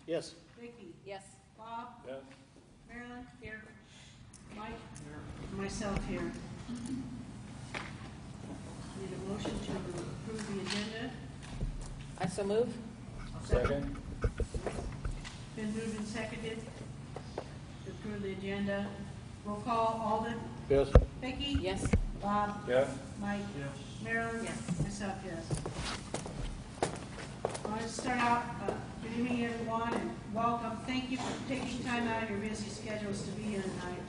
Yes. Vicki? Yes. Bob? Yes. Marilyn? Here. Mike? Here. Myself here. Need a motion to approve the agenda. I so move. Second. Been moved and seconded to approve the agenda. Roll call, Alden? Yes. Vicki? Yes. Bob? Yes. Mike? Yes. Marilyn? Yes. Myself, yes. I want to start out, good evening everyone, and welcome. Thank you for taking time out of your busy schedules to be here tonight.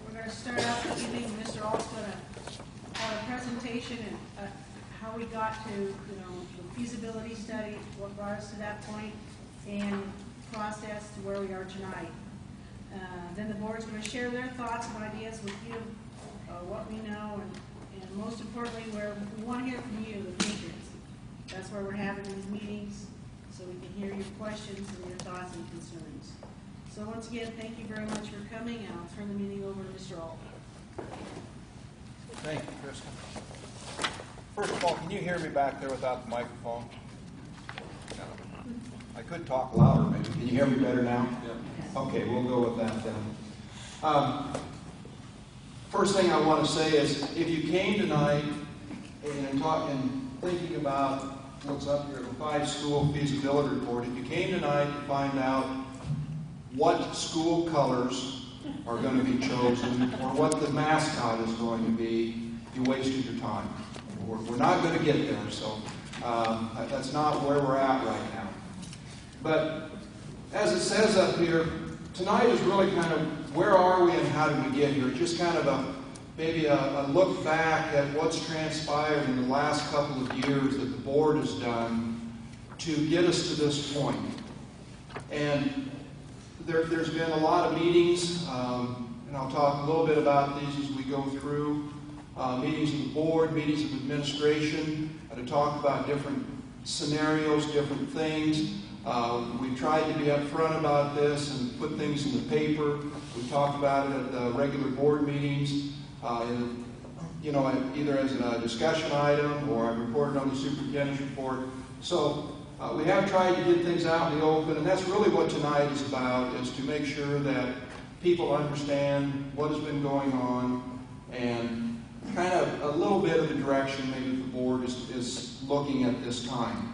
We're going to start out this evening. Mr. All's going to have a presentation and how we got to, the feasibility study, what brought us to that point, and process to where we are tonight. Then the board's going to share their thoughts and ideas with you, what we know, and most importantly, where we want to hear from you, the patrons. That's why we're having these meetings, so we can hear your questions and your thoughts and concerns. So once again, thank you very much for coming, and I'll turn the meeting over to Mr. Ault. Thank you, Kristen. First of all, can you hear me back there without the microphone? No. I could talk louder, maybe. Can you hear me better now? Yeah. Okay, we'll go with that then. First thing I want to say is, if you came tonight and thinking about what's up here, the 5-school feasibility report, if you came tonight to find out what school colors are going to be chosen or what the mascot is going to be, you wasted your time. We're not going to get there, so that's not where we're at right now. But as it says up here, tonight is really kind of where are we and how did we get here? Just kind of maybe a look back at what's transpired in the last couple of years that the board has done to get us to this point. And there's been a lot of meetings, and I'll talk a little bit about these as we go through. Meetings of the board, meetings of administration, to talk about different scenarios, different things. We've tried to be upfront about this and put things in the paper. We talked about it at the regular board meetings. Either as a discussion item or I reported on the superintendent's report. So we have tried to get things out in the open, and that's really what tonight is about, is to make sure that people understand what has been going on and kind of a little bit of the direction maybe the board is looking at this time.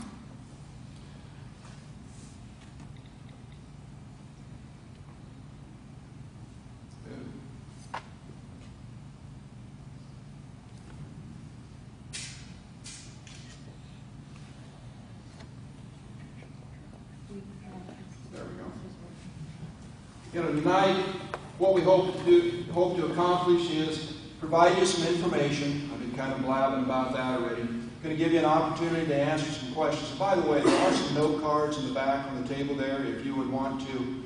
Tonight, what we hope to accomplish is provide you some information. I've been kind of blabbing about that already. I'm going to give you an opportunity to answer some questions. By the way, there are some note cards in the back on the table there if you would want to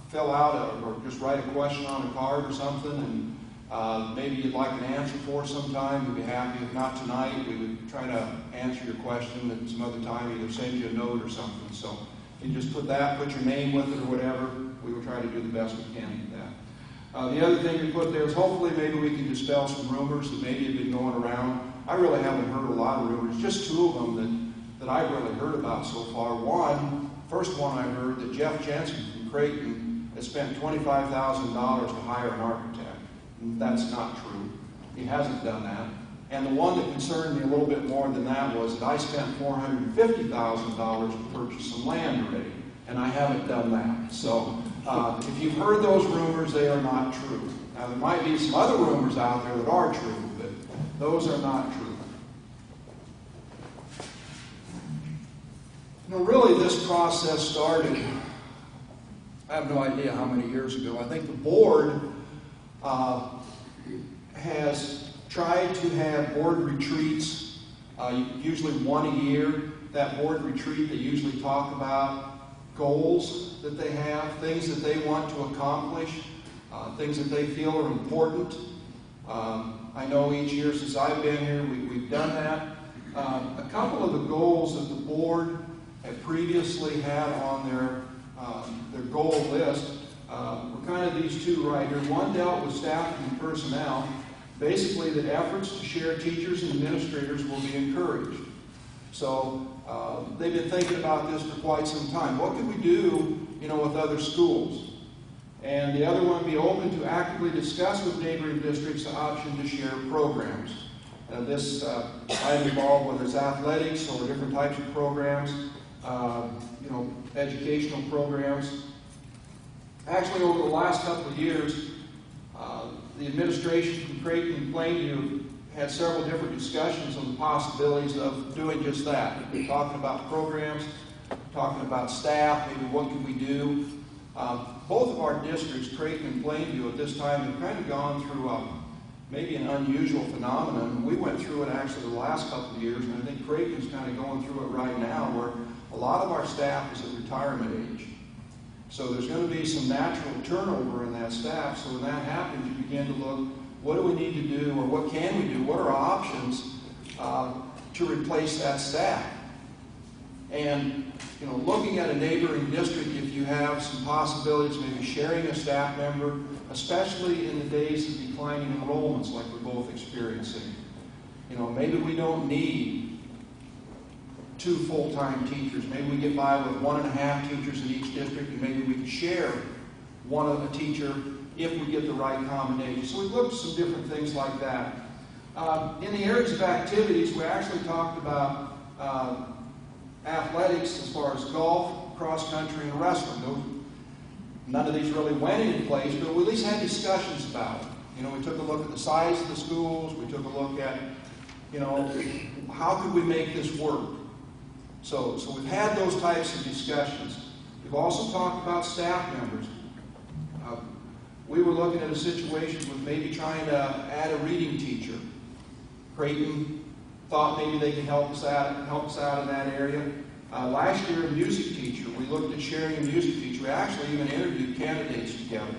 fill out or just write a question on a card or something, and maybe you'd like an answer for sometime. We'd be happy. If not tonight, we would try to answer your question at some other time, either send you a note or something. So you just put your name with it or whatever. We will try to do the best we can with that. The other thing we put there is hopefully maybe we can dispel some rumors that maybe have been going around. I really haven't heard a lot of rumors, just 2 of them that I've really heard about so far. First one I heard that Jeff Jensen from Creighton has spent $25,000 to hire an architect. That's not true. He hasn't done that. And the one that concerned me a little bit more than that was that I spent $450,000 to purchase some land already, and I haven't done that. So if you've heard those rumors, they are not true. Now, there might be some other rumors out there that are true, but those are not true. Really, this process started, I have no idea how many years ago. I think the board has tried to have board retreats, usually one a year. That board retreat, they usually talk about goals that they have, things that they want to accomplish, things that they feel are important. I know each year since I've been here, we've done that. A couple of the goals that the board had previously had on their goal list were kind of these 2 right here. One dealt with staffing and personnel, basically that efforts to share teachers and administrators will be encouraged. So they've been thinking about this for quite some time. What can we do, with other schools? And the other one, be open to actively discuss with neighboring districts the option to share programs. This might involve whether it's athletics or different types of programs, educational programs. Actually, over the last couple of years, the administration from Creighton and Plainview had several different discussions on the possibilities of doing just that. We've been talking about programs, talking about staff, maybe what can we do. Both of our districts, Creighton and Plainview, at this time have kind of gone through maybe an unusual phenomenon. We went through it actually the last couple of years, and I think Creighton's kind of going through it right now, where a lot of our staff is at retirement age. So there's going to be some natural turnover in that staff. So when that happens, you begin to look, what do we need to do, or what can we do? What are our options to replace that staff? And looking at a neighboring district, if you have some possibilities, maybe sharing a staff member, especially in the days of declining enrollments like we're both experiencing. Maybe we don't need 2 full-time teachers. Maybe we get by with 1.5 teachers in each district, and maybe we can share one of a teacher if we get the right combination. So we've looked at some different things like that. In the areas of activities, we actually talked about athletics as far as golf, cross country, and wrestling. None of these really went into place, but we at least had discussions about it. We took a look at the size of the schools. We took a look at, how could we make this work? So we've had those types of discussions. We've also talked about staff members. We were looking at a situation with maybe trying to add a reading teacher. Creighton thought maybe they could help us out in that area. Last year, a music teacher. We looked at sharing a music teacher. We actually even interviewed candidates together.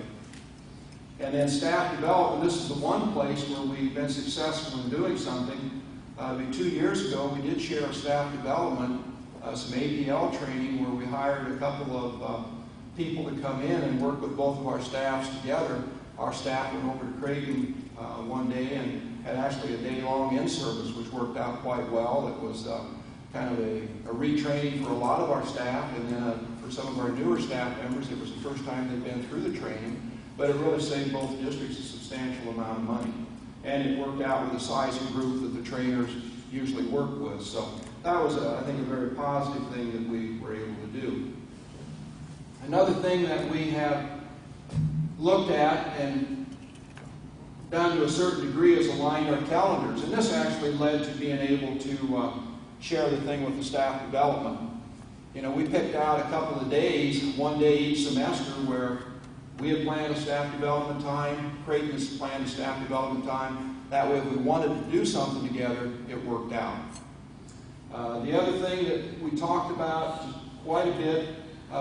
And then staff development. This is the one place where we've been successful in doing something. 2 years ago, we did share staff development, some APL training, where we hired a couple of people to come in and work with both of our staffs together. Our staff went over to Creighton one day and had actually a day-long in-service, which worked out quite well. It was kind of a retraining for a lot of our staff, and then for some of our newer staff members, it was the first time they'd been through the training, but it really saved both districts a substantial amount of money. And it worked out with the size of group that the trainers usually work with. So that was, I think, a very positive thing that we were able to do. Another thing that we have looked at and done to a certain degree is aligned our calendars. And this actually led to being able to share the thing with the staff development. We picked out a couple of days, one day each semester, where we had planned a staff development time, Creighton has planned a staff development time. That way, if we wanted to do something together, it worked out. The other thing that we talked about quite a bit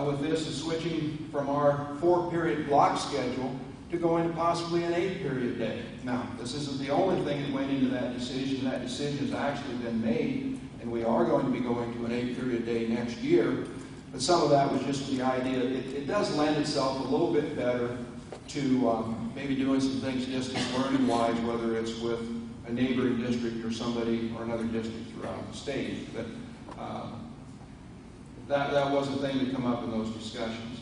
with this is switching from our 4-period block schedule to going to possibly an 8-period day. Now, this isn't the only thing that went into that decision. That decision has actually been made, and we are going to be going to an 8-period day next year. But some of that was just the idea. It does lend itself a little bit better to maybe doing some things distance learning-wise, whether it's with a neighboring district or somebody or another district throughout the state. But that was a thing to come up in those discussions.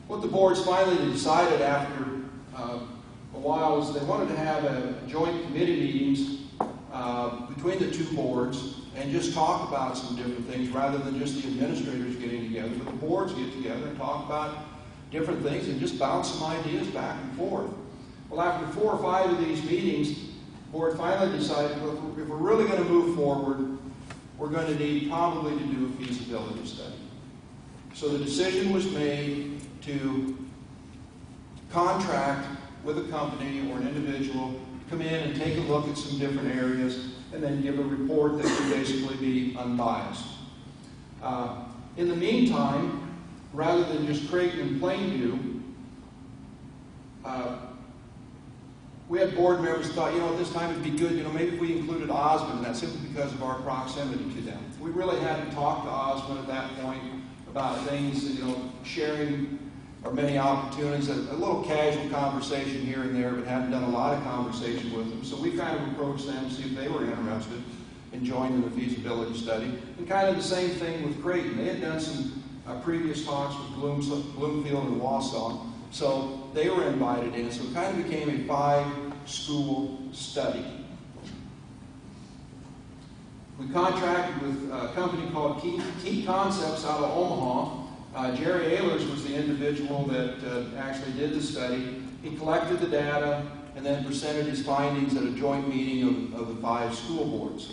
What the boards finally decided after a while was they wanted to have a joint committee meetings between the 2 boards and just talk about some different things rather than just the administrators getting together, but the boards get together and talk about different things and just bounce some ideas back and forth. Well, after 4 or 5 of these meetings, the board finally decided, well, if we're really going to move forward, we're going to need probably to do a feasibility study. So the decision was made to contract with a company or an individual to come in and take a look at some different areas and then give a report that would basically be unbiased. In the meantime, rather than just Creighton and Plainview, we had board members who thought, at this time it'd be good, maybe if we included Osmond, and that's simply because of our proximity to them. We really hadn't talked to Osmond at that point about things, sharing or many opportunities, a little casual conversation here and there, but hadn't done a lot of conversation with them. So we kind of approached them to see if they were interested. and joined in the feasibility study. And kind of the same thing with Creighton. They had done some previous talks with Bloomfield and Wausau, so they were invited in. So it kind of became a 5-school study. We contracted with a company called Key Concepts out of Omaha. Jerry Ehlers was the individual that actually did the study. He collected the data and then presented his findings at a joint meeting of the 5 school boards.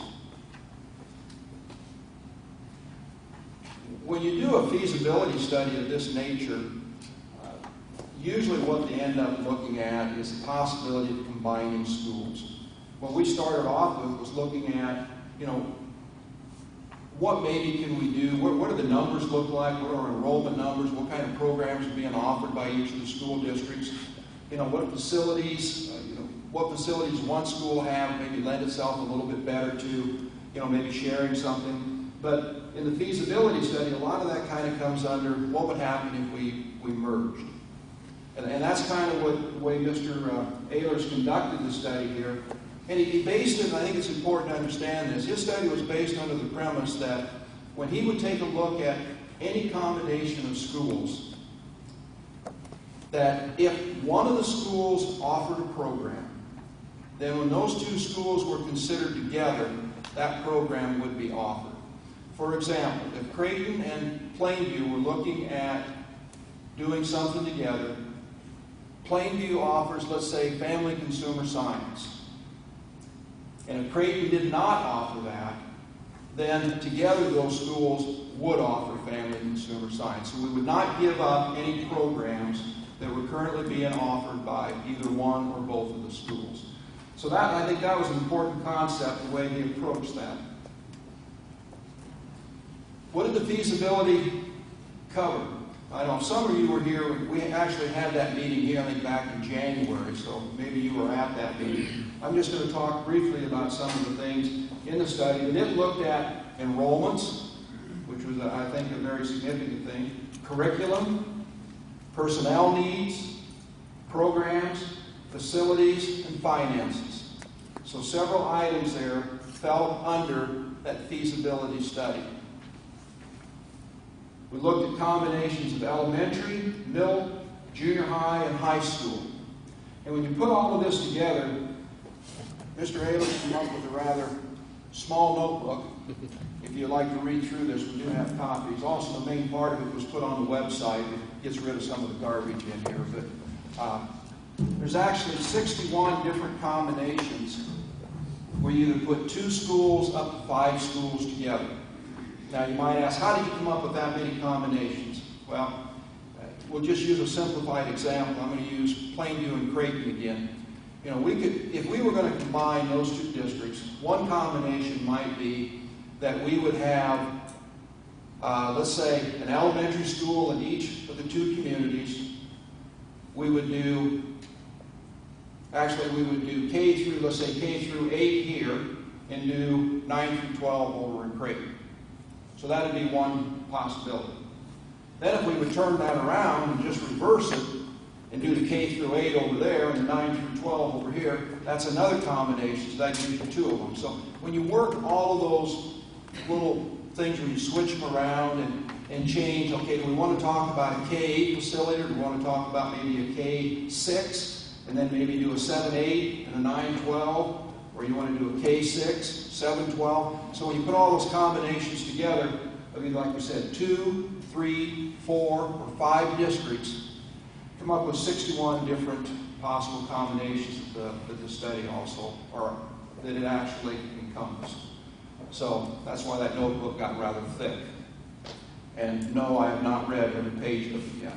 When you do a feasibility study of this nature, usually what they end up looking at is the possibility of combining schools. What we started off with was looking at, what maybe can we do? What do the numbers look like? What are our enrollment numbers? What kind of programs are being offered by each of the school districts? What facilities, what facilities one school have maybe lend itself a little bit better to, maybe sharing something. But in the feasibility study, a lot of that kind of comes under what would happen if we merged. And that's kind of the way Mr. Ehlers conducted the study here. And he based it, and I think it's important to understand this, his study was based under the premise that when he would take a look at any combination of schools, that if one of the schools offered a program, then when those 2 schools were considered together, that program would be offered. For example, if Creighton and Plainview were looking at doing something together, Plainview offers, let's say, family consumer science. And if Creighton did not offer that, then together those schools would offer family consumer science. So we would not give up any programs that were currently being offered by either one or both of the schools. So I think that was an important concept, the way he approached that. What did the feasibility cover? I know some of you were here. We actually had that meeting here, I think, back in January, so maybe you were at that meeting. I'm just going to talk briefly about some of the things in the study. But it looked at enrollments, which was, I think, a very significant thing, curriculum, personnel needs, programs, facilities, and finances. So several items there fell under that feasibility study. We looked at combinations of elementary, middle, junior high, and high school. And when you put all of this together, Mr. Ehlers came up with a rather small notebook. If you'd like to read through this, we do have copies. Also, the main part of it was put on the website. It gets rid of some of the garbage in here. But there's actually 61 different combinations where you either put 2 schools up to 5 schools together. Now, you might ask, how did you come up with that many combinations? Well, we'll just use a simplified example. I'm going to use Plainview and Creighton again. We could, if we were going to combine those 2 districts, one combination might be that we would have, let's say, an elementary school in each of the 2 communities. We would do K through, let's say, K through 8 here, and do 9 through 12 over in Creighton. So that would be one possibility. Then if we would turn that around and just reverse it and do the K through 8 over there and the 9 through 12 over here, that's another combination, so that gives you 2 of them. So when you work all of those little things where you switch them around and change, okay, do we want to talk about a K8 facility, or do we want to talk about maybe a K6 and then maybe do a 7-8 and a 9-12? Or you want to do a K6, 7-12. So when you put all those combinations together, I mean, like we said, 2, 3, 4, or 5 districts, come up with 61 different possible combinations that the study also, or that it actually encompassed. So that's why that notebook got rather thick. And no, I have not read every page of it yet.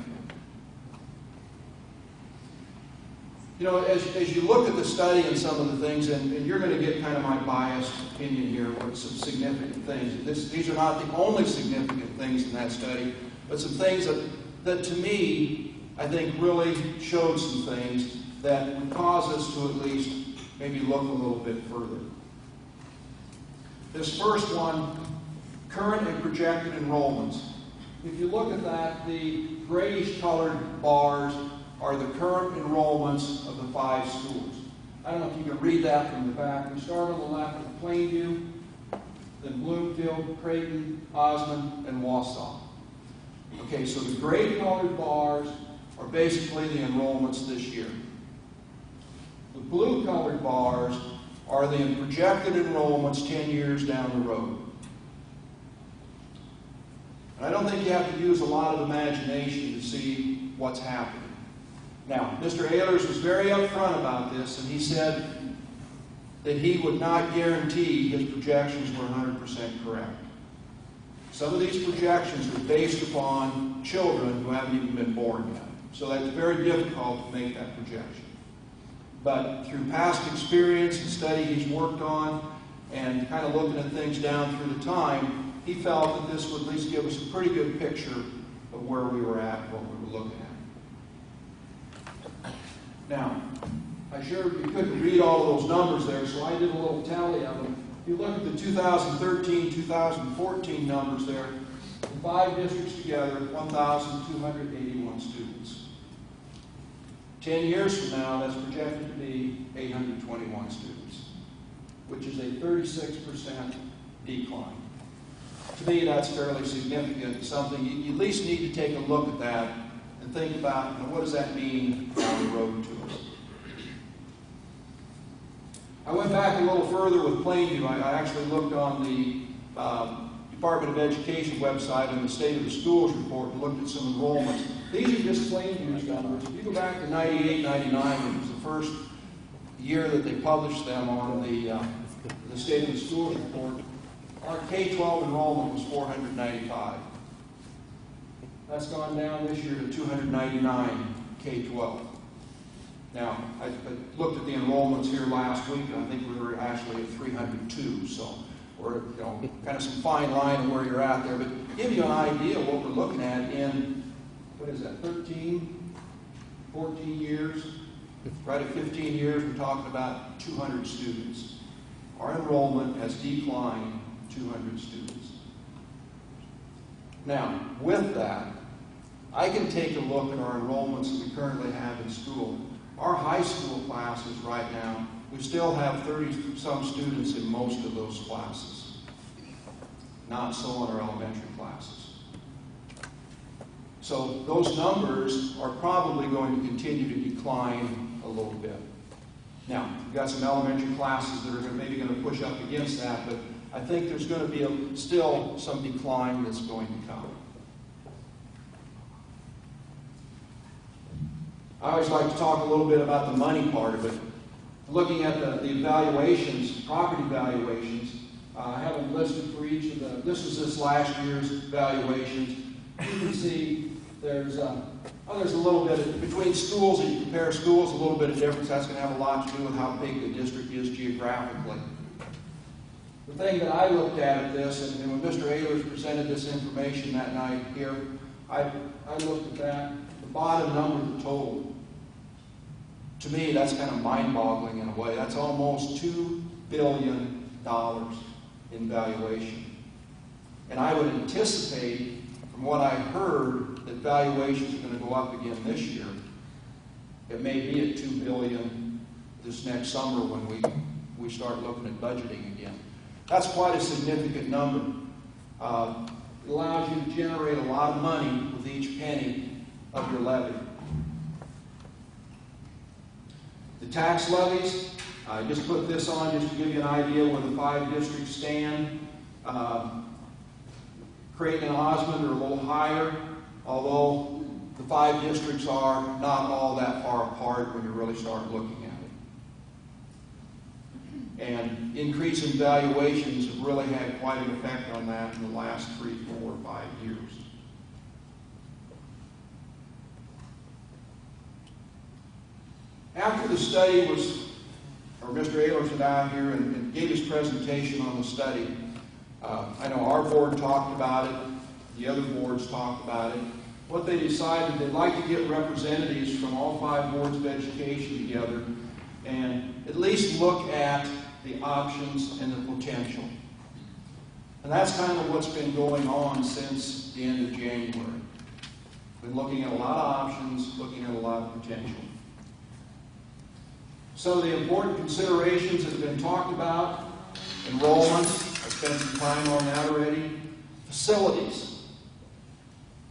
As you look at the study and some of the things, and you're going to get kind of my biased opinion here with some significant things. These are not the only significant things in that study, but some things that to me, I think really showed some things that would cause us to at least maybe look a little bit further. This first one, current and projected enrollments. If you look at that, the grayish colored bars are the current enrollments of the 5 schools. I don't know if you can read that from the back. We start on the left with Plainview. than Bloomfield, Creighton, Osmond, and Wausau. Okay, so the gray colored bars are basically the enrollments this year. The blue colored bars are the projected enrollments 10 years down the road. And I don't think you have to use a lot of imagination to see what's happening. Now, Mr. Ehlers was very upfront about this, and he said that he would not guarantee his projections were 100% correct. Some of these projections are based upon children who haven't even been born yet. So that's very difficult to make that projection. But through past experience and study he's worked on and kind of looking at things down through the time, he felt that this would at least give us a pretty good picture of where we were at and what we were looking at. Now, I'm sure you couldn't read all of those numbers there, so I did a little tally of them. If you look at the 2013-2014 numbers there, the 5 districts together, 1,281 students. 10 years from now, that's projected to be 821 students, which is a 36% decline. To me, that's fairly significant, something you at least need to take a look at that and think about, what does that mean down the road to us. I went back a little further with Plainview. I actually looked on the Department of Education website and the State of the Schools report and looked at some enrollments. These are just Plainview's numbers. If you go back to 98, 99, which was the first year that they published them on the State of the Schools report, our K-12 enrollment was 495. That's gone down this year to 299 K-12. Now, I looked at the enrollments here last week, and I think we were actually at 302, so we're kind of some fine line of where you're at there, but to give you an idea of what we're looking at in, 13, 14 years, right at 15 years, we're talking about 200 students. Our enrollment has declined 200 students. Now, with that, I can take a look at our enrollments that we currently have in school. Our high school classes right now, we still have 30-some students in most of those classes. Not so in our elementary classes. So those numbers are probably going to continue to decline a little bit. Now, we've got some elementary classes that are maybe going to push up against that, but I think there's going to be still some decline that's going to come. I always like to talk a little bit about the money part of it. Looking at the evaluations, property valuations, I have them listed for each of this was this last year's valuations. You can see there's a little bit, between schools, if you compare schools, a little bit of difference. That's going to have a lot to do with how big the district is geographically. The thing that I looked at this, and when Mr. Ehlers presented this information that night here, I looked at that. The bottom number, the total. To me, that's kind of mind-boggling in a way. That's almost $2 billion in valuation. And I would anticipate, from what I heard, that valuations are going to go up again this year. It may be at $2 billion this next summer when we start looking at budgeting again. That's quite a significant number. It allows you to generate a lot of money with each penny of your levy. The tax levies, I just put this on just to give you an idea where the 5 districts stand. Creighton and Osmond are a little higher, although the 5 districts are not all that far apart when you really start looking at it. And increase in valuations have really had quite an effect on that in the last 3, 4, 5 years. After the study was, or Mr. Ehlers was out here and gave his presentation on the study, I know our board talked about it, the other boards talked about it. What they decided, they'd like to get representatives from all 5 boards of education together and at least look at the options and the potential. And that's kind of what's been going on since the end of January. Been looking at a lot of options, looking at a lot of potential. Some of the important considerations that have been talked about: enrollment, spent some time on that already. Facilities.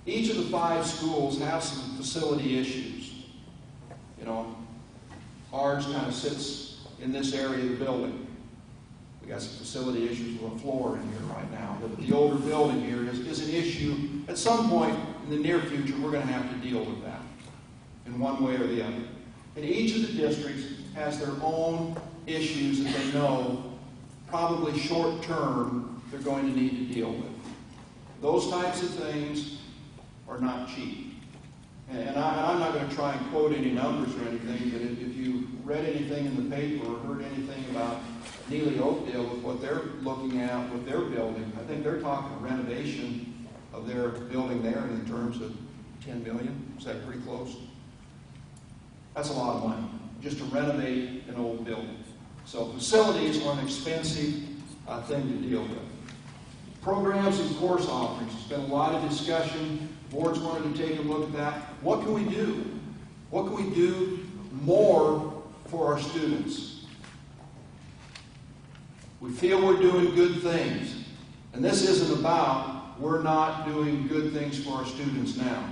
Each of the 5 schools have some facility issues. You know, ours kind of sits in this area of the building. We got some facility issues with a floor in here right now. The older building here is an issue. At some point in the near future, we're going to have to deal with that in one way or the other. And each of the districts has their own issues that they know probably short term they're going to need to deal with. Those types of things are not cheap. And I'm not going to try and quote any numbers or anything, but if you read anything in the paper or heard anything about Neely Oakdale with what they're looking at with their building, I think they're talking renovation of their building there in terms of $10 million. Is that pretty close? That's a lot of money just to renovate an old building. So facilities are an expensive thing to deal with. Programs and course offerings. There's been a lot of discussion. Boards wanted to take a look at that. What can we do? What can we do more for our students? We feel we're doing good things. And this isn't about we're not doing good things for our students now.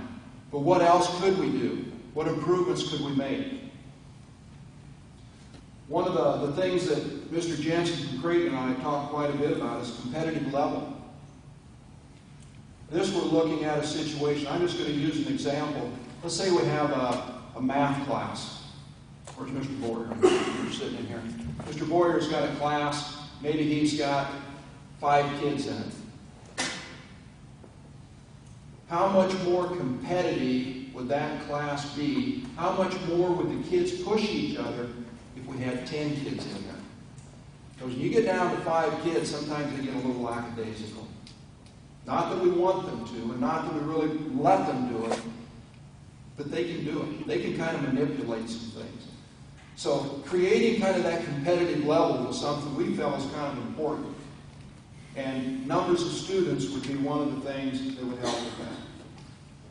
But what else could we do? What improvements could we make? One of the things that Mr. Jensen from Creighton and I talked quite a bit about is competitive level. This we're looking at a situation, I'm just going to use an example. Let's say we have a math class. Where's Mr. Boyer? You're sitting in here. Mr. Boyer's got a class, maybe he's got 5 kids in it. How much more competitive would that class be? How much more would the kids push each other if we had 10 kids in there? Because when you get down to 5 kids, sometimes they get a little lackadaisical. Not that we want them to, and not that we really let them do it, but they can do it. They can kind of manipulate some things. So creating kind of that competitive level was something we felt was kind of important. And numbers of students would be one of the things that would help with that.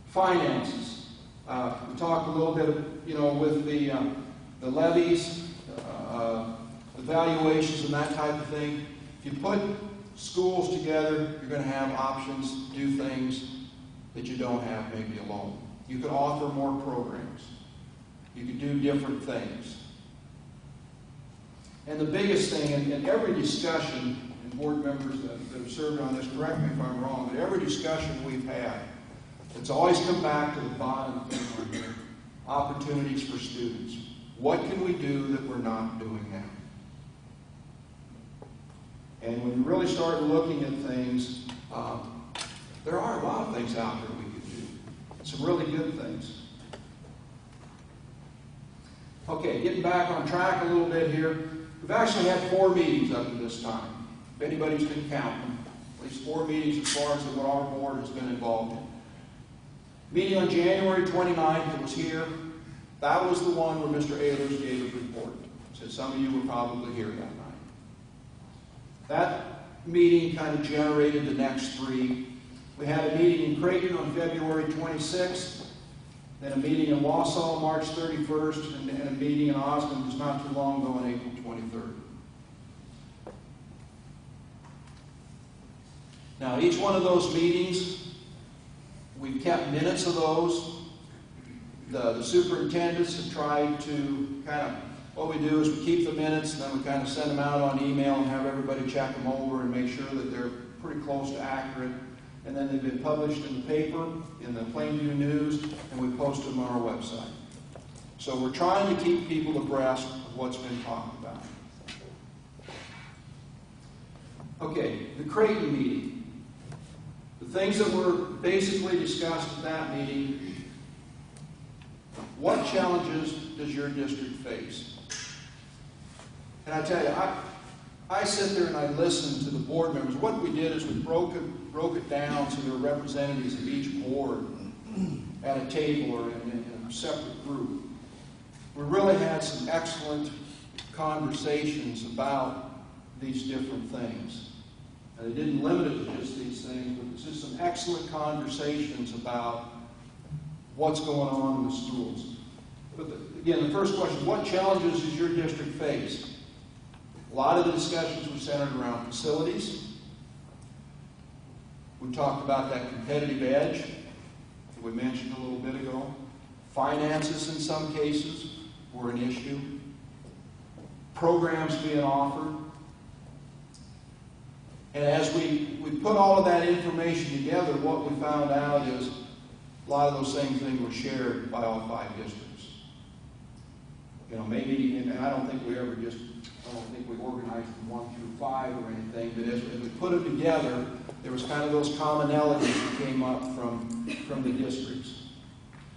Finances. We talked a little bit, with the levies, the valuations and that type of thing. If you put schools together, you're going to have options to do things that you don't have maybe alone. You could offer more programs. You could do different things. And the biggest thing, in every discussion, and board members that have served on this, correct me if I'm wrong, but every discussion we've had, it's always come back to the bottom thing right here. Opportunities for students. What can we do that we're not doing now? And when you really start looking at things, there are a lot of things out there we could do. Some really good things. Okay, getting back on track a little bit here. We've actually had 4 meetings up to this time. If anybody's been counting, at least 4 meetings as far as what our board has been involved in. Meeting on January 29th that was here, that was the one where Mr. Ehlers gave a report. So some of you were probably here that night. That meeting kind of generated the next 3. We had a meeting in Creighton on February 26th, then a meeting in Wausau March 31st, and a meeting in Osmond was not too long ago on April 23rd. Now, each one of those meetings, we've kept minutes of those. The superintendents have tried to what we do is we keep the minutes and then we kind of send them out on email and have everybody check them over and make sure that they're pretty close to accurate. And then they've been published in the paper, in the Plainview News, and we post them on our website. So we're trying to keep people abreast of what's been talked about. Okay, the Creighton meeting. The things that were basically discussed at that meeting. What challenges does your district face? And I tell you, I sit there and I listen to the board members. What we did is we broke it down so there were representatives of each board at a table or in a separate group. We really had some excellent conversations about these different things. And they didn't limit it to just these things, but it's just some excellent conversations about what's going on in the schools. But again, the first question, what challenges does your district face? A lot of the discussions were centered around facilities, We talked about that competitive edge that we mentioned a little bit ago. Finances in some cases were an issue. Programs being offered. And as we put all of that information together, what we found out is a lot of those same things were shared by all 5 districts. You know, maybe, and I don't think we organized from 1 through 5 or anything, but as we put them together, there was kind of those commonalities that came up from the districts.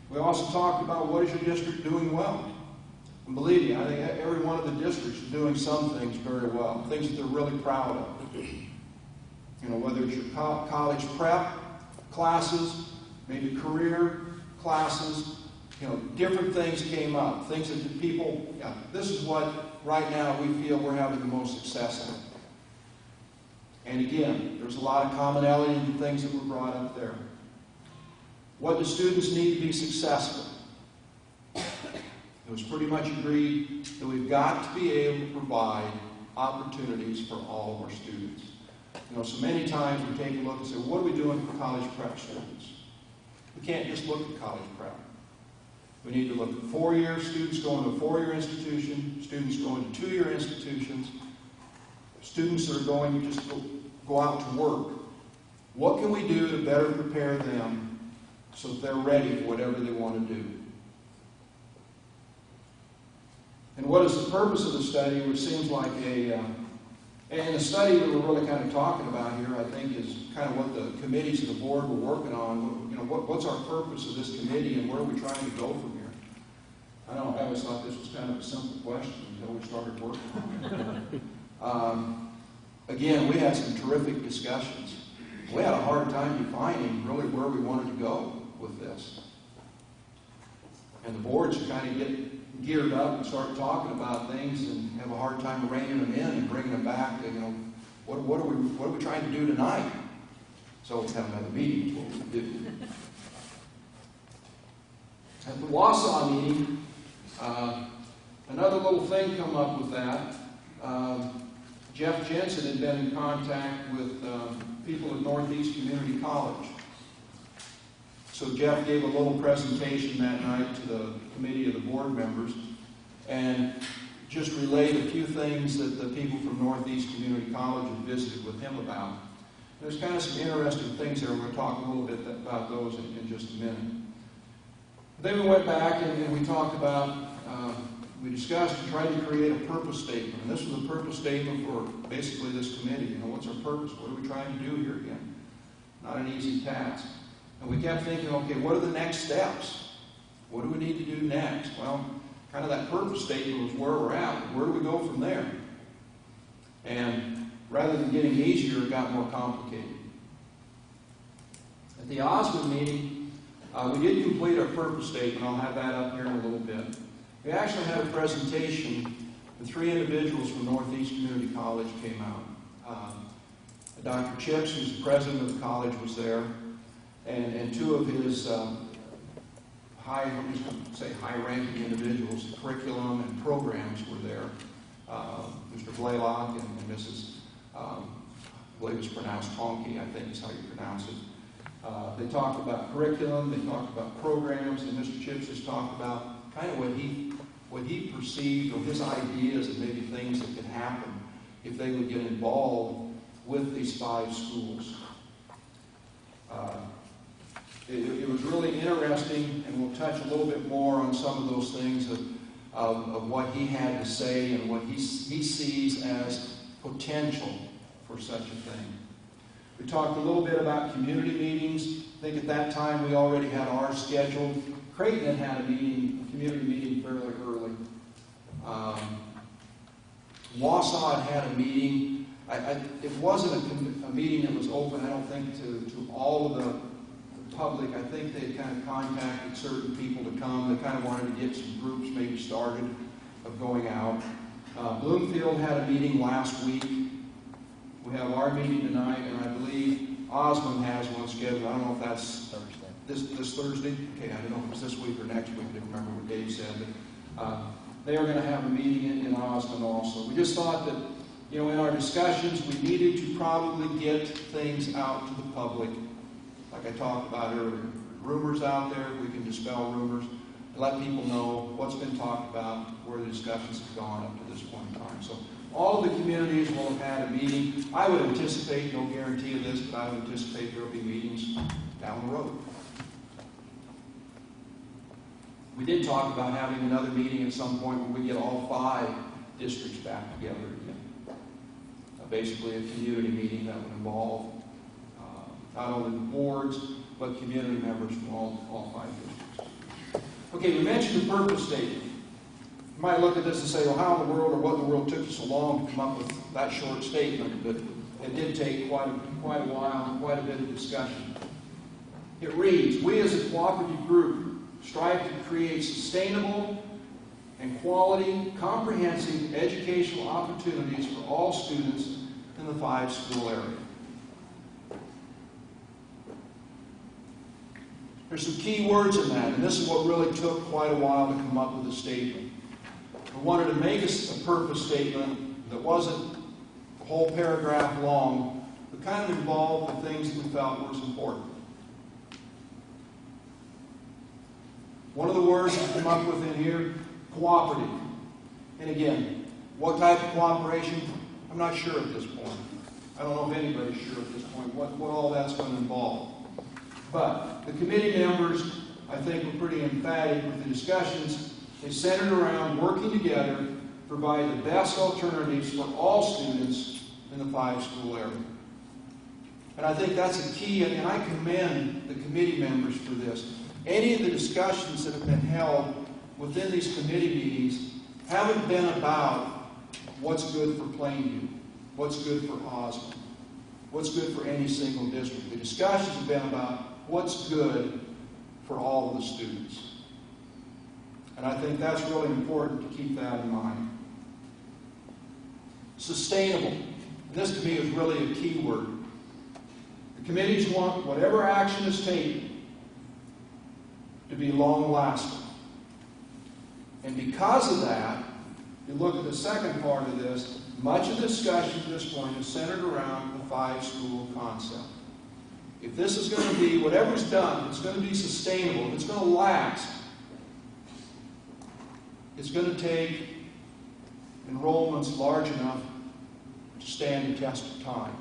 We also talked about what is your district doing well. And believe me, I think every one of the districts is doing some things very well, things that they're really proud of. You know, whether it's your college prep classes, maybe career classes, you know, different things came up. Things that the people, yeah, this is what right now we feel we're having the most success in. And again, there's a lot of commonality in the things that were brought up there. What do students need to be successful? It was pretty much agreed that we've got to be able to provide opportunities for all of our students. You know, so many times we take a look and say, what are we doing for college prep students? We can't just look at college prep. We need to look at 4-year students going to a 4-year institution, students going to 2-year institutions, students that are going to just go out to work. What can we do to better prepare them so that they're ready for whatever they want to do? And what is the purpose of the study, which seems like and the study that we're really kind of talking about here, I think, is kind of what the committees of the board were working on. You know, what's our purpose of this committee and where are we trying to go from here? I don't know, I always thought this was kind of a simple question until we started working on it. Again, we had some terrific discussions. We had a hard time defining really where we wanted to go with this. And the boards kind of get geared up and start talking about things and have a hard time reining them in and bringing them back to, you know, what are we trying to do tonight? So we have another meeting is what we do. At the Wausau meeting, another little thing come up with that. Jeff Jensen had been in contact with people at Northeast Community College. So Jeff gave a little presentation that night to the committee of the board members and just relayed a few things that the people from Northeast Community College had visited with him about. There's kind of some interesting things there. We're going to talk a little bit about those in just a minute. Then we went back and we talked about, we discussed and tried to create a purpose statement. And this was a purpose statement for basically this committee. You know, what's our purpose? What are we trying to do here again? Not an easy task. And we kept thinking, okay, what are the next steps? What do we need to do next? Well, kind of that purpose statement was where we're at. Where do we go from there? And rather than getting easier, it got more complicated. At the Osmond meeting, we did complete our purpose statement. I'll have that up here in a little bit. We actually had a presentation. The 3 individuals from Northeast Community College came out. Dr. Chips, who's the president of the college, was there. And 2 of his high-ranking individuals, curriculum and programs were there. Mr. Blaylock and Mrs. I believe it's pronounced Honky, I think is how you pronounce it. They talked about curriculum, they talked about programs, and Mr. Chips has talked about kind of what he perceived or his ideas and maybe things that could happen if they would get involved with these 5 schools. It was really interesting, and we'll touch a little bit more on some of those things of what he had to say and what he sees as potential for such a thing. We talked a little bit about community meetings. I think at that time we already had ours scheduled. Creighton had a community meeting fairly early. Wausau had a meeting. It wasn't a meeting that was open, I don't think, to all of the public. I think they had kind of contacted certain people to come. They kind of wanted to get some groups maybe started of going out. Bloomfield had a meeting last week. We have our meeting tonight, and I believe Osmond has one scheduled. I don't know if that's Thursday. This Thursday? Okay, I don't know if it's this week or next week. I didn't remember what Dave said. But they are going to have a meeting in Osmond also. We just thought that You know, in our discussions, we needed to probably get things out to the public, like I talked about earlier. Rumors out there, we can dispel rumors, let people know what's been talked about, where the discussions have gone up to this point in time. So all of the communities will have had a meeting. I would anticipate, no guarantee of this, but I would anticipate there will be meetings down the road. We did talk about having another meeting at some point where we get all 5 districts back together again. Basically a community meeting that would involve not only the boards, but community members from all 5 districts. Okay, we mentioned the purpose statement. You might look at this and say, well, how in the world or what in the world took you so long to come up with that short statement? But it did take quite a while, quite a bit of discussion. It reads, we as a cooperative group strive to create sustainable and quality, comprehensive educational opportunities for all students in the 5-school area. There's some key words in that, and this is what really took quite a while to come up with a statement. We wanted to make a purpose statement that wasn't a whole paragraph long, but kind of involved the things that we felt was important. One of the words to come up with in here, cooperative. And again, what type of cooperation? I'm not sure at this point. I don't know if anybody's sure at this point what all that's going to involve. But the committee members, I think, were pretty emphatic with the discussions. They centered around working together to provide the best alternatives for all students in the 5-school area. And I think that's a key, and I commend the committee members for this. Any of the discussions that have been held within these committee meetings haven't been about what's good for Plainview, what's good for Osmond, what's good for any single district. The discussions have been about what's good for all of the students. And I think that's really important to keep that in mind. Sustainable. And this to me is really a key word. The committees want whatever action is taken to be long-lasting. And because of that, you look at the second part of this, much of the discussion at this point is centered around the 5-school concept. If this is going to be, whatever's done, it's going to be sustainable, if it's going to last, it's going to take enrollments large enough to stand the test of time.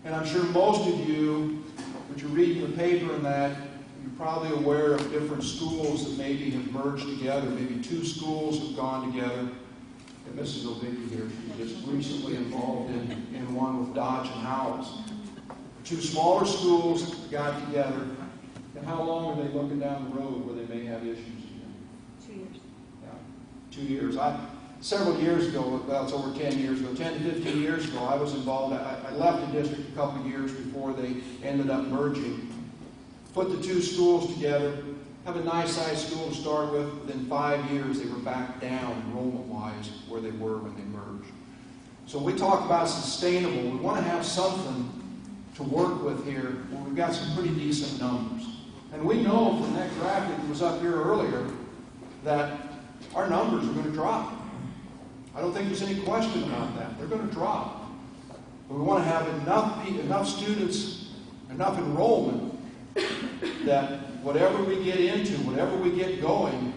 And I'm sure most of you, which are reading the paper and that, you're probably aware of different schools that maybe have merged together. Maybe 2 schools have gone together. And Mrs. O'Vicky here, she's just recently involved in one with Dodge and Howells. 2 smaller schools got together. And how long are they looking down the road where they may have issues again? 2 years. Yeah, 2 years. Several years ago, well, it's over 10 years ago, 10 to 15 years ago, I was involved. I left the district a couple of years before they ended up merging. Put the 2 schools together, have a nice sized school to start with. Within 5 years, they were back down enrollment-wise where they were when they merged. So when we talk about sustainable, we want to have something to work with here where we've got some pretty decent numbers. And we know from that graphic that was up here earlier that our numbers are going to drop. I don't think there's any question about that. They're going to drop. But we want to have enough students, enough enrollment that whatever we get into, whatever we get going,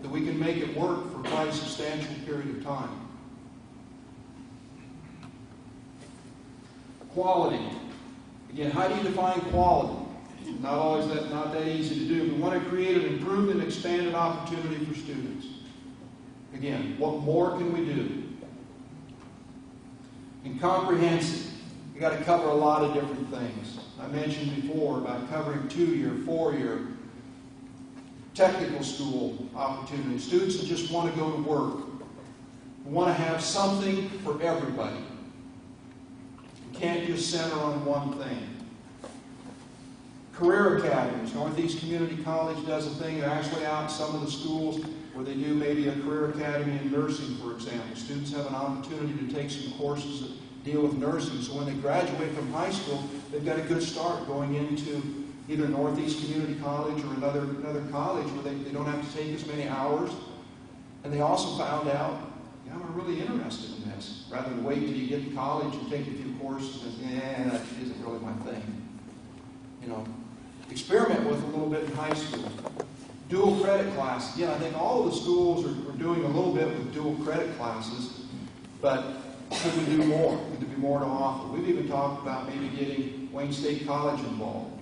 that we can make it work for quite a substantial period of time. Quality. Again, how do you define quality? Not that easy to do. We want to create an improved and expanded opportunity for students. Again, what more can we do? And comprehensive. We've got to cover a lot of different things. I mentioned before about covering 2-year, 4-year, technical school opportunities. Students that just want to go to work. We want to have something for everybody. We can't just center on one thing. Career academies. Northeast Community College does a thing. They're actually out in some of the schools where they do maybe a career academy in nursing, for example. Students have an opportunity to take some courses that deal with nursing. So when they graduate from high school, they've got a good start going into either Northeast Community College or another college where they don't have to take as many hours. And they also found out, yeah, we're really interested in this. rather wait till you get to college and take a few courses and say, that isn't really my thing. You know, experiment with a little bit in high school. Dual credit class. Again, I think all of the schools are doing a little bit with dual credit classes, but could we do more? Could there be more to offer? We've even talked about maybe getting Wayne State College involved.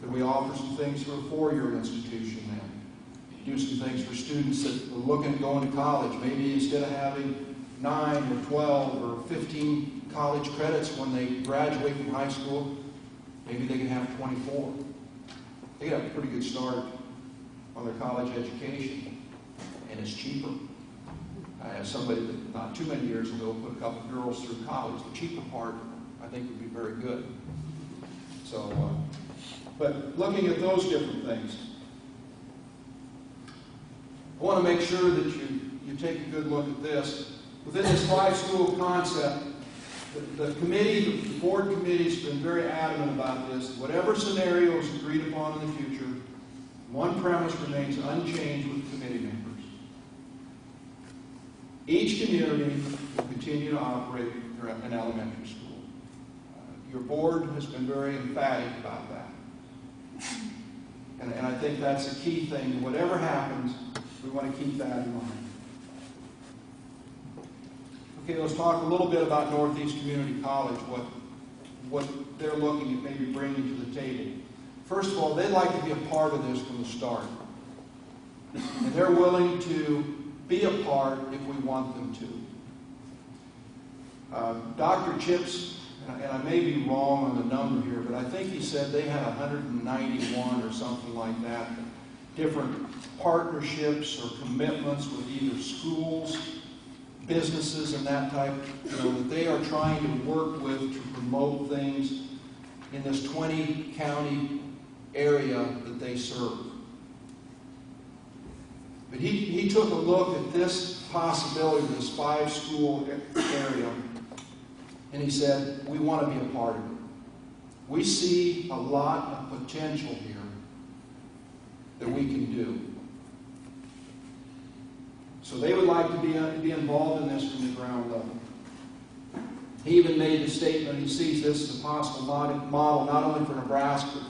Could we offer some things for a four-year institution then? Do some things for students that are looking at going to college. Maybe instead of having 9 or 12 or 15 college credits when they graduate from high school, maybe they can have 24. They can have a pretty good start on their college education, and it's cheaper. I had somebody that not too many years ago put a couple of girls through college. The cheaper part, I think, would be very good. So, but looking at those different things, I want to make sure that you take a good look at this. Within this 5-school concept, the committee, the board committee has been very adamant about this. Whatever scenario is agreed upon in the future, one premise remains unchanged with committee members. Each community will continue to operate an elementary school. Your board has been very emphatic about that. And I think that's a key thing. Whatever happens, we want to keep that in mind. Okay, let's talk a little bit about Northeast Community College, what they're looking at maybe bringing to the table. First of all, they'd like to be a part of this from the start. And they're willing to be a part if we want them to. Dr. Chips, and I may be wrong on the number here, but I think he said they had 191 or something like that, different partnerships or commitments with either schools, businesses, and that type, that they are trying to work with to promote things in this 20-county area that they serve. But he took a look at this possibility, this 5-school area, and he said, we want to be a part of it. We see a lot of potential here that we can do. So they would like to be involved in this from the ground level. He even made the statement he sees this as a possible model not only for Nebraska, but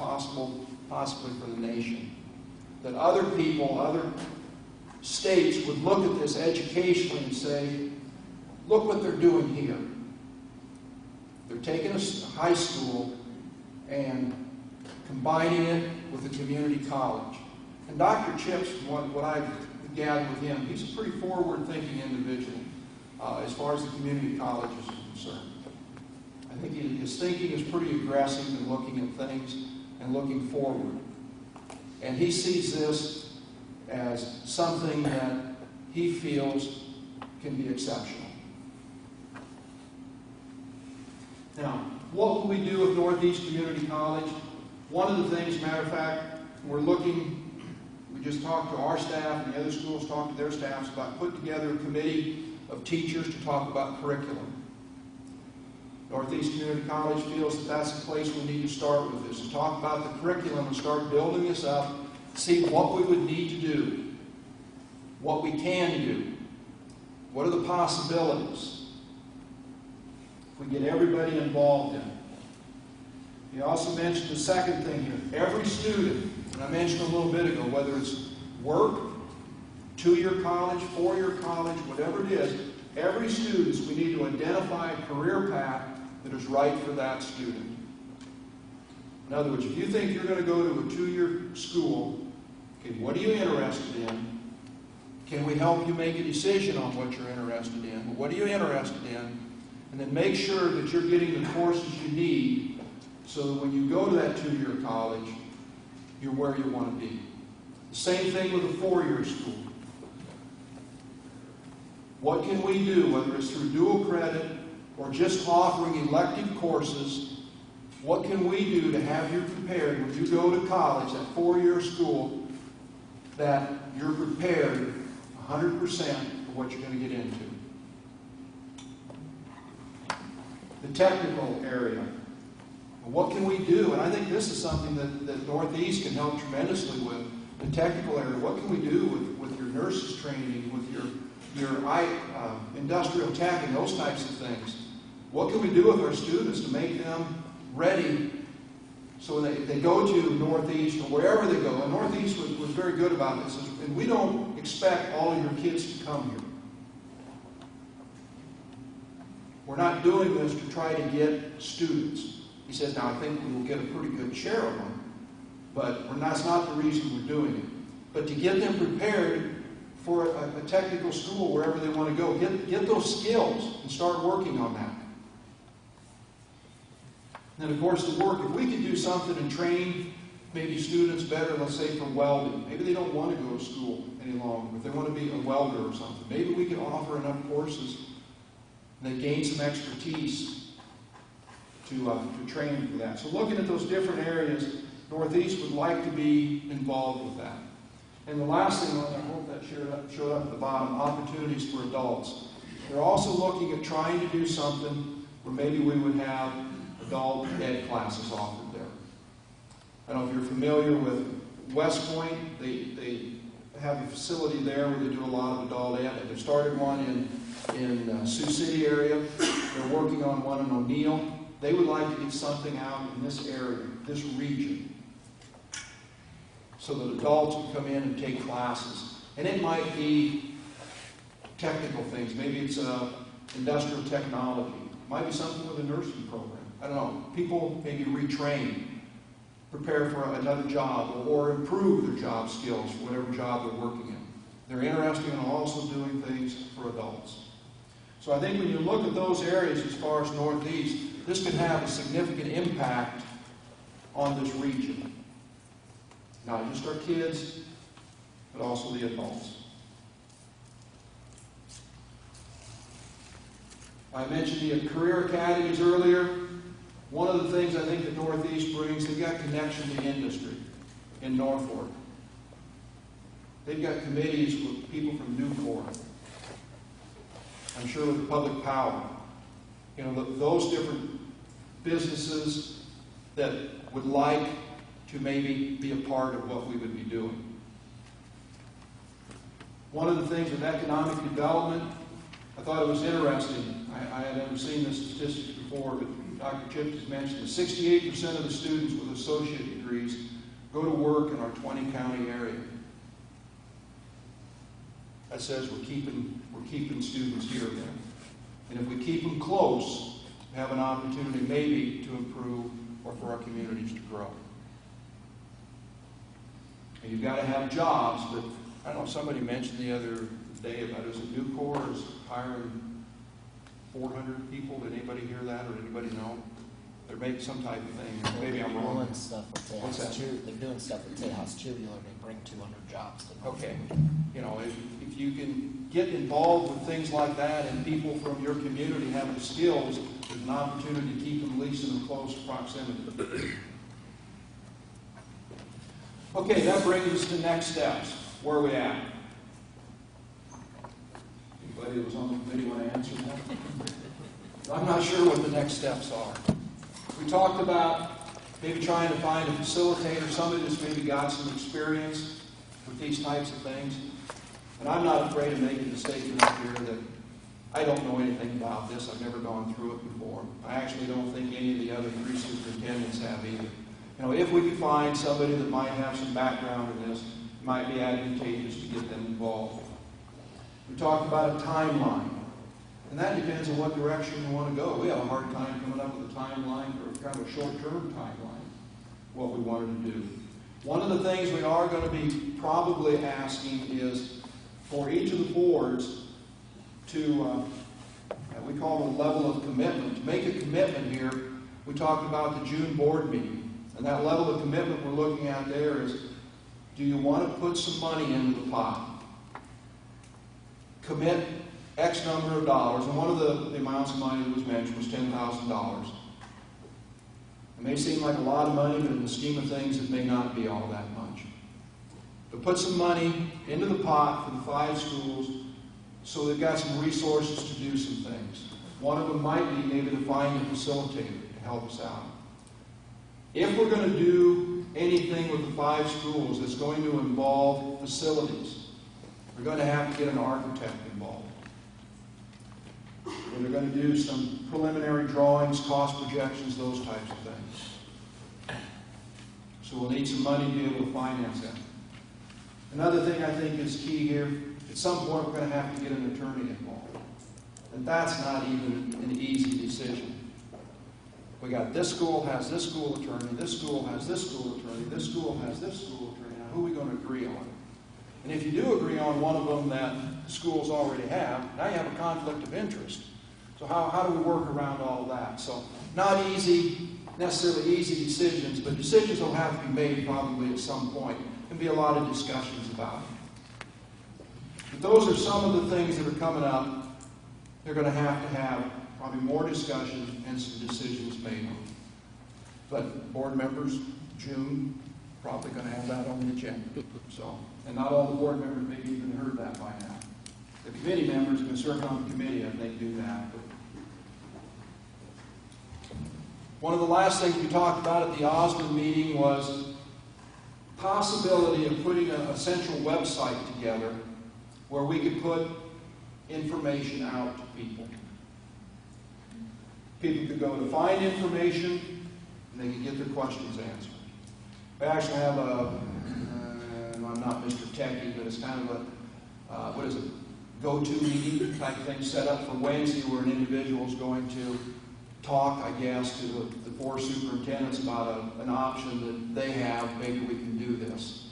possibly for the nation. That other people, other states would look at this educationally and say, look what they're doing here. They're taking a high school and combining it with a community college. And Dr. Chips, what I gathered with him, he's a pretty forward-thinking individual as far as the community colleges are concerned. I think his thinking is pretty aggressive in looking at things and looking forward. And he sees this as something that he feels can be exceptional. Now, what will we do with Northeast Community College? One of the things, matter of fact, we just talked to our staff and the other schools talked to their staffs about putting together a committee of teachers to talk about curriculum. Northeast Community College feels that that's the place we need to start with this, to talk about the curriculum and start building this up, see what we would need to do, what we can do, what are the possibilities if we get everybody involved in it. He also mentioned the second thing here. Every student, and I mentioned a little bit ago, whether it's work, 2-year college, 4-year college, whatever it is, every student, we need to identify a career path that is right for that student. In other words, if you think you're going to go to a 2-year school, okay, what are you interested in? Can we help you make a decision on what you're interested in? What are you interested in? And then make sure that you're getting the courses you need so that when you go to that 2-year college, you're where you want to be. The same thing with a 4-year school. What can we do, whether it's through dual credit or just offering elective courses, what can we do to have you prepared when you go to college, that 4-year school, that you're prepared 100% for what you're going to get into? The technical area. What can we do? And I think this is something that Northeast can help tremendously with. The technical area. What can we do with your nurses training, with your industrial tech and those types of things. What can we do with our students to make them ready so that if they go to Northeast or wherever they go, and Northeast was very good about this, and we don't expect all of your kids to come here. We're not doing this to try to get students. He says, now I think we will get a pretty good share of them, but that's not the reason we're doing it. But to get them prepared for a technical school, wherever they want to go, get those skills and start working on that. And of course the work, if we could do something and train maybe students better, let's say for welding. Maybe they don't want to go to school any longer, if they want to be a welder or something. Maybe we could offer enough courses and they gain some expertise to train them for that. So looking at those different areas, Northeast would like to be involved with that. And the last thing, I hope that showed up at the bottom, opportunities for adults. They're also looking at trying to do something where maybe we would have adult ed classes offered there. I don't know if you're familiar with West Point. They have a facility there where they do a lot of adult ed. They started one in Sioux City area. They're working on one in O'Neill. They would like to get something out in this area, this region, so that adults would come in and take classes. And it might be technical things. Maybe it's industrial technology. It might be something with a nursing program. I don't know. People maybe retrain, prepare for another job, or improve their job skills for whatever job they're working in. They're interested in also doing things for adults. So I think when you look at those areas as far as Northeast, this can have a significant impact on this region. Not just our kids, but also the adults. I mentioned the career academies earlier. One of the things I think that Northeast brings, they've got connection to industry in Norfolk. They've got committees with people from Newport. I'm sure with Public Power. You know, those different businesses that would like to maybe be a part of what we would be doing. One of the things with economic development, I thought it was interesting. I had never seen this statistic before, but Dr. Chip has mentioned that 68% of the students with associate degrees go to work in our 20-county area. That says we're keeping students here then. And if we keep them close, we have an opportunity maybe to improve or for our communities to grow. And you've got to have jobs, but I don't know, somebody mentioned the other day about, is it Nucor is hiring 400 people? Did anybody hear that or anybody know? They're making some type of thing. Maybe I'm wrong. They're doing stuff with They're doing stuff with Tejas Cheerleader. They bring 200 jobs to Norfolk. Okay. You know, if you can get involved with things like that and people from your community have the skills, there's an opportunity to keep them at least in a close proximity. Okay, that brings us to next steps. Where are we at? Anybody that was on the committee want to answer that? I'm not sure what the next steps are. We talked about maybe trying to find a facilitator, somebody that's maybe got some experience with these types of things. And I'm not afraid of making a statement up here that I don't know anything about this. I've never gone through it before. I actually don't think any of the other three superintendents have either. You know, if we could find somebody that might have some background in this, it might be advantageous to get them involved. We talked about a timeline. And that depends on what direction you want to go. We have a hard time coming up with a timeline for kind of a short-term timeline, what we wanted to do. One of the things we are going to be probably asking is for each of the boards to, we call it a level of commitment. To make a commitment here, we talked about the June board meeting. And that level of commitment we're looking at there is, do you want to put some money into the pot? Commit X number of dollars, and one of the amounts of money that was mentioned was $10,000. It may seem like a lot of money, but in the scheme of things, it may not be all that much. But put some money into the pot for the 5 schools so they've got some resources to do some things. One of them might be maybe to find a facilitator to help us out. If we're going to do anything with the 5 schools that's going to involve facilities, They're going to have to get an architect involved. And they're going to do some preliminary drawings, cost projections, those types of things. So we'll need some money to be able to finance that. Another thing I think is key here, at some point we're going to have to get an attorney involved. And that's not even an easy decision. We got this school has this school attorney, this school has this school attorney, this school has this school attorney. Now who are we going to agree on? And if you do agree on one of them that the schools already have, now you have a conflict of interest. So how do we work around all of that? So not easy, necessarily easy decisions, but decisions will have to be made probably at some point. There'll be a lot of discussions about it. But those are some of the things that are coming up. They're going to have probably more discussion and some decisions made on. But board members, June, probably going to have that on the agenda. So, and not all the board members maybe even heard that by now. The committee members who can serve on the committee, I think, do that. But one of the last things we talked about at the Osmond meeting was possibility of putting a central website together where we could put information out to people. People could go to find information and they could get their questions answered. We actually have I'm not Mr. Techie, but it's kind of a, go-to meeting type thing set up for Wednesday where an individual is going to talk, I guess, to the four superintendents about an option that they have. Maybe we can do this.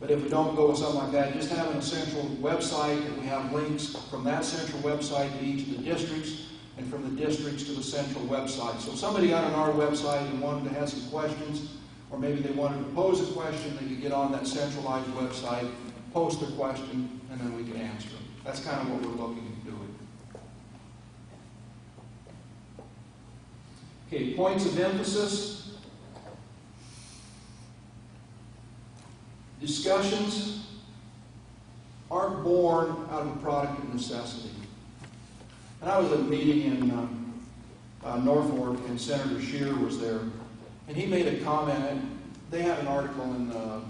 But if we don't go with something like that, just having a central website that we have links from that central website to each of the districts and from the districts to the central website. So if somebody got on our website and wanted to have some questions, or maybe they wanted to pose a question, they could get on that centralized website, post their question, and then we can answer it. That's kind of what we're looking at doing. Okay, points of emphasis. Discussions aren't born out of a product of necessity. And I was at a meeting in Norfolk, and Senator Scheer was there, and he made a comment, and they had an article in the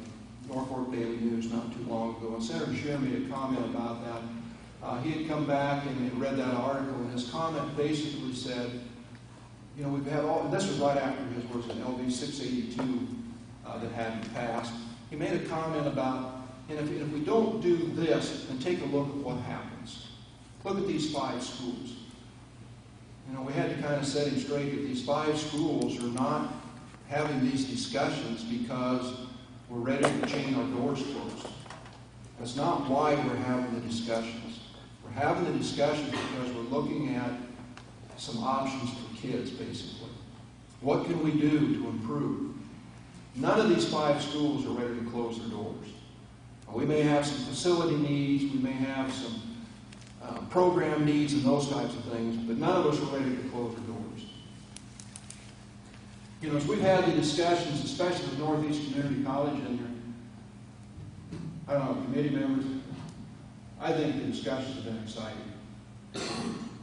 Norfolk Daily News not too long ago, and Senator Scheer made a comment about that. He had come back and read that article, and his comment basically said, you know, we've had all, this was right after his words in LB 682 that hadn't passed. He made a comment about, and if we don't do this, then take a look at what happens. Look at these 5 schools. You know, we had to kind of set him straight that these 5 schools are not having these discussions because we're ready to chain our doors closed. That's not why we're having the discussions. We're having the discussions because we're looking at some options for kids, basically. What can we do to improve? None of these 5 schools are ready to close their doors. We may have some facility needs, we may have some program needs and those types of things, but none of us are ready to close our doors. You know, as we've had the discussions, especially with Northeast Community College and your, I don't know, committee members, I think the discussions have been exciting.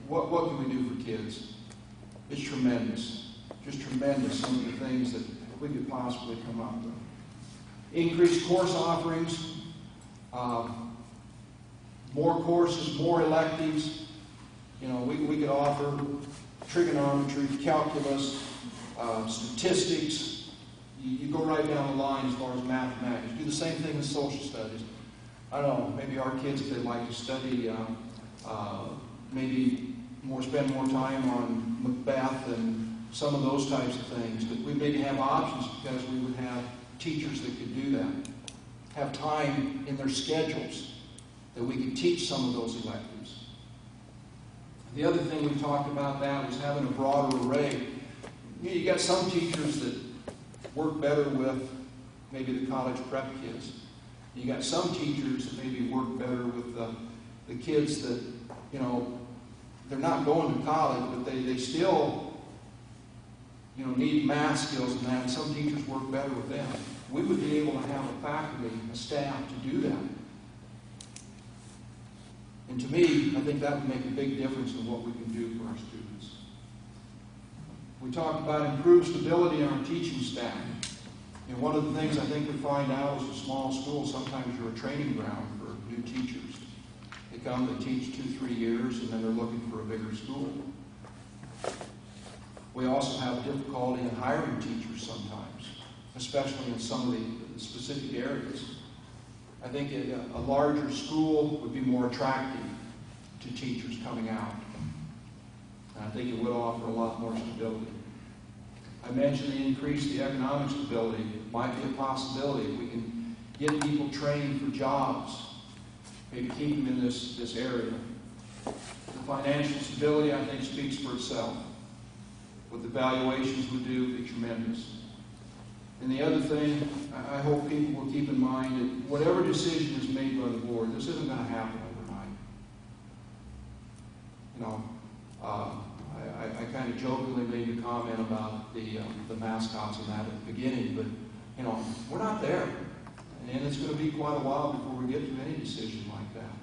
What can we do for kids? It's tremendous. Just tremendous, some of the things that we could possibly come up with. Increased course offerings, more courses, more electives. You know, we could offer trigonometry, calculus, statistics. You go right down the line as far as mathematics. Do the same thing in social studies. I don't know, maybe our kids, if they'd like to study, maybe spend more time on Macbeth and some of those types of things. But we maybe have options because we would have teachers that could do that. Have time in their schedules that we could teach some of those electives. The other thing we talked about that was having a broader array. You got some teachers that work better with maybe the college prep kids. You got some teachers that maybe work better with the kids that, you know, they're not going to college, but they still, you know, need math skills and that. And some teachers work better with them. We would be able to have a faculty, a staff to do that. And to me, I think that would make a big difference in what we can do for our students. We talked about improved stability in our teaching staff. And one of the things I think we find out is a small school, sometimes you're a training ground for new teachers. They come, they teach 2-3 years, and then they're looking for a bigger school. We also have difficulty in hiring teachers sometimes, especially in some of the specific areas. I think a larger school would be more attractive to teachers coming out. And I think it would offer a lot more stability. I mentioned the increase the economic stability. It might be a possibility if we can get people trained for jobs, maybe keep them in this area. The financial stability, I think, speaks for itself. What the valuations would do would be tremendous. And the other thing, I hope people will keep in mind that whatever decision is made by the board, this isn't going to happen overnight. You know, I kind of jokingly made a comment about the mascots and that at the beginning, but you know, we're not there, and it's going to be quite a while before we get to any decision like that.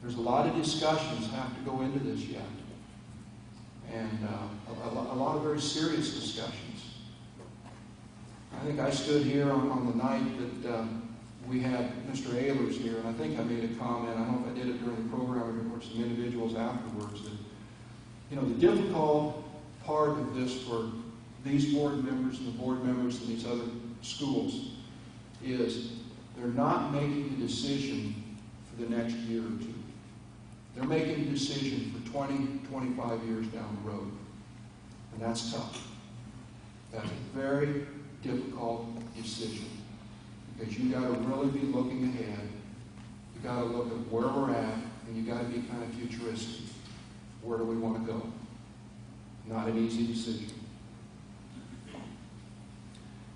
There's a lot of discussions have to go into this yet, and a lot of very serious discussions. I think I stood here on the night that we had Mr. Ehlers here, and I think I made a comment. I don't know if I did it during the program or some individuals afterwards. That, you know, the difficult part of this for these board members and the board members in these other schools is they're not making a decision for the next year or two. They're making a decision for 20, 25 years down the road. And that's tough. That's a very difficult decision because you got to really be looking ahead. You got to look at where we're at, and you got to be kind of futuristic. Where do we want to go? Not an easy decision.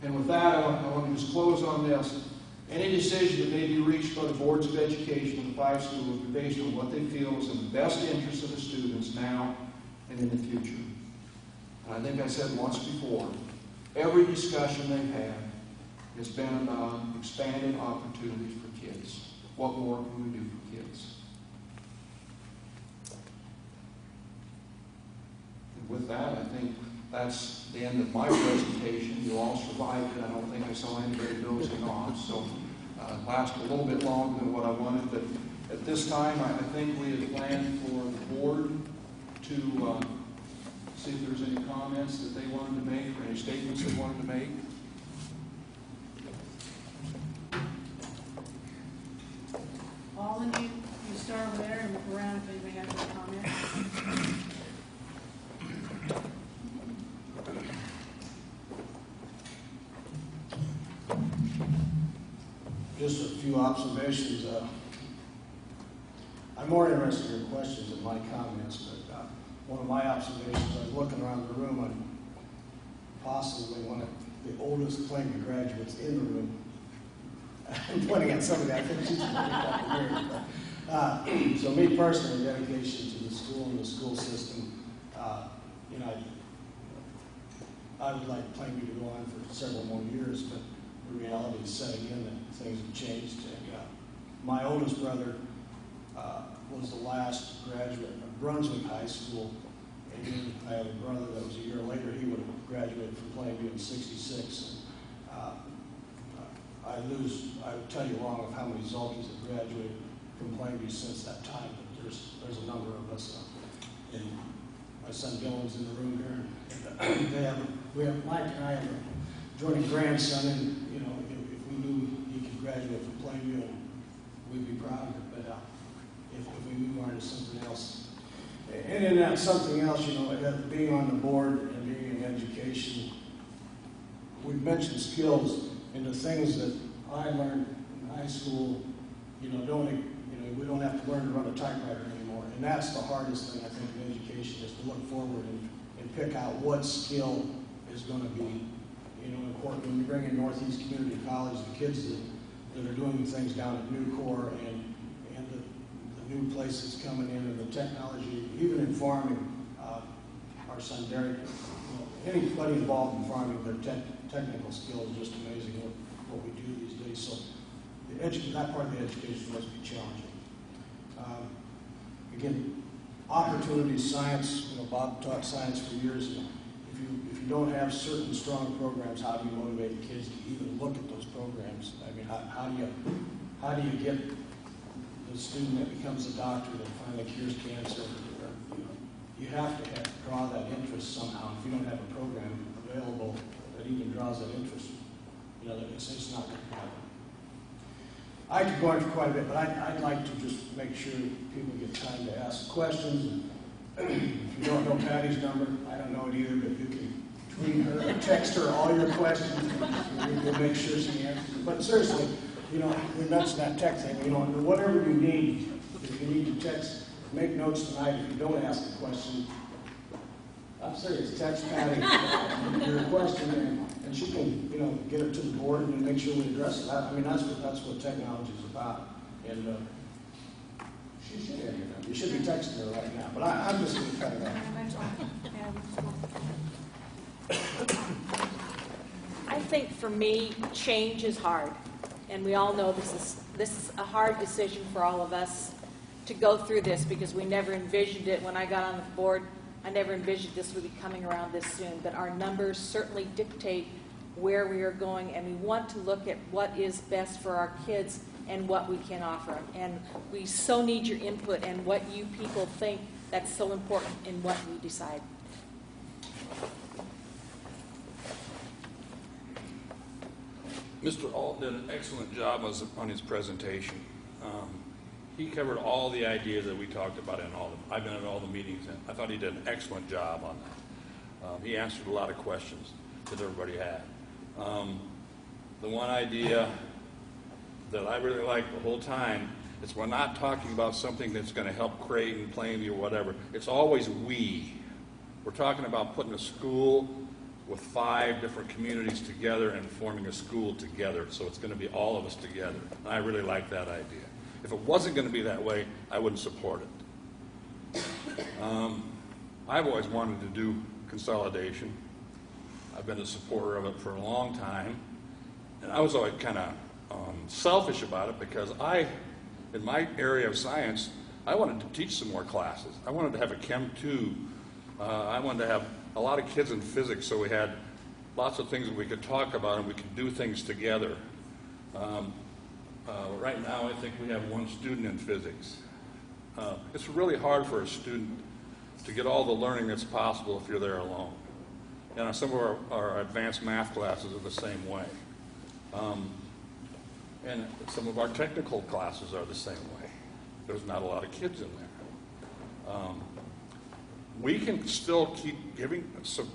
And with that, I want to just close on this. Any decision that may be reached by the boards of education of the 5 schools will be based on what they feel is in the best interest of the students now and in the future. And I think I said once before, every discussion they've had has been about expanded opportunities for kids. What more can we do for kids? And with that, I think that's the end of my presentation. You all survived it. I don't think I saw anybody dozing off. So it lasted a little bit longer than what I wanted. But at this time, I think we had planned for the board to see if there's any comments that they wanted to make or any statements they wanted to make. All of you start over there and look around if anybody has any comments. Just a few observations. I'm more interested in your questions than my comments, but one of my observations, I was looking around the room, and possibly one of the oldest Plainview graduates in the room. I'm pointing at somebody I think she's been here. But, so me personally, dedication to the school and the school system, you know, I would like Plainview to go on for several more years, but the reality is setting in that things have changed. And, my oldest brother was the last graduate of Brunswick High School, and then I have a brother that was a year later. He would have graduated from Plainview in '66. I would tell you wrong of how many Zolkis have graduated from Plainview since that time, but there's a number of us. And my son Dylan's in the room here. And, we have Mike and I have a joining grandson, and you know, if we knew he could graduate from Plainview, we'd be proud of it. But if we move on to something else, and in that something else, you know, being on the board and being in education, we've mentioned skills. And the things that I learned in high school, you know, we don't have to learn to run a typewriter anymore. And that's the hardest thing, I think, in education, is to look forward and pick out what skill is going to be, you know, important. When you bring in Northeast Community College, the kids that are doing things down at Nucor and the new places coming in and the technology, even in farming, our son Derek, you know, anybody involved in farming, their technical skills is just amazing what we do these days. So that part of the education must be challenging. Again, opportunities, science. You know, Bob taught science for years. You know, if you don't have certain strong programs, how do you motivate kids to even look at those programs? I mean, how do you get the student that becomes a doctor that finally cures cancer, you have to draw that interest somehow. If you don't have a program available that even draws that interest, it's not going to happen. I could go on for quite a bit, but I'd like to just make sure people get time to ask questions. If you don't know Patty's number, I don't know it either, but you can tweet her or text her all your questions. We'll make sure she answers. But seriously, we're nuts that text thing. Whatever you need, if you need to text, make notes tonight. If you don't ask a question, I'm serious, text Patty your question, and she can, get it to the board and make sure we address it. That's what technology is about. And she should have your number. You should be texting her right now. But I'm just going to cut it off. I think for me, change is hard. And we all know this is a hard decision for all of us to go through this, because we never envisioned it. When I got on the board, I never envisioned this would be coming around this soon. But our numbers certainly dictate where we are going, and we want to look at what is best for our kids and what we can offer. And we so need your input and what you people think that's so important in what we decide. Mr. Alt did an excellent job on his presentation. He covered all the ideas that we talked about I've been at all the meetings, and I thought he did an excellent job on that. He answered a lot of questions that everybody had. The one idea that I really liked the whole time is we're not talking about something that's going to help Creighton, Plainview, or whatever. It's always we. We're talking about putting a school with 5 different communities together and forming a school together. So it's going to be all of us together. And I really like that idea. If it wasn't going to be that way, I wouldn't support it. I've always wanted to do consolidation. I've been a supporter of it for a long time. And I was always kind of selfish about it, because in my area of science, I wanted to teach some more classes. I wanted to have a Chem 2. I wanted to have a lot of kids in physics, so we had lots of things that we could talk about and we could do things together. Right now, I think we have 1 student in physics. It's really hard for a student to get all the learning that's possible if you're there alone. And some of our advanced math classes are the same way. And some of our technical classes are the same way. There's not a lot of kids in there. We can still keep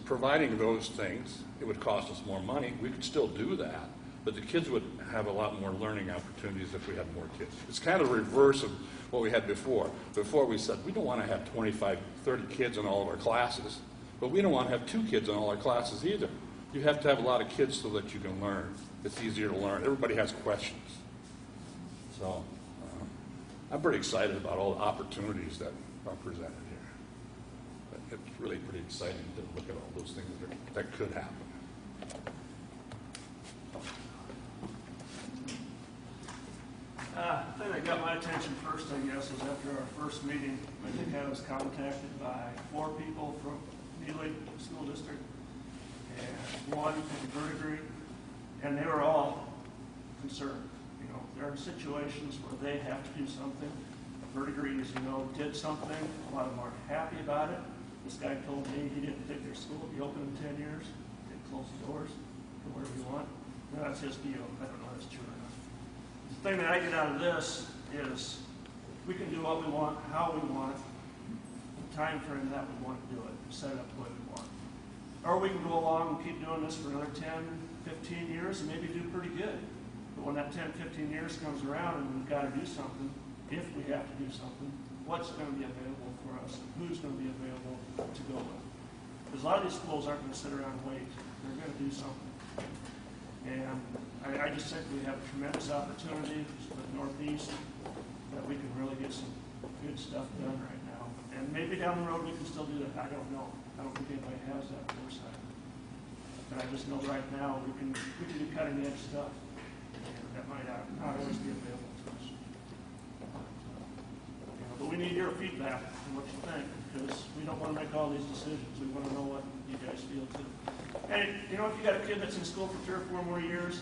providing those things. It would cost us more money. We could still do that. But the kids would have a lot more learning opportunities if we had more kids. It's kind of the reverse of what we had before. Before we said, we don't want to have 25, 30 kids in all of our classes, but we don't want to have 2 kids in all our classes either. You have to have a lot of kids so that you can learn. It's easier to learn. Everybody has questions. So I'm pretty excited about all the opportunities that are presented here. But it's really pretty exciting to look at all those things that could happen. The thing that got my attention first, I guess, was after our first meeting. I think I was contacted by 4 people from Neely School District and 1 from Verdigris, and they were all concerned. There are situations where they have to do something. Verdigris, as you know, did something. A lot of them aren't happy about it. This guy told me he didn't think their school would be open in 10 years. They'd close the doors, do whatever you want. No, that's his deal. I don't know if that's true or not. The thing that I get out of this is we can do what we want, how we want, the time frame that we want to do it, set it up the way we want. Or we can go along and keep doing this for another 10, 15 years and maybe do pretty good. But when that 10, 15 years comes around and we've got to do something, if we have to do something, what's going to be available for us and who's going to be available to go with? Because a lot of these schools aren't going to sit around and wait. They're going to do something. And I just think we have a tremendous opportunity with Northeast that we can really get some good stuff done right now. And maybe down the road we can still do that. I don't know. I don't think anybody has that foresight. But I just know right now we can do cutting edge stuff. And that might not always be available to us. But we need your feedback on what you think, because we don't want to make all these decisions. We want to know what you guys feel too. And if you got a kid that's in school for 3 or 4 more years,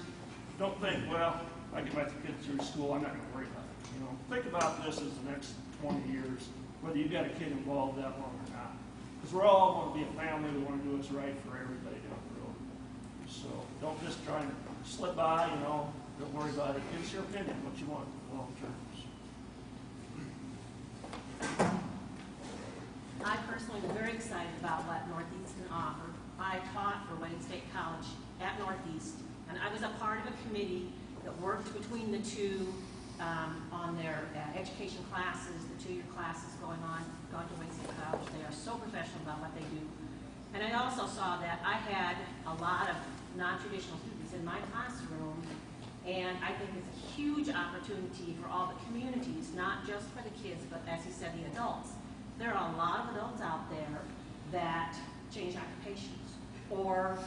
don't think, well, I get my kids through school, I'm not gonna worry about it, you know? Think about this as the next 20 years, whether you've got a kid involved that long or not. Because we're all gonna be a family, we wanna do what's right for everybody down the road. So don't just try and slip by, you know, don't worry about it. Give us your opinion, what you want long term. I personally am very excited about what Northeast can offer. I taught for Wayne State College at Northeast, and I was a part of a committee that worked between the two on their education classes, the 2-year classes going to Wayne State College. They are so professional about what they do. And I also saw that I had a lot of non-traditional students in my classroom, and I think it's a huge opportunity for all the communities, not just for the kids, but as he said, the adults. There are a lot of adults out there that change occupations or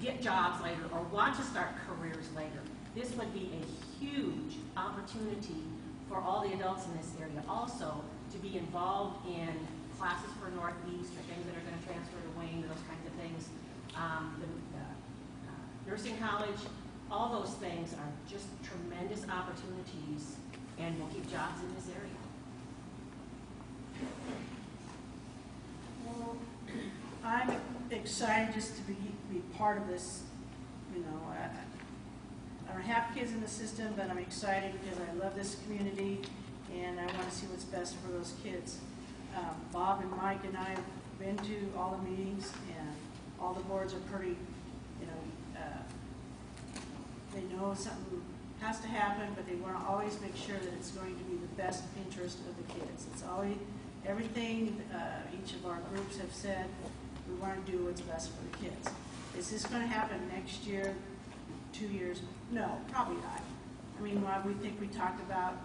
get jobs later or want to start careers later. This would be a huge opportunity for all the adults in this area also to be involved in classes for Northeast or things that are going to transfer to Wayne, those kinds of things. Nursing college, all those things are just tremendous opportunities and will keep jobs in this area. Well, I'm excited just to be part of this. You know, I don't have kids in the system, but I'm excited because I love this community and I want to see what's best for those kids. Bob and Mike and I have been to all the meetings, and all the boards are pretty, you know, they know something has to happen, but they want to always make sure that it's going to be the best interest of the kids. It's always everything each of our groups have said, we want to do what's best for the kids. Is this going to happen next year, 2 years? No, probably not. I mean, we think we talked about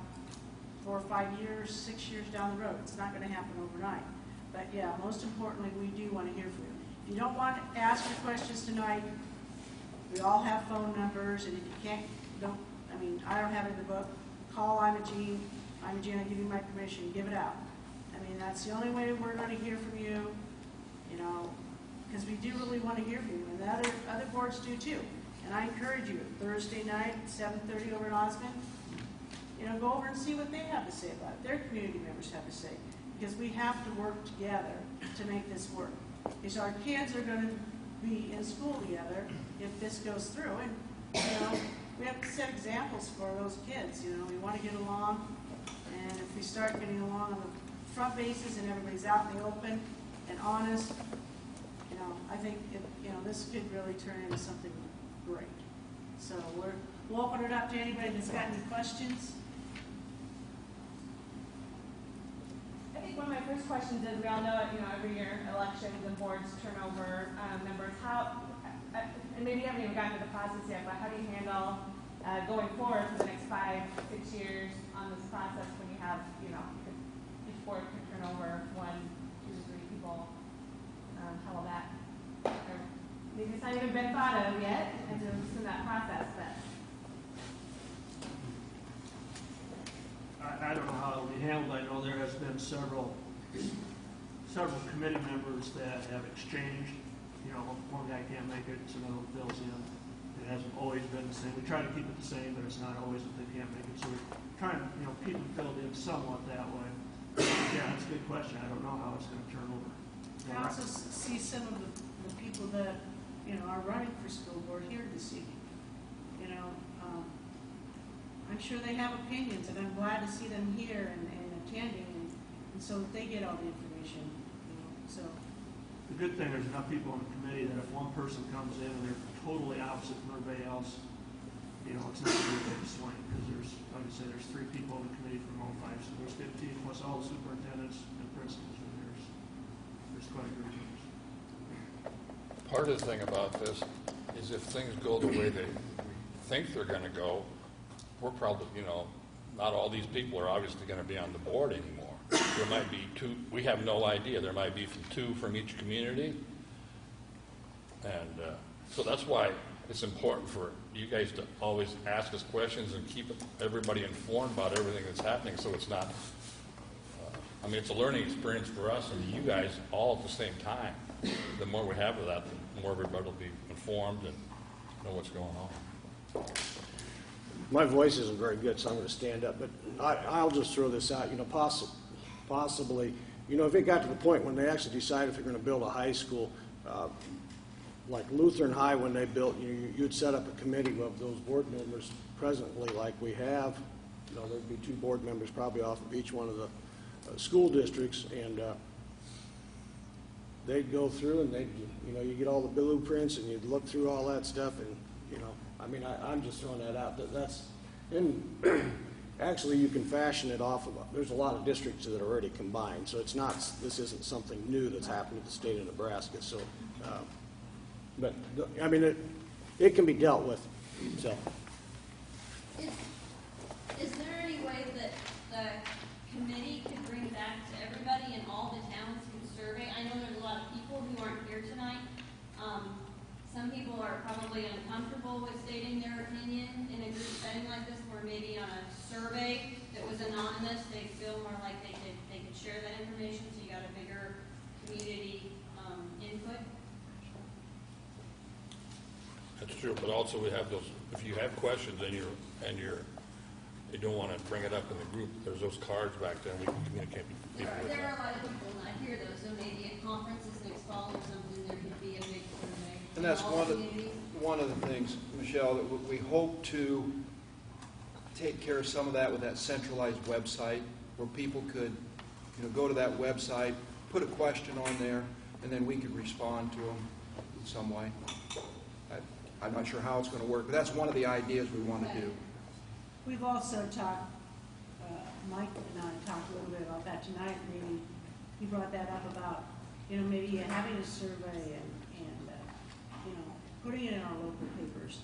4 or 5 years, 6 years down the road. It's not going to happen overnight. But yeah, most importantly, we do want to hear from you. If you don't want to ask your questions tonight, we all have phone numbers, and if you can't, I don't have it in the book. Call I'm a Gene, I give you my permission, give it out. I mean, that's the only way we're going to hear from you, you know, because we do really want to hear from you, and the other boards do too. And I encourage you, Thursday night, 7:30 over in Osmond, you know, go over and see what they have to say about it, their community members have to say, because we have to work together to make this work. Because our kids are going to be in school together if this goes through, and, you know, we have to set examples for those kids. You know, we want to get along, and if we start getting along on the front bases and everybody's out in the open and honest, you know, I think this could really turn into something great. So we'll open it up to anybody that's got any questions. I think one of my first questions is, we all know, every year elections and boards turn over members. And maybe you haven't even gotten to the process yet, but how do you handle going forward for the next 5, 6 years on this process when you have, each board can turn over 1, 2, 3 people? How will that, or maybe it's not even been thought of yet, and it's in that process, but. I don't know how it'll be handled. I know there has been several committee members that have exchanged. You know, one guy can't make it, so another one fills in. It hasn't always been the same. We try to keep it the same, but it's not always that they can't make it. So we're trying to, keep it filled in somewhat that way. Yeah, that's a good question. I don't know how it's going to turn over. I also see some of the people that, are running for school board here this evening. I'm sure they have opinions, and I'm glad to see them here and attending, and so that they get all the information. So. The good thing, there's enough people on the committee that if one person comes in and they're totally opposite from everybody else, it's not going to be a big swing, because there's, like I said, there's 3 people on the committee from all 5, so there's 15 plus all the superintendents and principals, and there's quite a group of us. Part of the thing about this is if things go the way we think they're going to go, we're probably, not all these people are obviously going to be on the board anymore. There might be 2, we have no idea. There might be 2 from each community. And so that's why it's important for you guys to always ask us questions and keep everybody informed about everything that's happening, so it's not, it's a learning experience for us and you guys all at the same time. The more we have of that, the more everybody will be informed and know what's going on. My voice isn't very good, so I'm going to stand up, but I'll just throw this out, possibly, if it got to the point when they actually decided if they're going to build a high school, like Lutheran High, when they built, you'd set up a committee of those board members presently like we have. There'd be 2 board members probably off of each one of the school districts, and they'd go through and you get all the blueprints and you'd look through all that stuff, and I'm just throwing that out. And actually you can fashion it off of, there's a lot of districts that are already combined, so this isn't something new that's happened to the state of Nebraska. So, it can be dealt with. So. Is there any way that the committee could bring back to everybody in all the towns who survey? I know there's a lot of people who aren't here tonight. Some people are probably uncomfortable with stating their opinion in a group setting like this, where maybe on a survey that was anonymous, they feel more like they could share that information, so you got a bigger community input. That's true, but also we have those, if you have questions and you don't want to bring it up in the group, there's those cards back there, and we can communicate with people with There are that. a lot of people not here though, so maybe at conferences next fall or something, there could be a big survey. And that's in all communities. one of the things, Michelle, that we hope to take care of some of that with that centralized website, where people could, go to that website, put a question on there, and then we could respond to them in some way. I'm not sure how it's going to work, but that's one of the ideas we want to do. We've also talked, Mike and I talked a little bit about that tonight. Maybe he brought that up about, maybe having a survey and putting it in our local papers.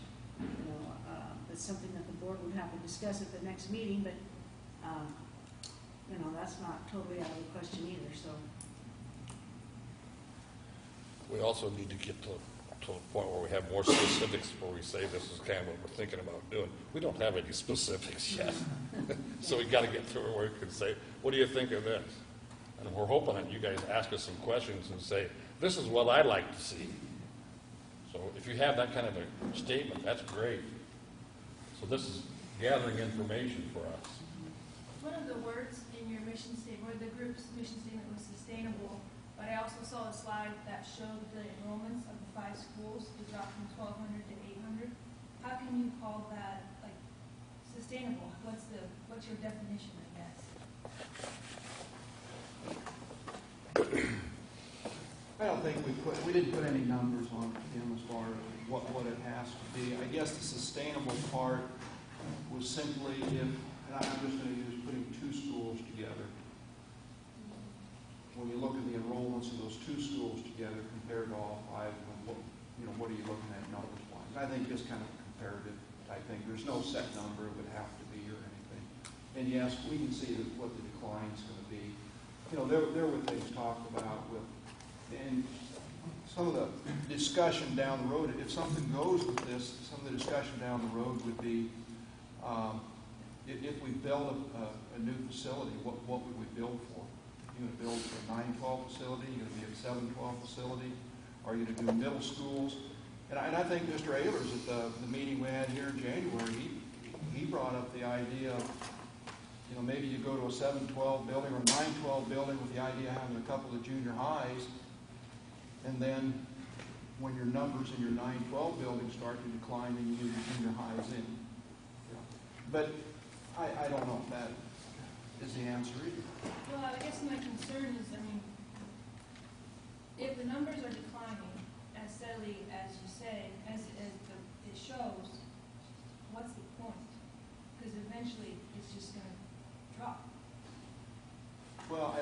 That's something that the board would have to discuss at the next meeting, but, that's not totally out of the question either, so. We also need to get to the point where we have more specifics, where we say this is kind of what we're thinking about doing. We don't have any specifics yet. So we got to get to where we can say, what do you think of this? And we're hoping that you guys ask us some questions and say, this is what I'd like to see. So if you have that kind of a statement, that's great. So this is gathering information for us. One of the words in your mission statement, or the group's mission statement, was sustainable, but I also saw a slide that showed the enrollments of the 5 schools to drop from 1,200 to 800. How can you call that sustainable? What's your definition, I guess? I don't think we didn't put any numbers on him as far as what it has to be. I guess the sustainable part was simply and I'm just going to use putting 2 schools together. When you look at the enrollments of those 2 schools together compared to all 5, what are you looking at numbers-wise? I think just kind of comparative type thing. There's no set number it would have to be or anything. And yes, we can see what the decline is going to be. There were things talked about and some of the discussion down the road, if something goes with this, some of the discussion down the road would be, if we build a new facility, what would we build for? Are you going to build a 9-12 facility? Are you going to be a 7-12 facility? Are you going to do middle schools? And I think Mr. Ehlers at the meeting we had here in January, he brought up the idea of, maybe you go to a 7-12 building or a 9-12 building with the idea of having a couple of junior highs, and then when your numbers in your 9-12 buildings start to decline, then you move your junior highs in. But I don't know if that is the answer either. Well, I guess my concern is, if the numbers are declining as steadily as you say, as it shows, what's the point? Because eventually it's just going to drop. Well,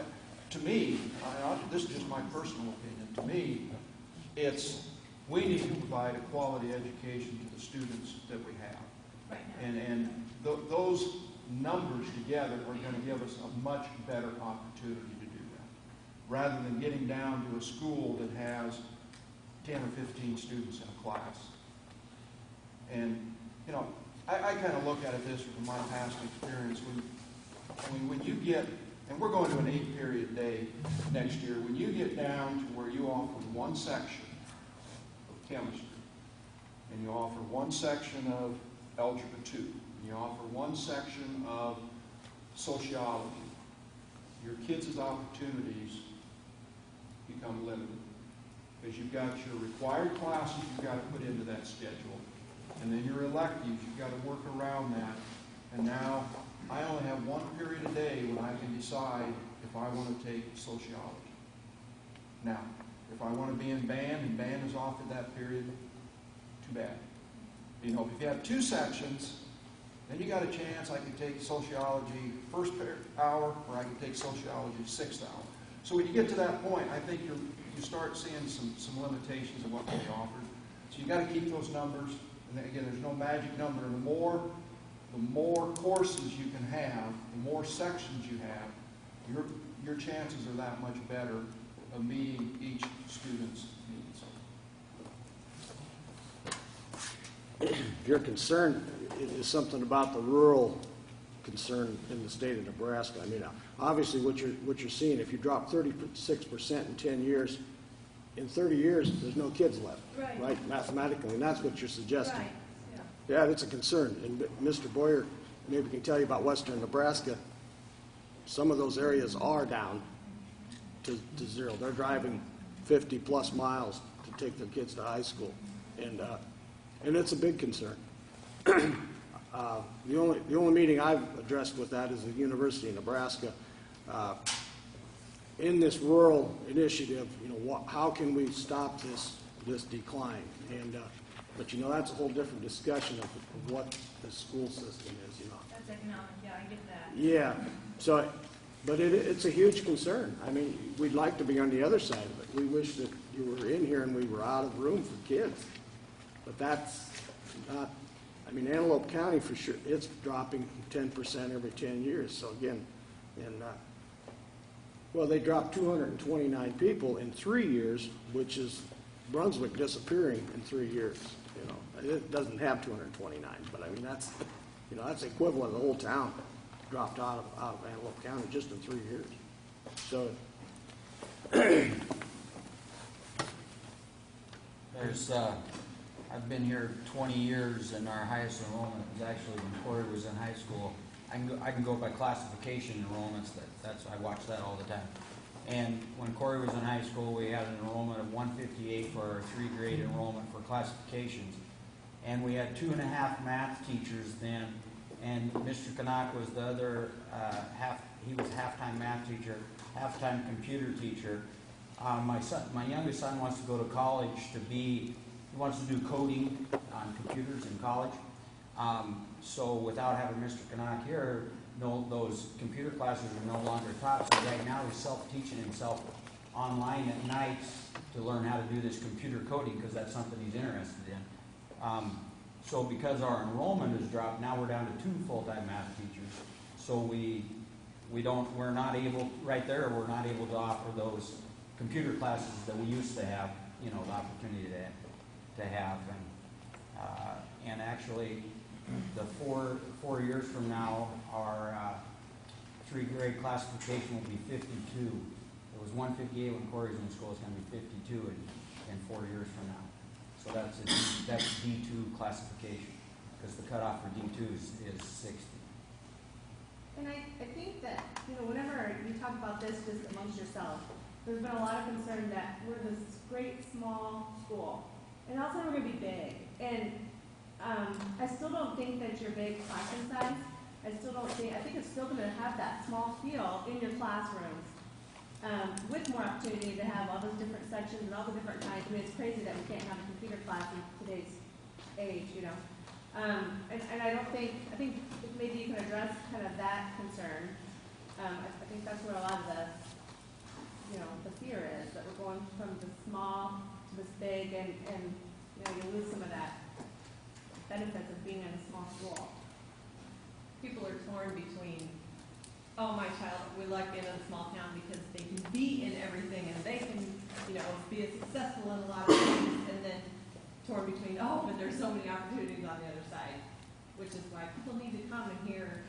to me, this is just my personal opinion, to me, we need to provide a quality education to the students that we have. Right now. And those numbers together are going to give us a much better opportunity to do that, rather than getting down to a school that has 10 or 15 students in a class. And, I kind of look at it this from my past experience. When you get, and we're going to an 8-period day next year, when you get down to where you offer one section of chemistry, and you offer one section of algebra 2, You offer one section of sociology. Your kids' opportunities become limited. Because you've got your required classes you've got to put into that schedule. And then your electives, you've got to work around that. And now, I only have one period a day when I can decide if I want to take sociology. Now, if I want to be in band and band is offered that period, too bad. You know, if you have two sections, then you got a chance I could take sociology first hour, or I could take sociology sixth hour. So when you get to that point, I think you start seeing some limitations of what can be offered. So you got to keep those numbers. And then again, there's no magic number. And the more courses you can have, the more sections you have, your chances are that much better of meeting each student's needs. Your concern is something about the rural concern in the state of Nebraska. I mean, obviously what you're seeing, if you drop 36% in 10 years, in 30 years, there's no kids left, right? Mathematically, and that's what you're suggesting. Right, yeah, that's a concern. And Mr. Boyer maybe can tell you about western Nebraska. Some of those areas are down to zero. They're driving 50 plus miles to take their kids to high school, and it's a big concern. The only meeting I've addressed with that is the University of Nebraska. In this rural initiative, you know, how can we stop this decline? And but you know, that's a whole different discussion of what the school system is. You know, That's economic, yeah, I get that. yeah. So, but it's a huge concern. I mean, we'd like to be on the other side of it. We wish that you were in here and we were out of room for kids, but that's not. I mean, Antelope County, for sure, it's dropping 10% every 10 years. So again, and well, they dropped 229 people in 3 years, which is Brunswick disappearing in 3 years. You know, it doesn't have 229, but I mean that's equivalent of the whole town dropped out of Antelope County just in 3 years. So There's, I've been here 20 years, and our highest enrollment was actually when Corey was in high school. I can go by classification enrollments. I watch that all the time. And when Corey was in high school, we had an enrollment of 158 for our 3-grade enrollment for classifications. And we had 2.5 math teachers then, and Mr. Kanak was the other he was half-time math teacher, half-time computer teacher. My youngest son wants to go to college he wants to do coding on computers in college. So without having Mr. Kanak here, those computer classes are no longer taught. So right now he's self-teaching himself online at nights to learn how to do this computer coding because that's something he's interested in. So because our enrollment has dropped, now we're down to 2 full-time math teachers. So we're not able to offer those computer classes that we used to have, you know, the opportunity to have. And actually, the 4 years from now, our 3-grade classification will be 52. It was 158 when Corey's in school. It's going to be 52 in 4 years from now. So that's D2 classification, because the cutoff for D2 is 60. And I think that, you know, whenever you talk about this just amongst yourself, there's been a lot of concern that we're this great small school, and also we're going to be big. And I still don't think that your big classroom size, I think it's still going to have that small feel in your classrooms, with more opportunity to have all those different sections and all the different kinds. I mean, it's crazy that we can't have a computer class in today's age, you know. And I think maybe you can address kind of that concern. I think that's where a lot of the fear is, that we're going from the small to this big, and you know, you lose some of that benefits of being in a small school. People are torn between, oh, my child, we like being in a small town because they can be in everything and they can, you know, be successful in a lot of things, and then torn between, oh, but there's so many opportunities on the other side, which is why people need to come and hear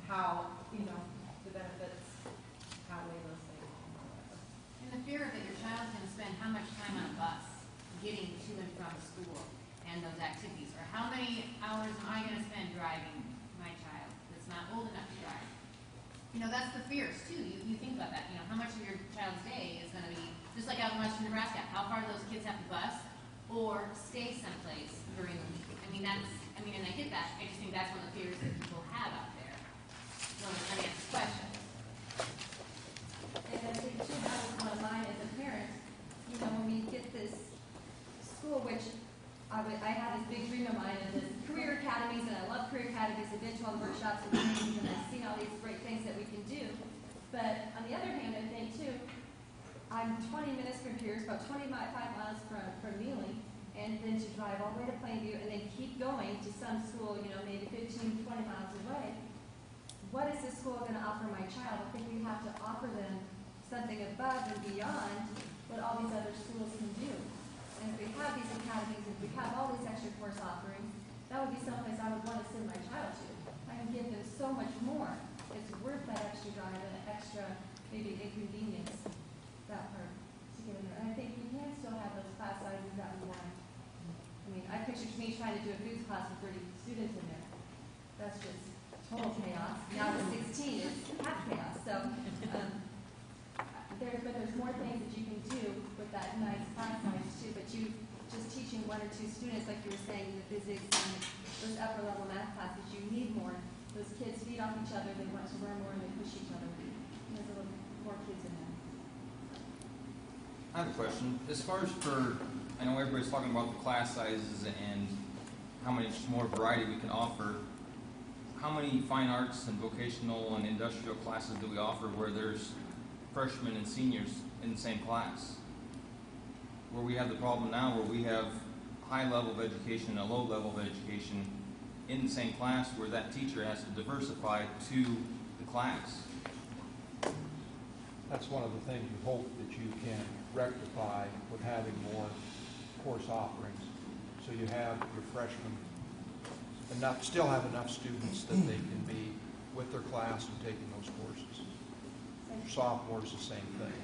how, you know, the benefits outweigh those things. And the fear of it, your child's going to spend how much time on a bus getting to and from school and those activities, or how many hours am I going to spend driving it's not old enough to drive. You know, that's the fears too. You think about that, you know, how much of your child's day is gonna be, just like out in western Nebraska, how far do those kids have to bus or stay someplace during the week? I mean, and I get that, I just think that's one of the fears that people have out there. So let me ask the question. And I think too, that was one of mine as a parent, you know, when we get this school, which I had this big dream of mine of this career academies, and I love career academies, I've been to all the workshops and trainings, and I've seen all these great things that we can do. But on the other hand, I think too, I'm 20 minutes from here, it's about 25 miles from Neely, and then to drive all the way to Plainview and then keep going to some school, you know, maybe 15, 20 miles away. What is this school going to offer my child? I think we have to offer them something above and beyond what all these other schools can do. And if we have these academies, if we have all these extra course offerings, that would be someplace I would want to send my child to. I can give them so much more. It's worth that extra drive and an extra, maybe inconvenience, that part, to get in there. And I think we can still have those class sizes that we want. I mean, I pictured me trying to do a foods class with 30 students in there. That's just total chaos. Now with 16, it's half chaos. So, there's more things that you can do with that nice class size too, but you just teaching one or two students, like you were saying, the physics and those upper level math classes, you need more. Those kids feed off each other, they want to learn more, and they push each other. And there's a little more kids in there. I have a question. As far as I know everybody's talking about the class sizes and how much more variety we can offer. How many fine arts and vocational and industrial classes do we offer where there's freshmen and seniors in the same class? Where we have the problem now where we have high level of education and a low level of education in the same class where that teacher has to diversify to the class. That's one of the things you hope that you can rectify with having more course offerings. So you have your freshmen still have enough students that they can be with their class and taking those courses. Your sophomores, the same thing.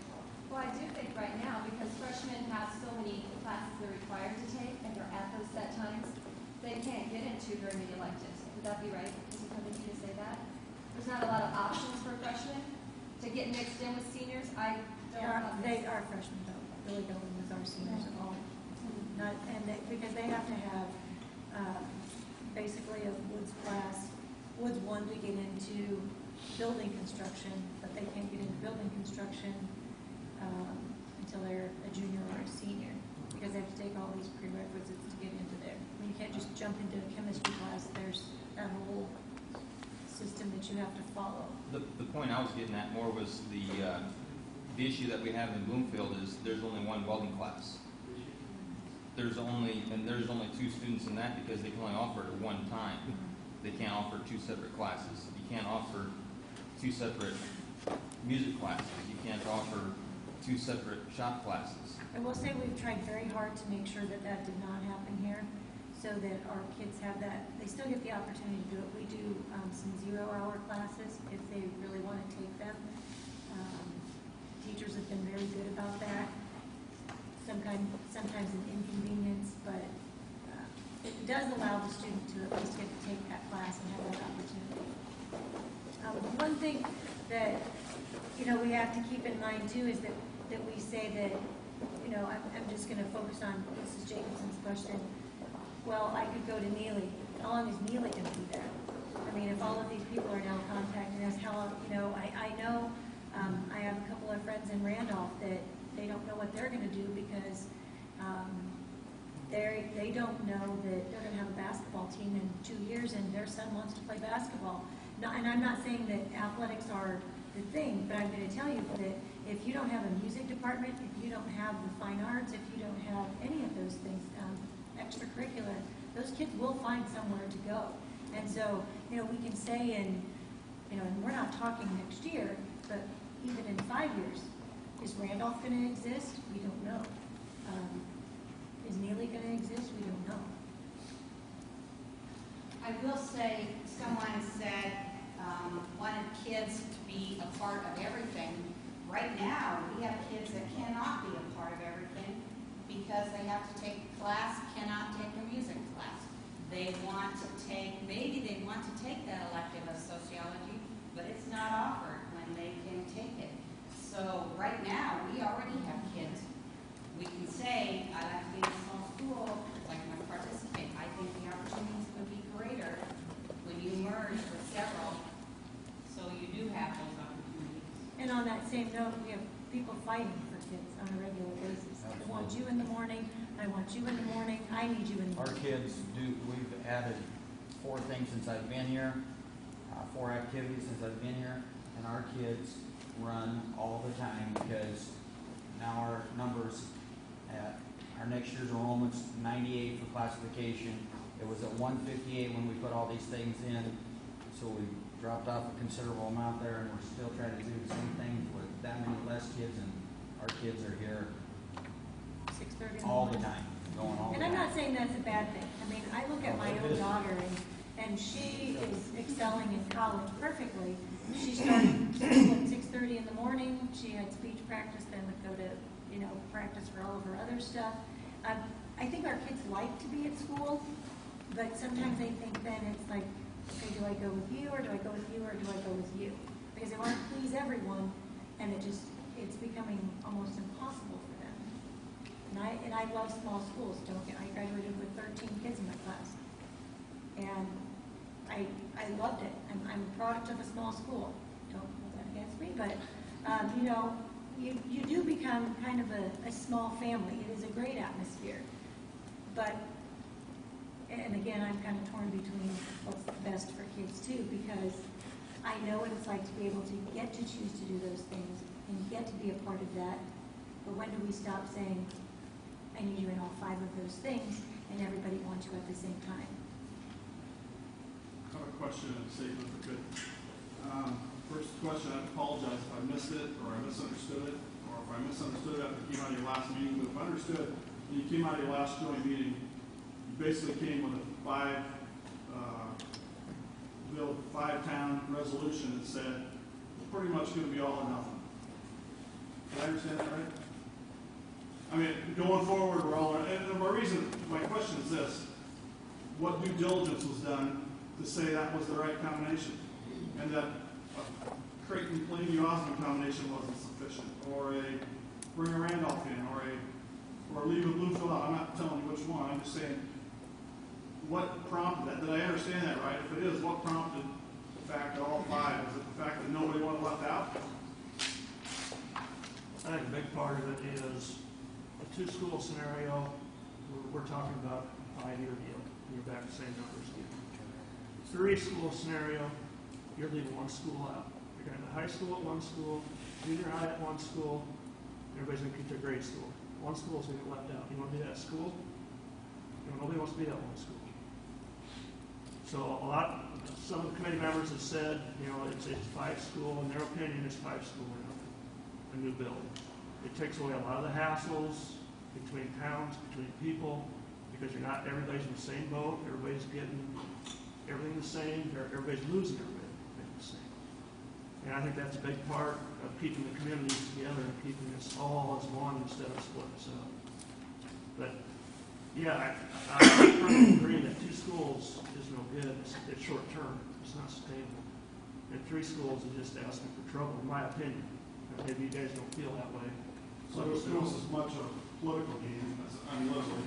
Well, I do think right now, because freshmen have so many classes they're required to take, and they're at those set times, they can't get into very many electives. Would that be right? Is it coming to you to say that? There's not a lot of options for freshmen to get mixed in with seniors. They are freshmen though, really going with our seniors at all. Not, because they have to have basically a Woods class, Woods 1 to get into building construction, but they can't get into building construction until they're a junior or a senior, because they have to take all these prerequisites to get into there. I mean, you can't just jump into a chemistry class. There's that whole system that you have to follow. The point I was getting at more was the issue that we have in Bloomfield is there's only one welding class. There's only 2 students in that because they can only offer it at one time. They can't offer 2 separate classes. You can't offer 2 separate music classes. You can't offer 2 separate shop classes. I will say we've tried very hard to make sure that that did not happen here, so that our kids have that. They still get the opportunity to do it. We do some 0-hour classes if they really want to take them. Teachers have been very good about that. Sometimes an inconvenience, but it does allow the student to at least get to take that class and have that opportunity. One thing that we have to keep in mind too is that we say that I'm just going to focus on Mrs. Jacobson's question. Well, I could go to Neely. How long is Neely going to be there? I mean, if all of these people are now contacting us, how long? I know I have a couple of friends in Randolph that they don't know what they're going to do because they don't know that they're going to have a basketball team in 2 years and their son wants to play basketball. No, and I'm not saying that athletics are the thing, but I'm going to tell you that if you don't have a music department, if you don't have the fine arts, if you don't have any of those things, extracurricular, those kids will find somewhere to go. And so, we can say and we're not talking next year, but even in 5 years, is Randolph going to exist? We don't know. Is Neely going to exist? We don't know. I will say, someone said wanted kids to be a part of everything. Right now, we have kids that cannot be a part of everything because they have to take a class, cannot take a music class. they want to take, maybe they want to take that elective of sociology, but it's not offered when they can take it. So right now, we already have kids. We can say, I like to be in a small school, like to participate. I think the opportunities would be greater when you merge with several, so you do have those opportunities. And on that same note, we have people fighting for kids on a regular basis. I want you in the morning, I want you in the morning, I need you in the Our morning. kids we've added 4 things since I've been here, 4 activities since I've been here, and our kids run all the time because now our numbers at our next year's enrollment's 98 for classification. It was at 158 when we put all these things in, so we dropped off a considerable amount there, and we're still trying to do the same thing with that many less kids, and our kids are here 6:30 all the time, going all the And time. I'm not saying that's a bad thing. I mean, I look at my own daughter, and she is excelling in college perfectly. She started school at 6:30 in the morning. She had speech practice, then would go to, practice for all of her other stuff. I think our kids like to be at school, but sometimes they think then it's like, okay, do I go with you, or do I go with you, or do I go with you? Because they want to please everyone, and it's becoming almost impossible for them. And I love small schools. I graduated with 13 kids in my class, and I loved it. I'm a product of a small school. Don't hold that against me, but you do become kind of a small family. It is a great atmosphere, but and again, I'm kind of torn between what's the best for kids too, because I know what it's like to be able to get to choose to do those things and get to be a part of that. But when do we stop saying, I need you in all 5 of those things, and everybody wants you at the same time? I have a question and a statement if I could. First question, I apologize if I missed it, or I misunderstood it, or if I misunderstood it after you came out of your last meeting. But if I understood, when you came out of your last joint meeting, you basically came with a 5-town resolution that said it's pretty much going to be all or nothing. Did I understand that right? I mean, going forward, we're all, and my question is this: what due diligence was done to say that was the right combination, and that a Creighton Plainview Osmond combination wasn't sufficient, or a bring a Randolph in, or leave a Bluefield out? I'm not telling you which one. I'm just saying what prompted that. Did I understand that right? If it is, what prompted the fact that all 5? Is it the fact that nobody wanted left out? I think a big part of it is a 2-school scenario. We're talking about a 5-year deal. You're back to the same numbers again. 3-school scenario, you're leaving 1 school out. You're going to have high school at 1 school, junior high at 1 school, everybody's going to keep their grade school. 1 school is going to get left out. You want to be at school? Nobody wants to be at 1 school. So some of the committee members have said, it's 5-school, in their opinion, it's 5-school now, a new building. It takes away a lot of the hassles between towns, between people, because everybody's in the same boat, everybody's getting everything the same, everybody's losing everything the same. And I think that's a big part of keeping the communities together and keeping us all as one instead of splitting us up. But yeah, I firmly agree that 2 schools is no good. It's short term. It's not sustainable. And 3 schools is just asking for trouble, in my opinion. Maybe you guys don't feel that way. So it was as much a political game as literally.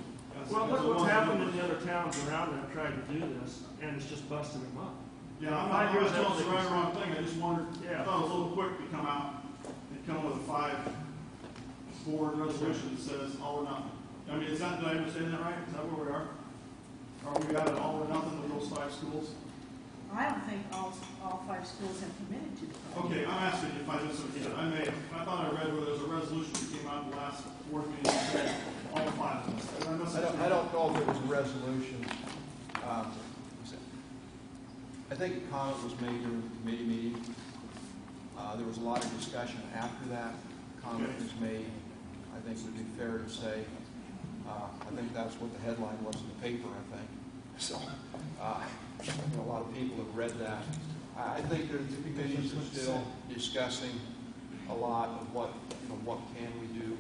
Well, look what's happened in the other towns around that have tried to do this, and it's just busting them up. Yeah, I'm not telling you the right or wrong thing. I just wondered. I thought it was a little quick to come out and come with a 5-board resolution that says all or nothing. I mean, did I understand that right? Is that where we are? Are we at an all or nothing with those 5 schools? I don't think all 5 schools have committed to the program. Okay, I'm asking you if I misunderstood. I thought I read where there was a resolution that came out in the last board meeting that said all 5 of us. I don't know if it was a resolution. I think a comment was made during the committee meeting. There was a lot of discussion after that comment was made. I think it would be fair to say. I think that's what the headline was in the paper, I think. So a lot of people have read that. I think the committees are still discussing a lot of what can we do.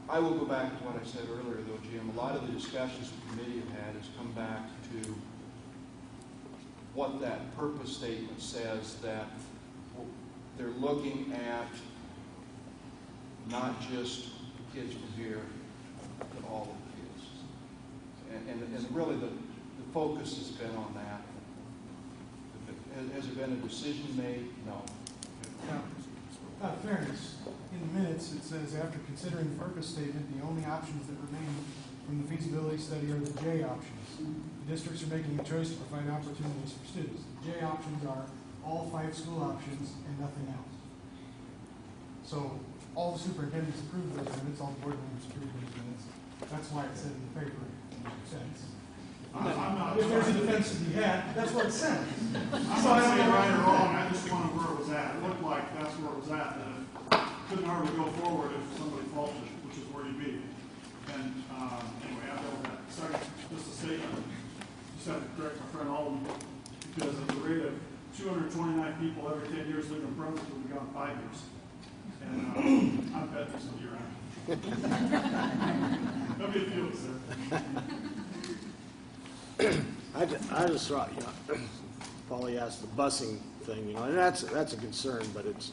I will go back to what I said earlier, though, Jim. A lot of the discussions the committee have had has come back to what that purpose statement says, that they're looking at not just kids from here, but all of the kids. And really the focus has been on that. Has there been a decision made? No. Out of fairness, in the minutes, it says, after considering the purpose statement, the only options that remain from the feasibility study are the J options. The districts are making a choice to provide opportunities for students. The J options are all 5 school options and nothing else. So all the superintendents approved those minutes, all the board members approved those minutes. That's why it said in the paper. It makes sense. If there's a defense to be had, that's what it says. I'm not saying right or wrong, I just wondered where it was at. It looked like that's where it was at, that it couldn't hardly go forward if somebody faulted, which is where you'd be. And anyway, I know that. Second, just a statement. Just have to correct my friend Alden, because at the rate of 229 people every 10 years living in Brunswick, we'll be gone 5 years. And I bet this will be around. That'll be a few, sir. I just thought, Paulie asked the busing thing, and that's a concern, but it's,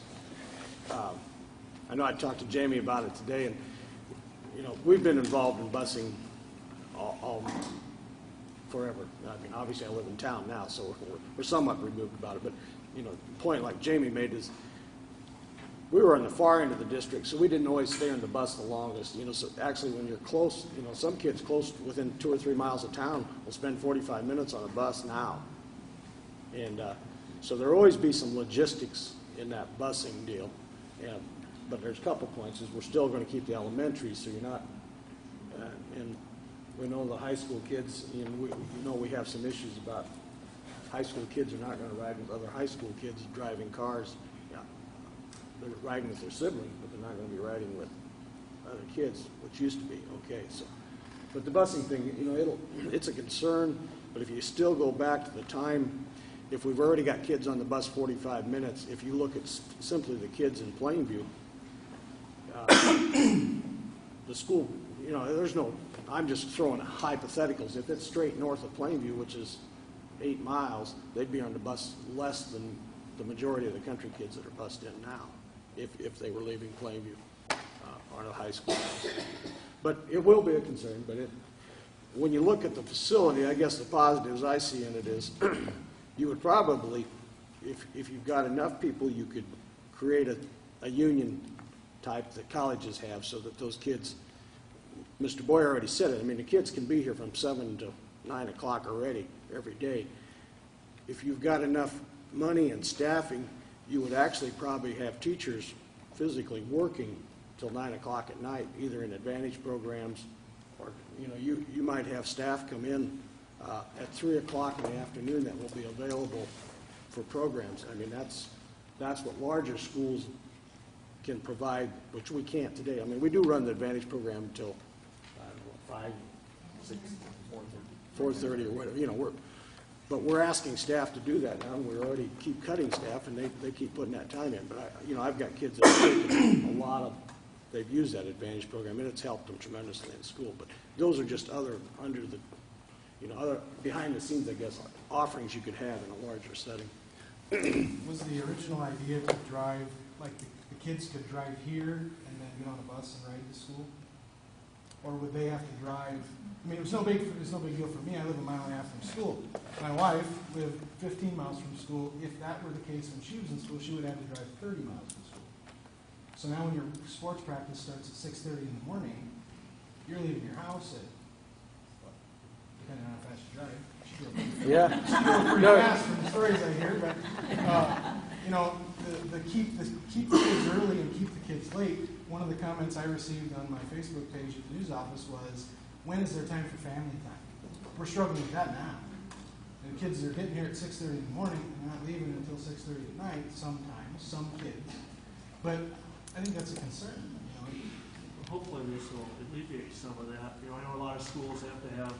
I know I talked to Jamie about it today, and, we've been involved in busing all forever. I mean, obviously I live in town now, so we're somewhat removed about it, but, the point like Jamie made is, we were on the far end of the district, so we didn't always stay on the bus the longest. So actually when you're close, some kids close within 2 or 3 miles of town will spend 45 minutes on a bus now. And so there'll always be some logistics in that busing deal. But there's a couple points. Is we're still going to keep the elementary, so you're not, and we know the high school kids, we have some issues about high school kids are not going to ride with other high school kids driving cars. They're riding with their siblings, but they're not going to be riding with other kids, which used to be okay. So, but the busing thing, it's a concern. But if you still go back to the time, if we've already got kids on the bus 45 minutes, if you look at simply the kids in Plainview, the school, there's no. I'm just throwing hypotheticals. If it's straight north of Plainview, which is 8 miles, they'd be on the bus less than the majority of the country kids that are bused in now, if they were leaving Plainview on a high school. But it will be a concern. But when you look at the facility, I guess the positives I see in it is you would probably, if you've got enough people, you could create a union type that colleges have so that those kids, Mr. Boyer already said it, I mean, the kids can be here from 7 to 9 o'clock already every day. If you've got enough money and staffing, you would actually probably have teachers physically working till 9 o'clock at night, either in advantage programs or, you might have staff come in at 3 o'clock in the afternoon that will be available for programs. I mean, that's what larger schools can provide, which we can't today. I mean, we do run the advantage program until, 5, 6, 4:30 or whatever, but we're asking staff to do that now. We already keep cutting staff, and they keep putting that time in. But I've got kids that have taken they've used that advantage program, and it's helped them tremendously in school. But those are just other other behind the scenes, I guess, offerings you could have in a larger setting. Was the original idea to drive, like the kids could drive here and then get on a bus and ride to school, or would they have to drive? I mean, it was no big deal for me. I live a mile and a half from school. My wife lived 15 miles from school. If that were the case when she was in school, she would have to drive 30 miles from school. So now when your sports practice starts at 6:30 in the morning, you're leaving your house at, depending on how fast you drive. She drove pretty fast from the stories I hear. But the keep the kids early and keep the kids late. One of the comments I received on my Facebook page at the news office was, when is there time for family time? We're struggling with that now. The kids are getting here at 6:30 in the morning and they're not leaving until 6:30 at night sometimes, some kids. But I think that's a concern. Hopefully this will alleviate some of that. I know a lot of schools have to have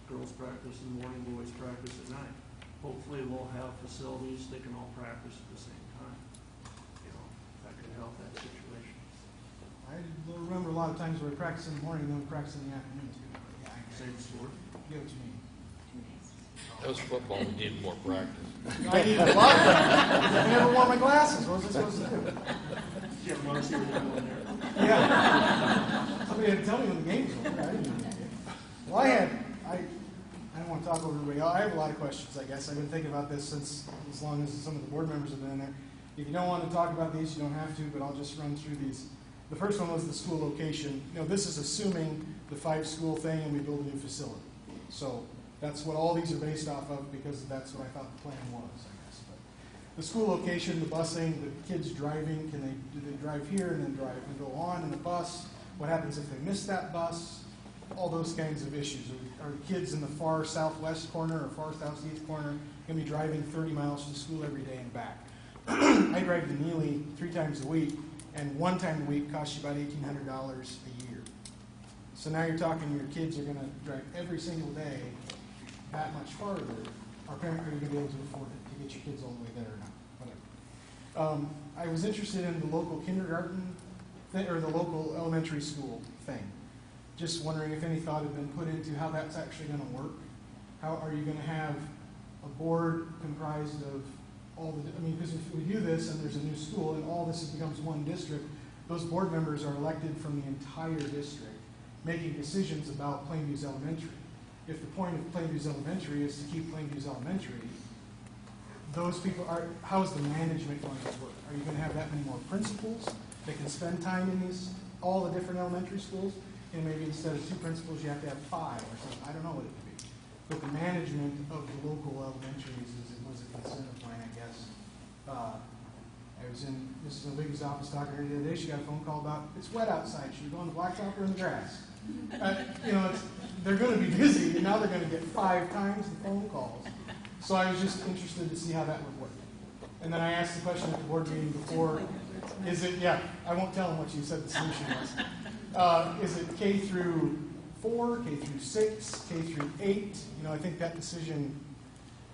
girls practice in the morning, boys practice at night. Hopefully we'll have facilities they can all practice at the same time. That could help that situation. I remember a lot of times where we practice in the morning, then we practice in the afternoon too. But yeah, Same sport. I get what you mean. That was football, we needed more practice. I needed a lot of practice. I never wore my glasses. What was I supposed to do? You have one see what you're doing there. Yeah. Somebody had to tell me when the game was over. I didn't know. Well, I don't want to talk over everybody. I have a lot of questions, I guess. I've been thinking about this since as long as some of the board members have been in there. If you don't want to talk about these, you don't have to, but I'll just run through these. The first one was the school location. You know, this is assuming the 5-school thing and we build a new facility. So that's what all these are based off of because that's what I thought the plan was, I guess. But the school location, the busing, the kids driving, do they drive here and then drive and go on in the bus? What happens if they miss that bus? All those kinds of issues. Are kids in the far southwest corner or far southeast corner going to be driving 30 miles to school every day and back? I drive to Neely 3 times a week, and 1 time a week costs you about $1,800 a year. So now you're talking your kids are going to drive every single day that much farther. Are you going to be able to afford it to get your kids all the way there or not? Whatever. I was interested in the local kindergarten thing, or the local elementary school thing. Just wondering if any thought had been put into how that's actually going to work. How are you going to have a board comprised of all the, because if we do this and there's a new school and all this becomes one district, those board members are elected from the entire district, making decisions about Plainview's elementary. If the point of Plainview's elementary is to keep Plainview's elementary, those people are, how is the management going to work? Are you going to have that many more principals that can spend time in all the different elementary schools? And maybe instead of 2 principals, you have to have 5 or something. I don't know what it could be. But the management of the local elementaries was a concern of mine, I guess. I was in Mrs. O'Biggy's office talking to her the other day. She got a phone call about, it's wet outside. Should we go on the blacktop or in the grass? They're going to be busy, and now they're going to get 5 times the phone calls. So I was just interested to see how that would work. And then I asked the question at the board meeting before, is it, I won't tell them what you said the solution was. Is it K through 4, K through 6, K through 8? I think that decision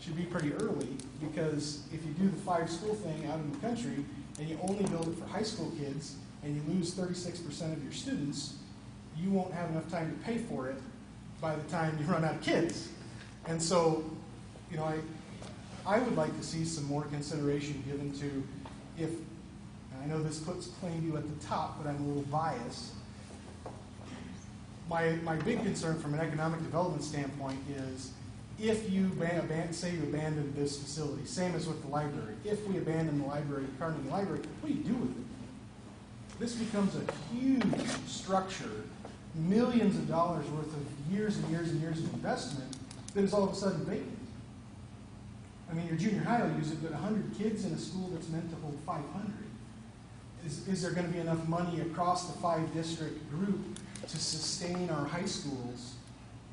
should be pretty early, because if you do the 5-school thing out in the country and you only build it for high school kids and you lose 36% of your students, you won't have enough time to pay for it by the time you run out of kids. And so, I would like to see some more consideration given to if, and I know this puts Plainview at the top, but I'm a little biased. My big concern from an economic development standpoint is if you say you abandon this facility, same as with the library. If we abandon the library, Carnegie Library, what do you do with it? This becomes a huge structure, millions of dollars worth of years and years and years of investment that is all of a sudden vacant. Your junior high will use it, but 100 kids in a school that's meant to hold 500. Is there going to be enough money across the 5-district group to sustain our high schools,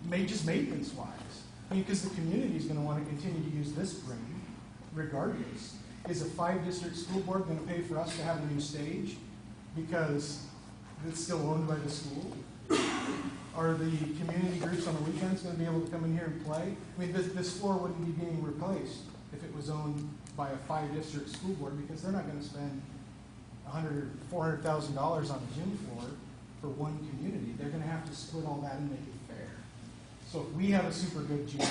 just maintenance-wise? Because the community is going to want to continue to use this room regardless. Is a 5-district school board going to pay for us to have a new stage because it's still owned by the school? Are the community groups on the weekends going to be able to come in here and play? This floor wouldn't be being replaced if it was owned by a 5-district school board, because they're not going to spend $100,000 or $400,000 on a gym floor for one community. They're going to have to split all that and make it fair. So if we have a super good gym,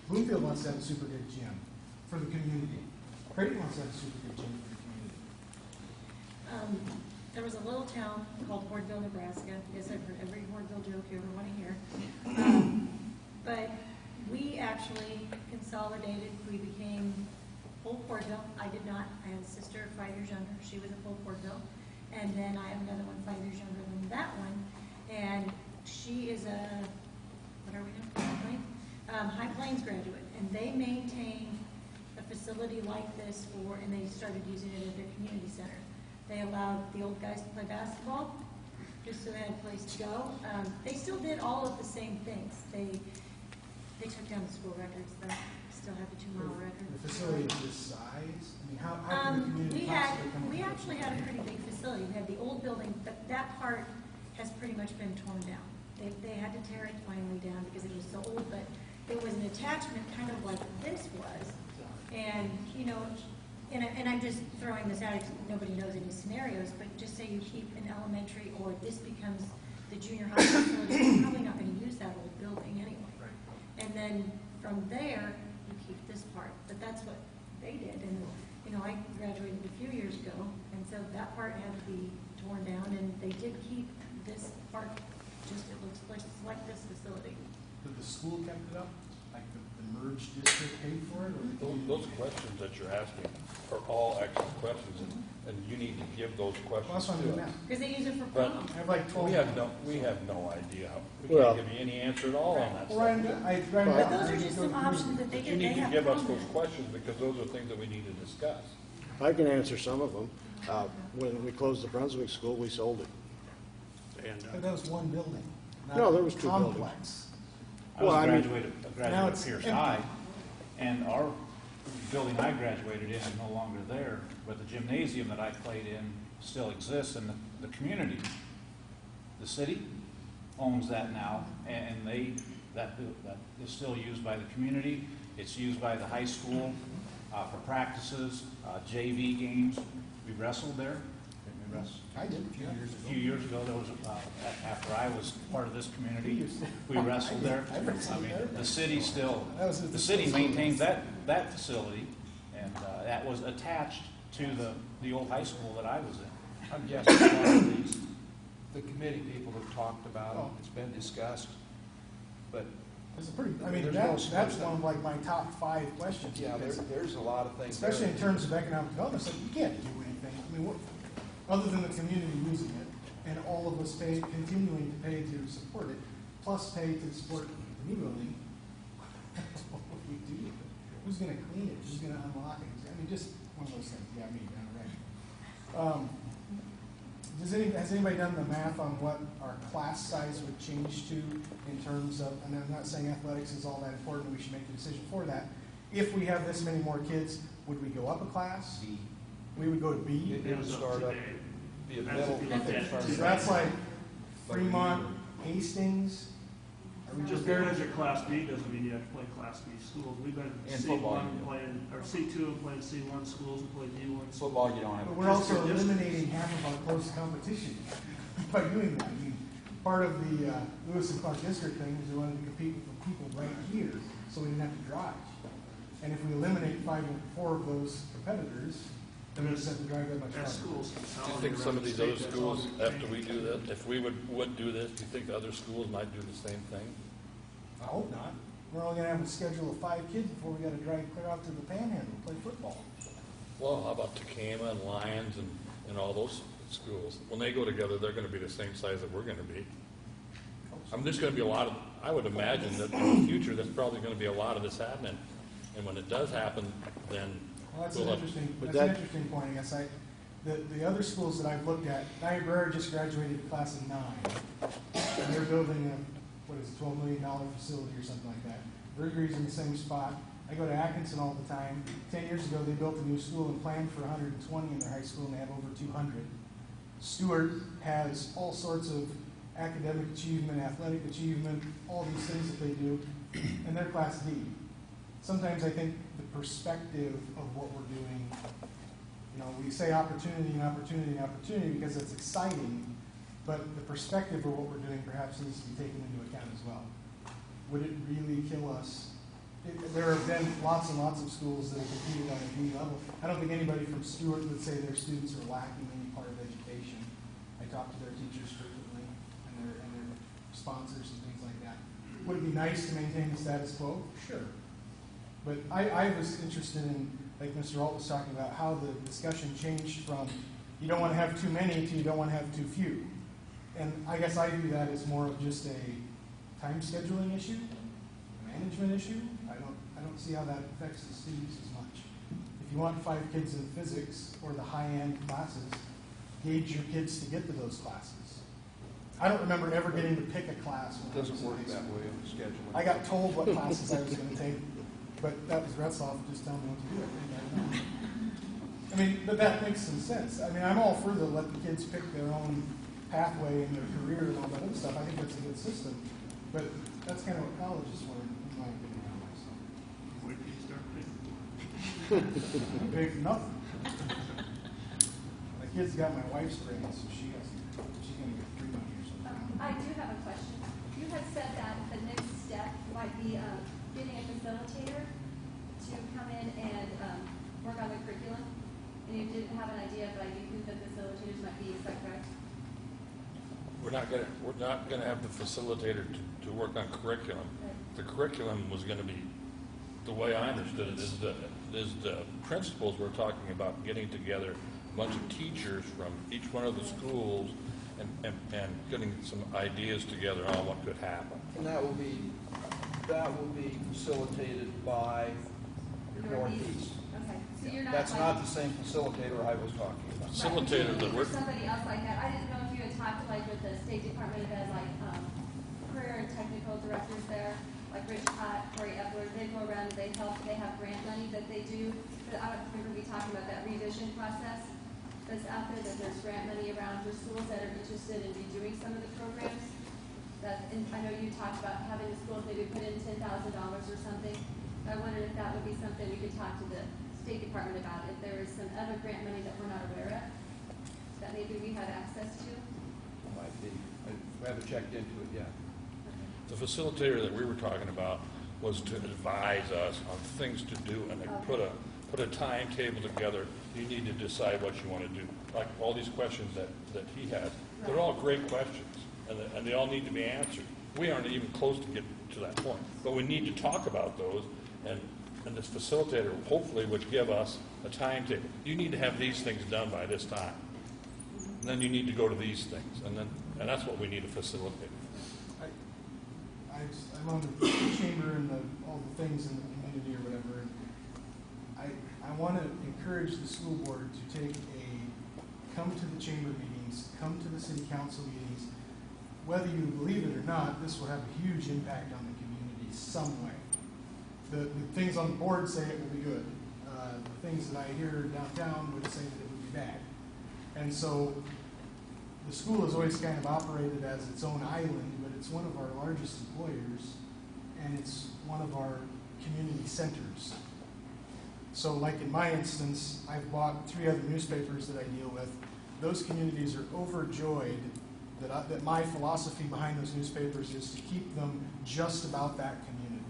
Bloomfield wants to have a super good gym for the community. Creighton wants to have a super good gym for the community. There was a little town called Wardville, Nebraska. Yes, I've heard every Wardville joke you ever want to hear. But we actually consolidated. We became full Wardville. I did not. I had a sister 5 years younger. She was a full Wardville. And then I have another one 5 years younger than that one. And she is a, what are we doing? High Plains graduate. And they maintain a facility like this and they started using it at their community center. They allowed the old guys to play basketball, just so they had a place to go. They still did all of the same things. They took down the school records, though. Still have the 2-mile record. The facility of this size? How can the community possibly come up with We actually had a pretty big facility. We had the old building, but that part has pretty much been torn down. They had to tear it finally down because it was so old, but it was an attachment kind of like this was. And, And I'm just throwing this out, nobody knows any scenarios, but just say you keep an elementary, or this becomes the junior high facility, you're probably not gonna use that old building anyway. And then from there, you keep this part, but that's what they did, and, you know, I graduated a few years ago, and so that part had to be torn down, and they did keep this part, just, it looks like this facility. Did the school kept it up? Like the merged district paid for it? Or Those questions that you're asking are all excellent questions, and you need to give those questions to us. Because they use it for But prom. I have like 12. we have no idea. We Well- can't give you any answer at all on that Well, stuff. But those are just some options that they But get, you they need to have give us prom those there. questions, because those are things that we need to discuss. I can answer some of them. When we closed the Brunswick School, we sold it. And, But that was one building. not No, there was two complex. I Well, I mean- graduated Now of it's Pierce empty. High, and our building I graduated in is no longer there, but the gymnasium that I played in still exists, and the community, the city owns that now, and that is still used by the community. It's used by the high school for practices, JV games. We wrestled there. Didn't we wrestle? I did a few years ago. A few years ago, there was, after I was part of this community, we wrestled there. I mean, the city still, the city maintains that facility, and that was attached to the old high school that I was in. I'm guessing a lot of these, the committee people have talked about it, it's been discussed, but It's a pretty, I mean, There's that's no- one of like my top 5 questions. yeah, because there's a lot of things. especially there. in terms of economic development, it's like, you can't do anything. I mean, what, other than the community using it, and all of us continuing to pay to support it, plus pay to support the new building, what would we do with it? Who's gonna clean it? Who's gonna unlock it? I mean, just one of those things, yeah, me, right. Has anybody done the math on what our class size would change to in terms of, and I'm not saying athletics is all that important, we should make the decision for that. If we have this many more kids, would we go up a class? B. We would go to B? It would start up, be a middle. So that's like Fremont, Hastings. Are we Just because you're Class B doesn't mean you have to play Class B schools. We've been In football, you C1 do. playing, or C2 and playing C1 schools and playing D1 schools. Football, you don't have. But we're also eliminating half of our close competition by doing that. I mean, part of the Lewis and Clark district thing is we wanted to compete with the people right here, so we didn't have to drive. And if we eliminate 4 of those competitors, then we just have to drive that much At farther. schools. Do you think some of these other schools, after we do that, if we would do this, do you think the other schools might do the same thing? I hope not. We're only gonna have a schedule of 5 kids before we gotta drive clear out to the Panhandle to play football. Well, how about Tacoma and Lyons and all those schools? When they go together, they're gonna be the same size that we're gonna be. I mean, there's gonna be a lot of, I would imagine that in the future, there's probably gonna be a lot of this happening. And when it does happen, then Well, that's we'll an have- interesting, but that's an that- interesting point, I guess. The other schools that I've looked at, Niobrara just graduated class of 9. And they're building a, $12 million facility or something like that. Burgery's in the same spot. I go to Atkinson all the time. 10 years ago, they built a new school and planned for 120 in their high school, and they have over 200. Stewart has all sorts of academic achievement, athletic achievement, all these things that they do, and they're class D. Sometimes I think the perspective of what we're doing, we say opportunity and opportunity and opportunity because it's exciting, but the perspective of what we're doing perhaps needs to be taken into account as well. Would it really kill us? There have been lots and lots of schools that have competed on a D level. I don't think anybody from Stewart would say their students are lacking any part of education. I talk to their teachers frequently and their sponsors and things like that. Would it be nice to maintain the status quo? Sure. But I was interested in, like Mr. Alt was talking about, how the discussion changed from you don't want to have too many to you don't want to have too few. And I guess I view that as more of just a time scheduling issue, a management issue. I don't see how that affects the students as much. If you want 5 kids in physics or the high-end classes, gauge your kids to get to those classes. I don't remember ever getting to pick a class. It doesn't work that way in scheduling. I got told what classes I was going to take, but that was Retzloff just telling me what to do. I mean, but that makes some sense. I mean, I'm all for let the kids pick their own pathway in their career and all that other stuff. I think that's a good system. But that's kind of what college is for, in my opinion. Wait till you start picking. Pick nothing. My kid's got my wife's grade, so she's gonna get free money or something. I do have a question. You had said that the next step might be getting a facilitator to come in and work on the curriculum, and you didn't have an idea of like who the facilitators might be. Is that correct? We're not gonna have the facilitator to work on curriculum. The curriculum was gonna be, the way I understood it, is the principals were talking about getting together a bunch of teachers from each one of the schools and getting some ideas together on what could happen. And that will be facilitated by Northeast. Okay. So you're not That's like, not the same facilitator I was talking about. Facilitator that or we're, somebody else like that. I didn't know if you had talked like with the State Department that like career and technical directors there, like Rich Cott, Corey Epler. They go around and they have grant money that they do. But I don't remember we talking about that revision process that's out there, that there's grant money around for schools that are interested in redoing some of the programs. And I know you talked about having the schools maybe put in $10,000 or something. I wondered if that would be something we could talk to the State Department about, if there is some other grant money that we're not aware of, that maybe we have access to. Might be. I haven't checked into it yet. the facilitator that we were talking about was to advise us on things to do, and they put a timetable together. You need to decide what you want to do. Like all these questions that he has, they're all great questions, and they all need to be answered. We aren't even close to getting to that point, but we need to talk about those, and this facilitator hopefully would give us a timetable. You need to have these things done by this time, and then you need to go to these things, and that's what we need to facilitate. I love the chamber and all the things in the community or whatever. And I want to encourage the school board to come to the chamber meetings, come to the city council meetings. Whether you believe it or not, this will have a huge impact on the community some way. The things on the board say it will be good. The things that I hear downtown would say that it would be bad. And so the school has always kind of operated as its own island, but it's one of our largest employers, and it's one of our community centers. So like in my instance, I've bought 3 other newspapers that I deal with. Those communities are overjoyed that my philosophy behind those newspapers is to keep them just about that community.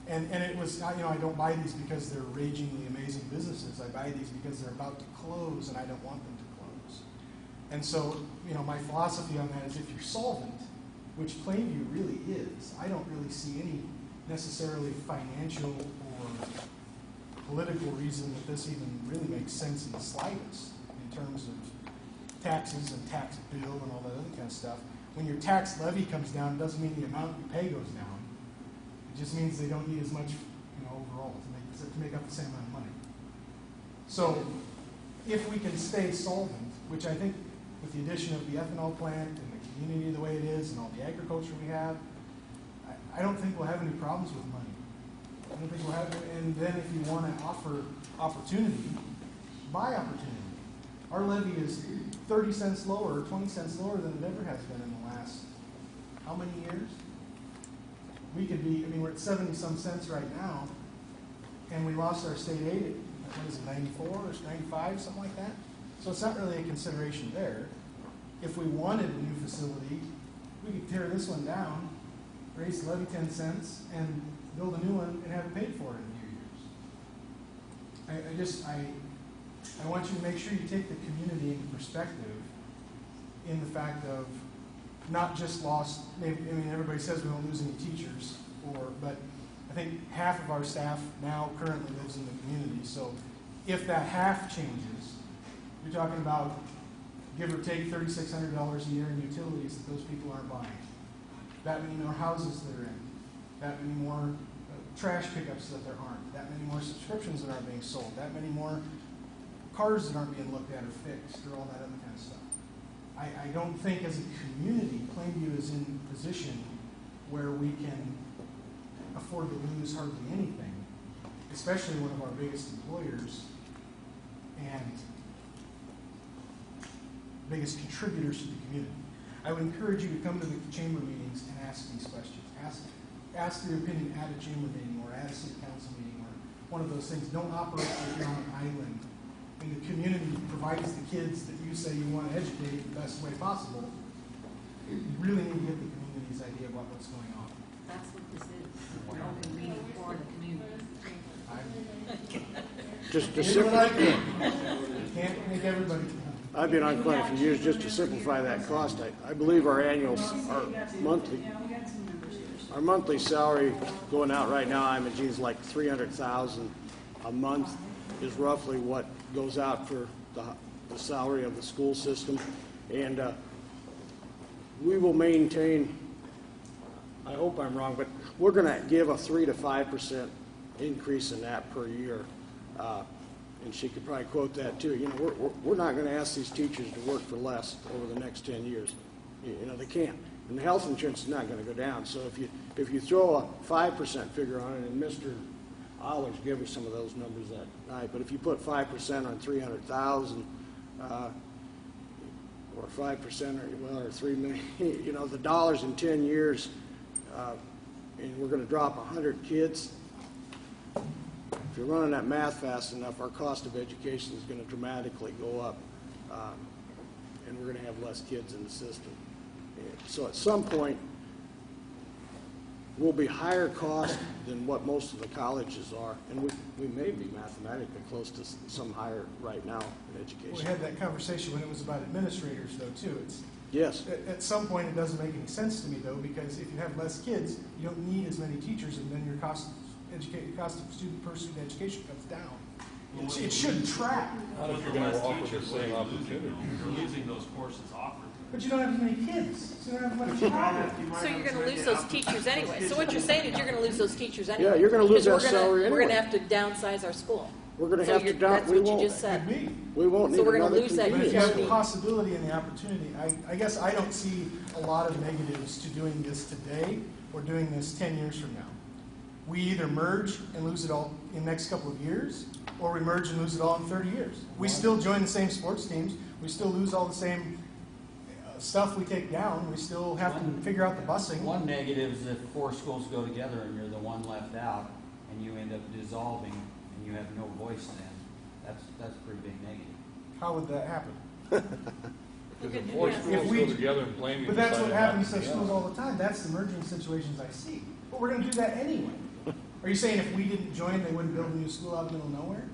And it was, I don't buy these because they're ragingly amazing businesses. I buy these because they're about to close, and I don't want them to close. And so, my philosophy on that is if you're solvent, which Plainview really is, I don't really see any necessarily financial or political reason that this even really makes sense in the slightest in terms of taxes and tax bill and all that other kind of stuff. When your tax levy comes down, it doesn't mean the amount you pay goes down. It just means they don't need as much, overall to make up the same amount of money. So, if we can stay solvent, which I think with the addition of the ethanol plant and the community the way it is and all the agriculture we have, I don't think we'll have any problems with money. I don't think we'll have, and then if you want to offer opportunity, buy opportunity. Our levy is 30 cents lower or 20 cents lower than it ever has been in the last, how many years? We could be, we're at 70 some cents right now, and we lost our state aid at, what is it, 94 or 95, something like that? So it's not really a consideration there. If we wanted a new facility, we could tear this one down, raise the levy 10 cents, and build a new one and have it paid for in a few years. I want you to make sure you take the community into perspective in the fact of not just lost, everybody says we don't lose any teachers, but I think half of our staff now currently lives in the community. So if that half changes, you're talking about give or take $3,600 a year in utilities that those people aren't buying. That many more houses they're in. That many more trash pickups that there aren't. That many more subscriptions that aren't being sold. That many more cars that aren't being looked at or fixed or all that other kind of stuff. I don't think as a community, Plainview is in a position where we can afford to lose hardly anything, especially one of our biggest employers and biggest contributors to the community. I would encourage you to come to the chamber meetings and ask these questions. Ask your opinion at a chamber meeting or at a city council meeting or one of those things. Don't operate like you're on an island and the community provides the kids that you say you want to educate the best way possible, you really need to get the community's idea about what's going on. That's what this is. We're open meeting for the community. Just to Here's what I simplify, think. Can't make everybody. I've been on quite a few years, just to simplify that cost, I believe our monthly salary going out right now, IMG is like $300,000 a month is roughly what goes out for the salary of the school system. And we will maintain, I hope I'm wrong, but we're going to give a 3 to 5% increase in that per year. And she could probably quote that too. You know, we're not going to ask these teachers to work for less over the next 10 years. You know, they can't. And the health insurance is not going to go down. So if you throw a 5% figure on it, and Mr. Allers gave us some of those numbers that night, but if you put 5% on 300,000, or 5% or 3 million, you know, the dollars in 10 years, and we're going to drop 100 kids. If you're running that math fast enough, our cost of education is going to dramatically go up, and we're going to have less kids in the system. So at some point, we'll be higher cost than what most of the colleges are, and we may be mathematically close to some higher right now in education. We had that conversation when it was about administrators, though, too. Yes. At some point, it doesn't make any sense to me, though, because if you have less kids, you don't need as many teachers, and then your cost of student per student education comes down. It shouldn't track. Not if you're going to offer the same opportunity. You're losing those courses offered. But you don't have as many kids, so you don't have much time. So you're going to lose those teachers anyway. So what you're saying is you're going to lose those teachers anyway. Yeah, you're going to lose Because that salary anyway. We're going to have to downsize our school. We're going to So have to you're- down. that's We what you won't. just said. We won't need So we're gonna another lose that But if you convenience. have the possibility and the opportunity, I guess I don't see a lot of negatives to doing this today or doing this 10 years from now. We either merge and lose it all in the next couple of years, or we merge and lose it all in 30 years. We still join the same sports teams. We still lose all the same stuff we take down. We still have to figure out the busing. One negative is if 4 schools go together and you're the one left out, and you end up dissolving, and you have no voice then, that's a pretty big negative. How would that happen? Because if 4 schools go together in Plainview. But that's what decide not happens to to schools all the time. That's the merging situations I see. But we're going to do that anyway. Are you saying if we didn't join, they wouldn't build a new school out in the middle of nowhere?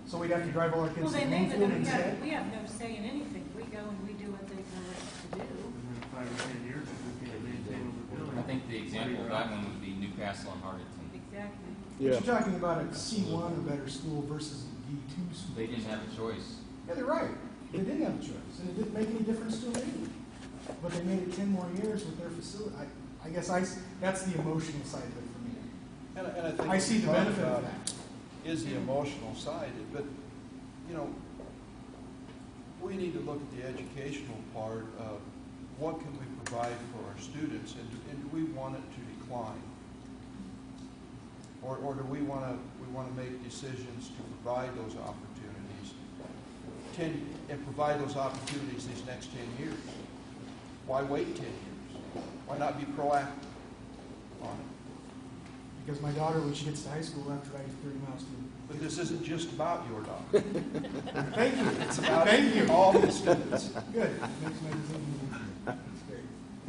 So we'd have to drive all our kids Well, to they may, but Bloomfield then instead? we have no say in anything. We go and we do what they tell us to do. In 5 or 10 years, if we can't maintain what we're doing. I think the example of that one would be Newcastle and Hardington. Exactly. But you're talking about a C1 or better school versus a D2 school. They didn't have a choice. Yeah, they're right. They didn't have a choice, and it didn't make any difference to them either. But they made it 10 more years with their facility. I guess that's the emotional side of it for me. And I think I see the what you're benefit talking of about that. is the emotional side, but, you know, we need to look at the educational part of what can we provide for our students, and do we want it to decline? Or do we want to make decisions to provide those opportunities, and provide those opportunities these next 10 years? Why wait 10 years? Why not be proactive on it? Because my daughter, when she gets to high school, will have to drive 30 miles to. But this isn't just about your daughter. Thank you. It's about Thank you. all the students. Good. Makes my decision.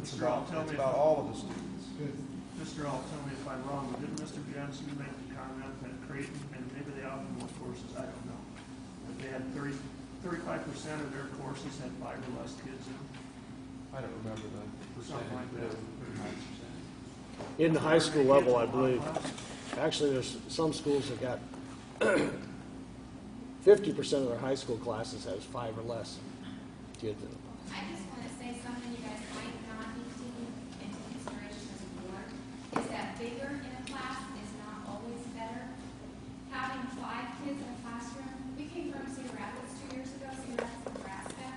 It's Mr. All, tell me about all of the students. Good. Mr. All, tell me if I'm wrong, but didn't Mr. Jensen make the comment that Creighton, and maybe they offer more courses, I don't know, that they had 35% of their courses had 5 or less kids in them? I don't remember the percentage, Something like but it that. was a pretty high percentage. In the high school level, I believe. Actually, there's some schools that got 50% of their high school classes has 5 or less kids in them. I just want to say something you guys might not be taking into consideration as a board, is that bigger in a class is not always better. Having 5 kids in a classroom, we came from Cedar Rapids 2 years ago, Cedar Rapids, Nebraska,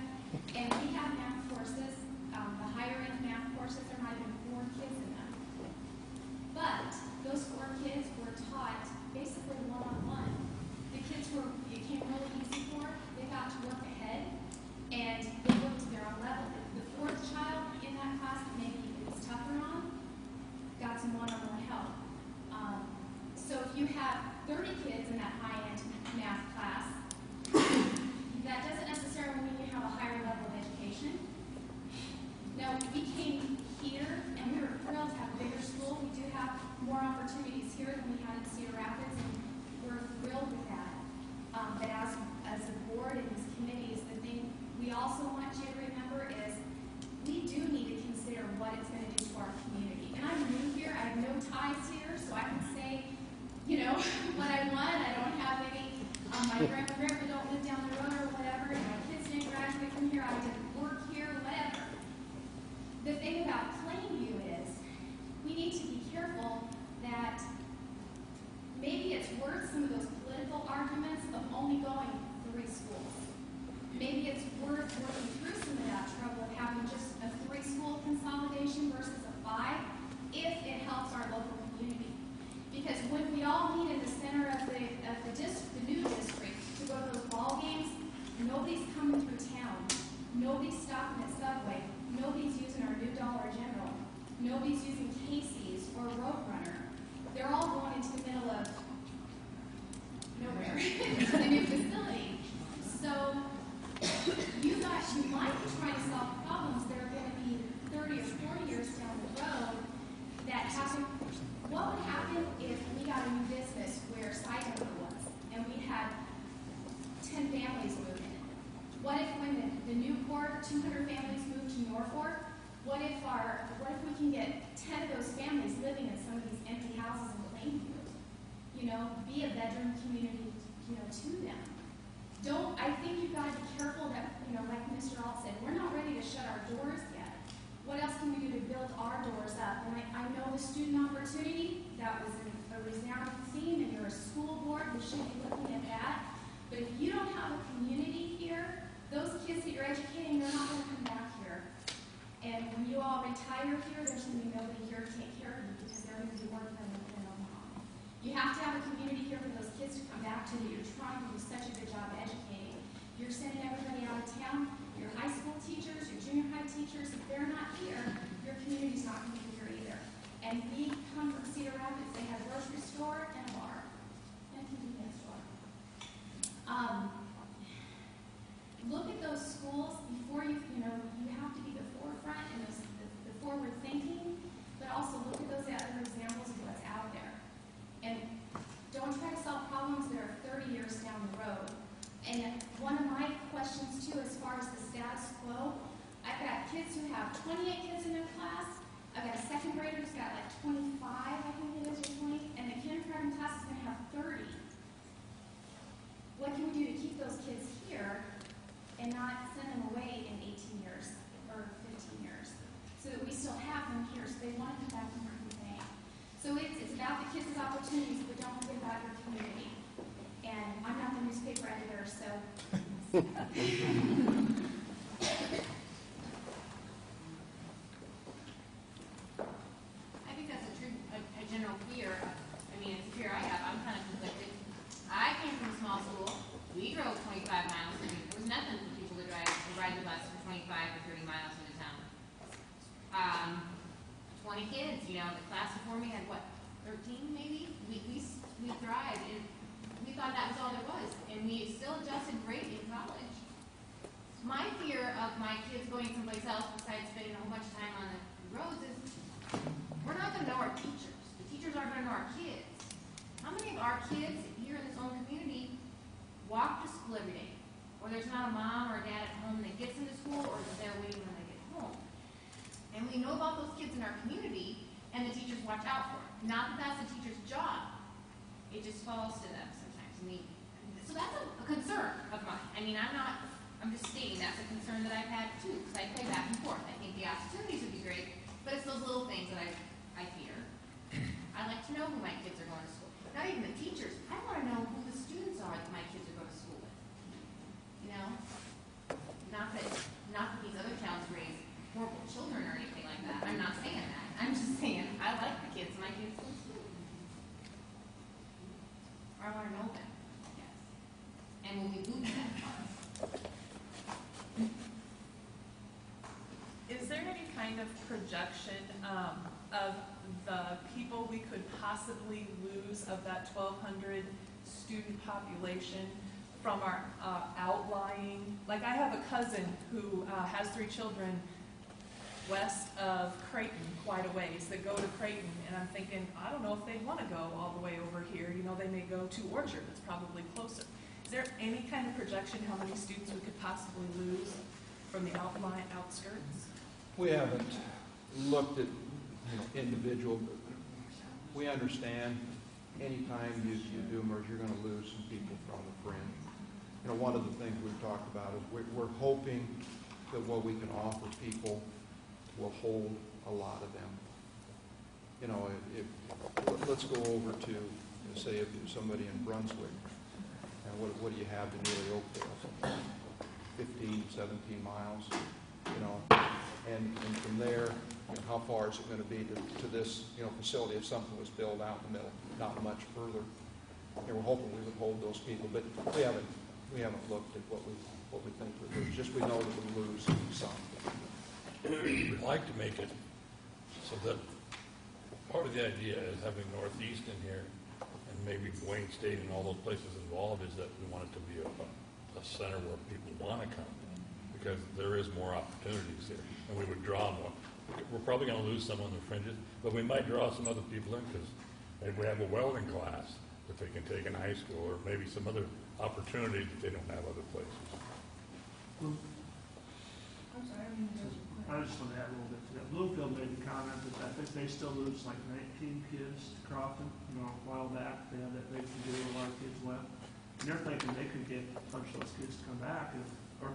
and we have math courses, the higher end math courses, there might have been 4 kids in them. But those 4 kids were taught basically one-on-one. The kids were, it came really easy for, they got to work ahead, and they worked to their own level. The 4th child in that class that maybe it was tougher on, got some one-on-one help. So if you have 30 kids in that high-end math class, more opportunities here than we had in Cedar Rapids, and we're thrilled with that. But as a board and as committees, the thing we also want you to remember is we do need to consider what it's going to do to our community. And I'm new here, I have no ties here, so I can say, you know, what I want. I don't have any, my grandpa don't live down the road or whatever, and my kids didn't graduate from here, I didn't work here, whatever. The thing about Plainview is we need to be careful that maybe it's worth some of those political arguments of only going 3 schools. Maybe it's worth working through some of that trouble of having just a 3-school consolidation versus a 5 if it helps our local community. Because when we all meet in the center of the new district to go to those ball games, nobody's coming through town. Nobody's stopping at Subway. Nobody's using our new Dollar General. Nobody's using Casey's or Roadrunner. They're all going into the middle of nowhere, into the new facility. So you might be trying to solve problems that are going to be 30 or 40 years down the road that happen. What would happen if we got a new business where Side Number was, and we had 10 families move in? What if when the new port, 200 families move to Norfolk, what if we can get 10 of those families living in some of these empty houses in Plainview? You know, be a bedroom community, you know, to them. I think you've got to be careful that, you know, like Mr. Alt said, we're not ready to shut our doors yet. What else can we do to build our doors up? And I know the student opportunity, that was a resounding theme, and you're a school board, we should be looking at that. But if you don't have a community here, those kids that you're educating, they're not going to come back here. And when you all retire here, there's going to be nobody here to take care of you because they're going to be working in Omaha. You have to have a community here for those kids to come back to that you're trying to do such a good job educating. You're sending everybody out of town, your high school teachers, your junior high teachers, if they're not here, your community's not going to be here either. And we come from Cedar Rapids, they have a grocery store and a bar, and a convenience store. Look at those schools before you have to be the forefront and the forward thinking, but also look at those other examples of what's out there. And don't try to solve problems that are 30 years down the road. And one of my questions too, as far as the status quo, I've got kids who have 28 kids in their class. I've got a second grader who's got like 25, I think it is, or 20, and the kindergarten class is going to have 30. What can we do to keep those kids here and not send them away in 18 years or 15 years so that we still have them here so they want to come back and work with me? So it's about the kids' opportunities, but don't forget about your community. And I'm not the newspaper editor, so. I think that's a general fear. I mean, it's a fear I have. I'm kind of conflicted. I came from a small school. We drove 25 miles. I mean, there was nothing for people to ride the bus for 25 or 30 miles into town. 20 kids, you know, the class before me had what, 13 maybe? We thrived, and we thought that was all there was, and we still adjusted great in college. My fear of my kids going someplace else besides spending a whole bunch of time on the roads is we're not going to know our teachers. The teachers aren't going to know our kids. How many of our kids here in this own community walk to school every day? Or there's not a mom or a dad at home that gets into school, or they're waiting when they get home. And we know about those kids in our community, and the teachers watch out for them. Not that that's the teacher's job. It just falls to them sometimes. So that's a concern of mine. I mean, I'm just stating that's a concern that I've had too, because I play back and forth. I think the opportunities would be great, but it's those little things that I fear. I like to know who my kids are going to school. Not even the teachers. I want to know who the students are that my kids are going to school with. You know? Not that these other towns raise horrible children or anything like that. I'm not saying that. I'm just saying I like the kids my kids go to school with. Or I want to know them, I guess. And will we move that far? Is there any kind of projection of the people we could possibly lose of that 1,200 student population from our outlying? Like, I have a cousin who has 3 children. west of Creighton quite a ways that go to Creighton, and I'm thinking, I don't know if they'd want to go all the way over here. You know, they may go to Orchard, it's probably closer. Is there any kind of projection how many students we could possibly lose from the outskirts? We haven't looked at, individual. We understand anytime you do merge, you're going to lose some people from the fringe. One of the things we've talked about is we're hoping that what we can offer people will hold a lot of them. Let's go over to, say, if somebody in Brunswick, and what do you have to nearly Oakdale? 15, 17 miles, and from there, how far is it going to be to this, facility if something was built out in the middle? Not much further. We're hoping we would hold those people, but we haven't looked at what we think we lose. Just we know that we lose some. We'd like to make it so that part of the idea is having Northeastern here and maybe Wayne State and all those places involved is that we want it to be a center where people want to come because there is more opportunities here and we would draw more. We're probably going to lose some on the fringes, but we might draw some other people in because maybe we have a welding class that they can take in high school or maybe some other opportunities that they don't have other places. I'm sorry, I just want to add a little bit to that. Bloomfield made the comment that I think they still lose like 19 kids to Crofton. A while back they had that big to do, a lot of kids left. And they're thinking they could get a bunch of those kids to come back or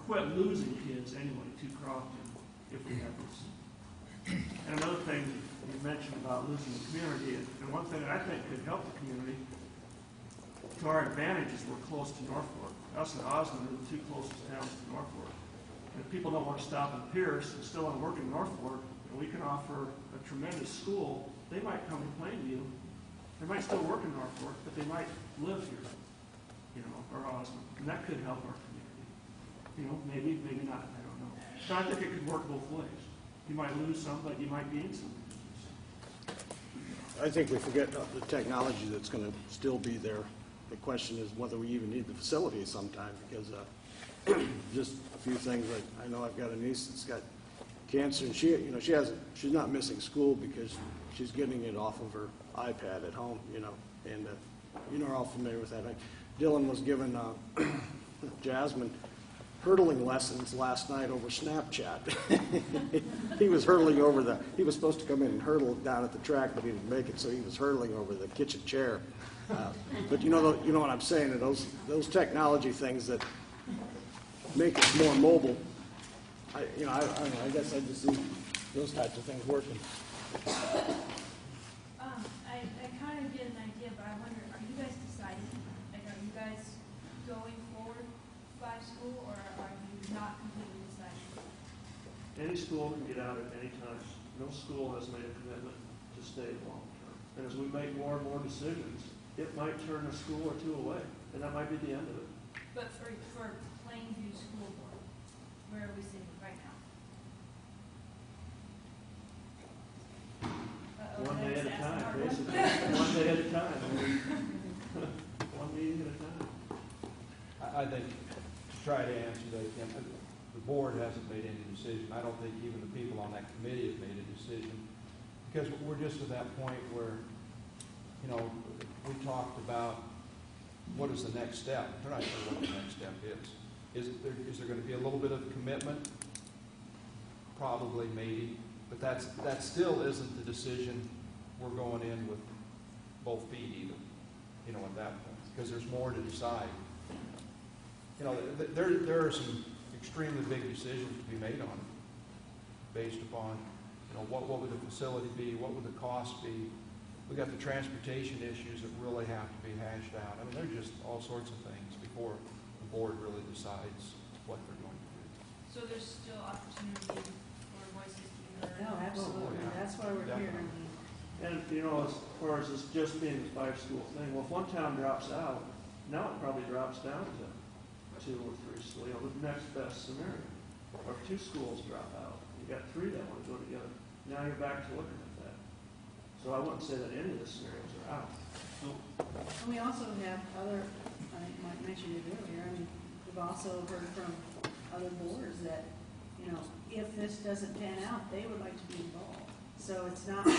quit losing kids anyway to Crofton if we have this. And another thing you mentioned about losing the community, and one thing that I think could help the community to our advantage is we're close to Norfolk. Us and Osmond are the two closest towns to Norfolk. And if people don't want to stop in Pierce and still want to work in Norfolk, and we can offer a tremendous school, they might come to Plainview. They might still work in Norfolk, but they might live here, or Osmond. And that could help our community. Maybe not, I don't know. So I think it could work both ways. You might lose some, but you might gain some. I think we forget the technology that's going to still be there. The question is whether we even need the facility sometime because just a few things. Like I know I've got a niece that's got cancer, and she's not missing school because she's getting it off of her iPad at home, and you're all familiar with that. Dylan was given Jasmine hurdling lessons last night over Snapchat. He was hurdling over he was supposed to come in and hurdle down at the track, but he didn't make it, so he was hurdling over the kitchen chair. But you know what I'm saying, those technology things that make us more mobile, I guess I just see those types of things working. I kind of get an idea, but I wonder, are you guys deciding? Like, are you guys going forward by school, or are you not completely deciding? Any school can get out at any time. No school has made a commitment to stay long term. And as we make more and more decisions, it might turn a school or two away, and that might be the end of it. But for Plainview School Board, where are we sitting right now? One day at a time, basically. One day at a time. One meeting at a time. I think to try to answer that again, the board hasn't made any decision. I don't think even the people on that committee have made a decision because we're just at that point where, we talked about what is the next step. We're not sure what the next step is. Is there going to be a little bit of commitment? Probably, maybe. But that still isn't the decision we're going in with both feet either, at that point, because there's more to decide. There are some extremely big decisions to be made on it based upon, what would the facility be, what would the cost be. We've got the transportation issues that really have to be hashed out. I mean, there are just all sorts of things before the board really decides what they're going to do. So there's still opportunity for voices to be heard? No, absolutely. That's why we're here. And, as far as this just being a 5-school thing, well, if one town drops out, now it probably drops down to 2 or 3 schools, the next best scenario. Or if 2 schools drop out, you got 3 that want to go together. Now you're back to looking at that. So I wouldn't say that any of the scenarios are out. And we also have other, I might mention it earlier, we've also heard from other boards that, you know, if this doesn't pan out, they would like to be involved. So it's not, like,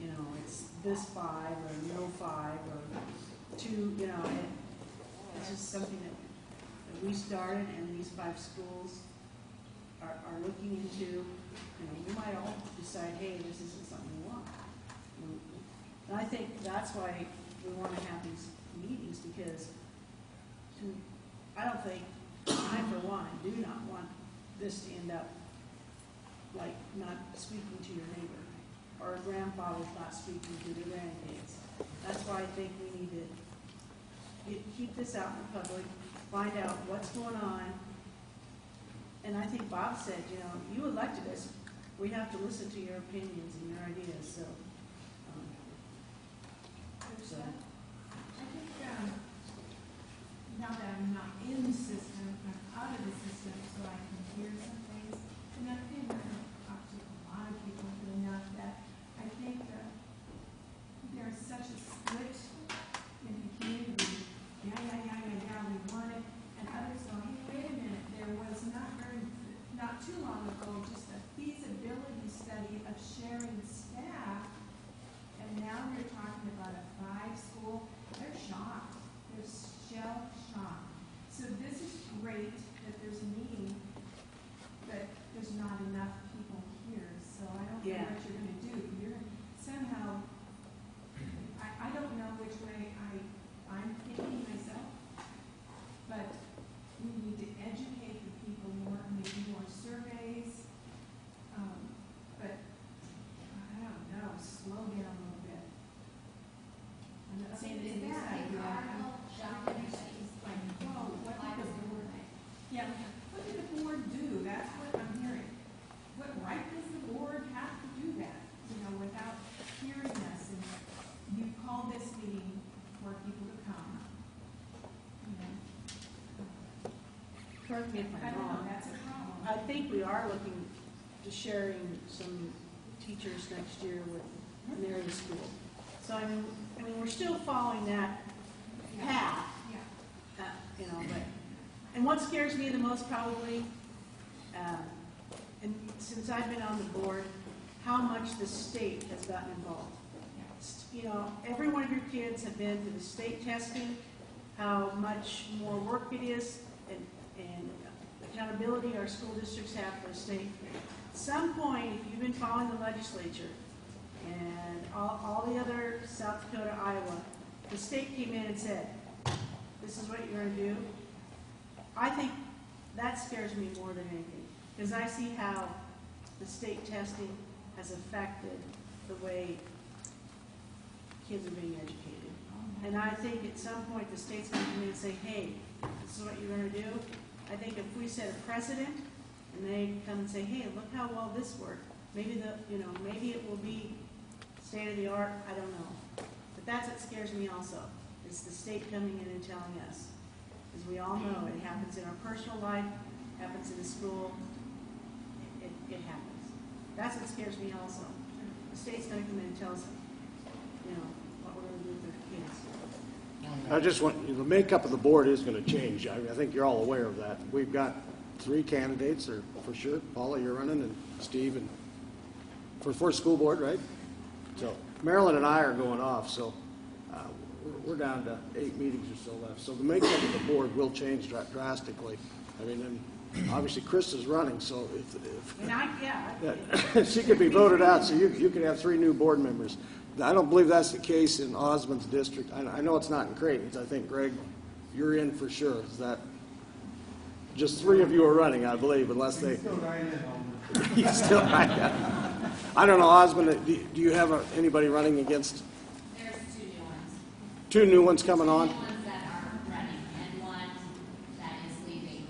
you know, it's this 5 or no 5 or 2, you know, it's just something that we started and these 5 schools are looking into. You know, we might all decide, hey, this isn't something we want. And I think that's why we want to have these meetings, because I don't think, I for one, do not want this to end up like not speaking to your neighbor, or a grandfather's not speaking to their grandkids. That's why I think we need to keep this out in the public, find out what's going on. And I think Bob said, you know, you elected us, we have to listen to your opinions and your ideas, so. I think now that I'm not in the system, I'm out of the system, so I can hear some things. And I think I don't talk to a lot of people enough that I think that there's such a split in the community. Yeah, we want it. And others go, hey, wait a minute, there was not too long ago, just a feasibility study of sharing staff. And now we're talking about a 5-school. They're shocked. They're shell shocked. So this is great that there's a meeting, but there's not enough people here. So I don't know what you're going to do. You're somehow, I don't know which way I'm thinking myself, but we need to educate the people more, maybe more surveys. But I don't know, slow down a little bit. I'm not saying it's a bad idea. What did the board do? That's what I'm hearing. What right does the board have to do that? You know, without hearing us, and you call this meeting for people to come. You know. Correct me if I'm I don't know, wrong. that's a problem. I think we are looking to sharing some teachers next year with an area school. So I mean, we're still following that path. Yeah. You know, but, and what scares me the most probably, and since I've been on the board, how much the state has gotten involved. You know, every one of your kids have been to the state testing, how much more work it is, and accountability our school districts have for the state. At some point, if you've been following the legislature and all the other South Dakota, Iowa, the state came in and said, this is what you're going to do. I think that scares me more than anything, because I see how the state testing has affected the way kids are being educated. And I think at some point the state's going to come in and say, hey, this is what you're going to do. I think if we set a precedent and they come and say, hey, look how well this worked, maybe maybe it will be state of the art, I don't know. But that's what scares me also, is the state coming in and telling us. As we all know, it happens in our personal life, happens in the school, it happens. That's what scares me also. The state's going to come in and tell us, you know, what we're going to do with their kids. I just want, the makeup of the board is going to change. I think you're all aware of that. We've got 3 candidates, or for sure. Paula, you're running, and Steve, and for school board, right? So Marilyn and I are going off, so we're down to 8 meetings or so left. So the makeup of the board will change drastically. I mean, and obviously Chris is running, so if she could be voted out, so you could have 3 new board members. I don't believe that's the case in Osmond's district. I know it's not in Creighton's. I think, Greg, you're in for sure. Is that just 3 of you are running, I believe, unless they... Still right in. He's still right in. I don't know, Osmond, do you have anybody running against? There's 2 new ones. 2 new ones coming on? 2 new ones that are running, and 1 that is leaving.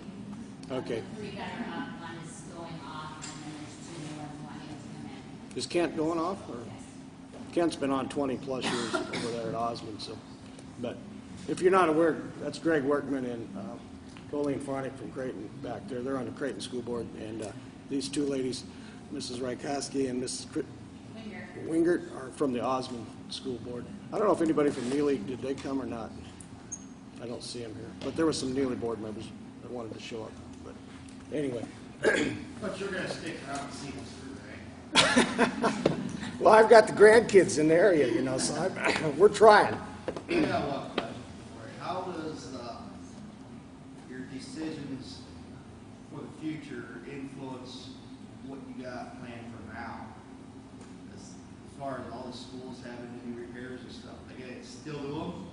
Okay. The 3 that are up, 1 is going off, and then there's 2 new ones wanting to come in. Is Kent going off? Or? Yes. Kent's been on 20-plus years over there at Osmond. So, but if you're not aware, that's Greg Workman and Colleen Farnick from Creighton back there. They're on the Creighton School Board. And these 2 ladies, Mrs. Rykoski and Mrs. Wingert, are from the Osmond School Board. I don't know if anybody from Neely, did they come or not? I don't see them here. But there were some Neely board members that wanted to show up. But anyway, But you're gonna stick around and see us through, right? Well, I've got the grandkids in the area, you know, so we're trying. I got one question for you. How does your decisions for the future influence what you got planned for now? As far as all the schools having to do repairs and stuff, they gotta still do them?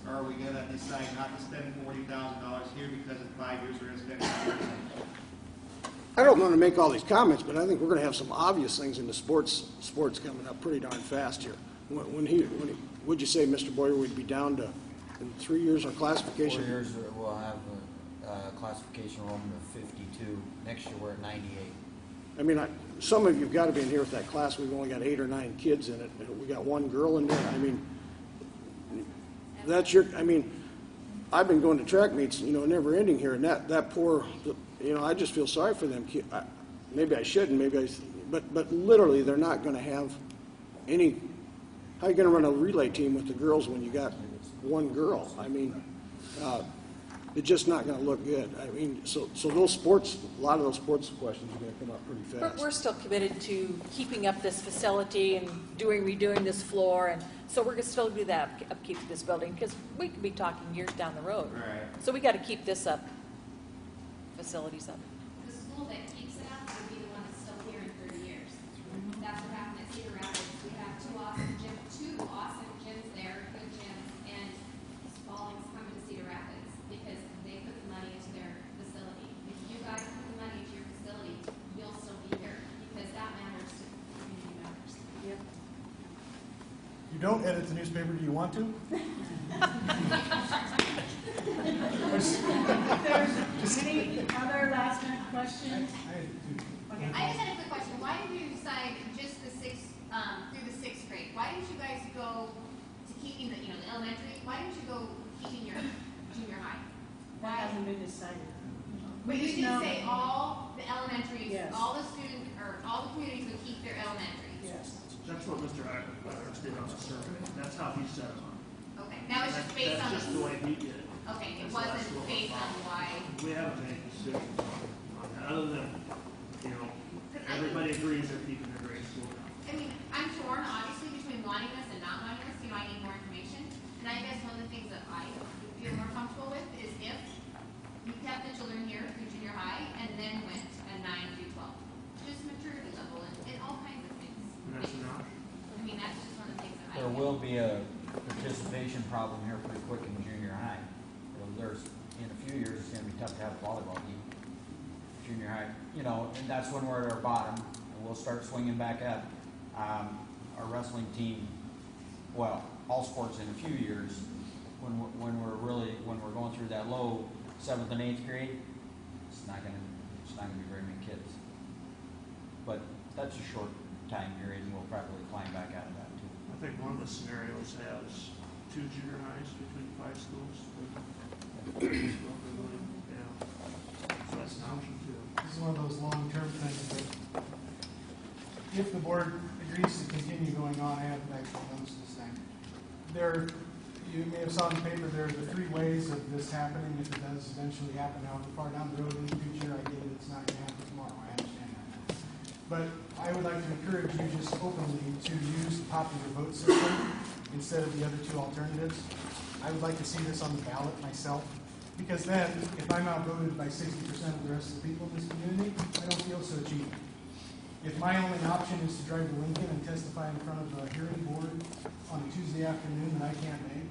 Or are we gonna decide not to spend $40,000 here because in 5 years we're gonna spend $100,000? I don't want to make all these comments, but I think we're going to have some obvious things in the sports coming up pretty darn fast here. Would you say, Mr. Boyer, we'd be down to in 3 years on classification? 4 years, we'll have a classification enrollment of 52. Next year, we're at 98. I mean, some of you've got to be in here with that class. We've only got 8 or 9 kids in it. We got 1 girl in there. I mean, I've been going to track meets, you know, never ending here, and that poor, you know, I just feel sorry for them. Maybe I shouldn't, but literally they're not going to have any. How are you going to run a relay team with the girls when you got 1 girl? I mean, it's just not going to look good. I mean, so those sports, a lot of those sports questions are going to come up pretty fast. We're still committed to keeping up this facility and redoing this floor, and so we're going to still do that, upkeep of this building, because we could be talking years down the road. Right. So we got to keep this up, facilities up. The school that keeps it up will be the one that's still here in 30 years. That's what happened at Cedar Rapids. We have two awesome gyms there, good gyms, and Spalding's coming to Cedar Rapids because they put the money into their facility. If you guys put the money into your facility, you'll still be here because that matters to community members. Yep. You don't edit the newspaper, do you want to? Any other last minute questions? Okay. I just had a quick question. Why did you decide just the through the 6th grade? Why didn't you guys go to keeping the elementary? Why didn't you go keeping your junior high? That hasn't been decided. But you did say all the elementaries, Yes. all the communities would keep their elementaries. Yes. That's what Mr. Eckler did on the survey. That's how he set it on. Okay, that was just based on That's just the way he did it. Okay, it So that's wasn't what based we're on following. why. We haven't made decisions on that, other than, everybody agrees they're keeping their grade school now. I mean, I'm torn, obviously, between wanting this and not wanting this. I need more information. And I guess one of the things that I feel more comfortable with is if you kept the children here through junior high and then went a 9 through 12. Just maturity level and all kinds of things. And that's an option. I mean, that's just one of the things that There will be a participation problem here pretty quick in junior high. In a few years, it's going to be tough to have a volleyball team. Junior high, and that's when we're at our bottom, and we'll start swinging back up. Our wrestling team, well, all sports in a few years, when we're going through that low 7th and 8th grade, it's not going to be very many kids. But that's a short time period, and we'll probably climb back out of that too. I think one of the scenarios has 2 junior highs between 5 schools. Yeah. So that's an option too. This is one of those long-term things that if the board agrees to continue going on, I have actual notes this time. You may have saw in the paper, there are the 3 ways of this happening if it does eventually happen. Now, far down the road in the future, I get it, it's not going to happen tomorrow. I understand that now. But I would like to encourage you just openly to use the popular vote system instead of the other 2 alternatives. I would like to see this on the ballot myself, because then, if I'm outvoted by 60% of the rest of the people in this community, I don't feel so cheap. If my only option is to drive to Lincoln and testify in front of a hearing board on a Tuesday afternoon that I can't make,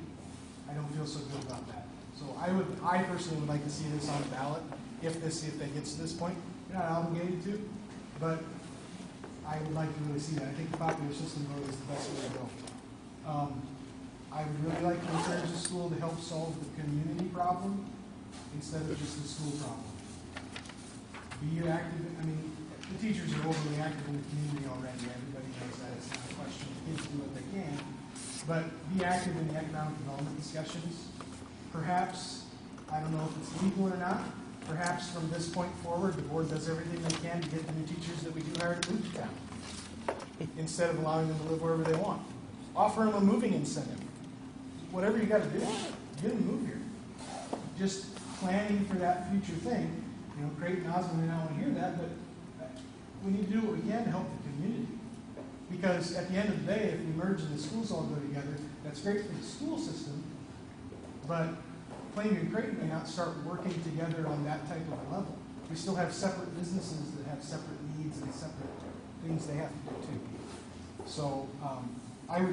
I don't feel so good about that. So I personally would like to see this on the ballot if that gets to this point. You're not obligated to, but I would like to really see that. I think the popular system vote is the best way to go. I would really like to encourage the school to help solve the community problem instead of just the school problem. Be active. I mean, the teachers are overly active in the community already. Everybody knows that. It's not a question. The kids do what they can. But be active in the economic development discussions. Perhaps, I don't know if it's legal or not, perhaps from this point forward, the board does everything they can to get the new teachers that we do hire to move to town, instead of allowing them to live wherever they want. Offer them a moving incentive. Whatever you got to do, get them to move here. Just planning for that future thing. You know, Creighton and Osmond may not want to hear that, but we need to do what we can to help the community. Because at the end of the day, if we merge and the schools all go together, that's great for the school system, but Plainview and Creighton may not start working together on that type of a level. We still have separate businesses that have separate needs and separate things they have to do too. So I know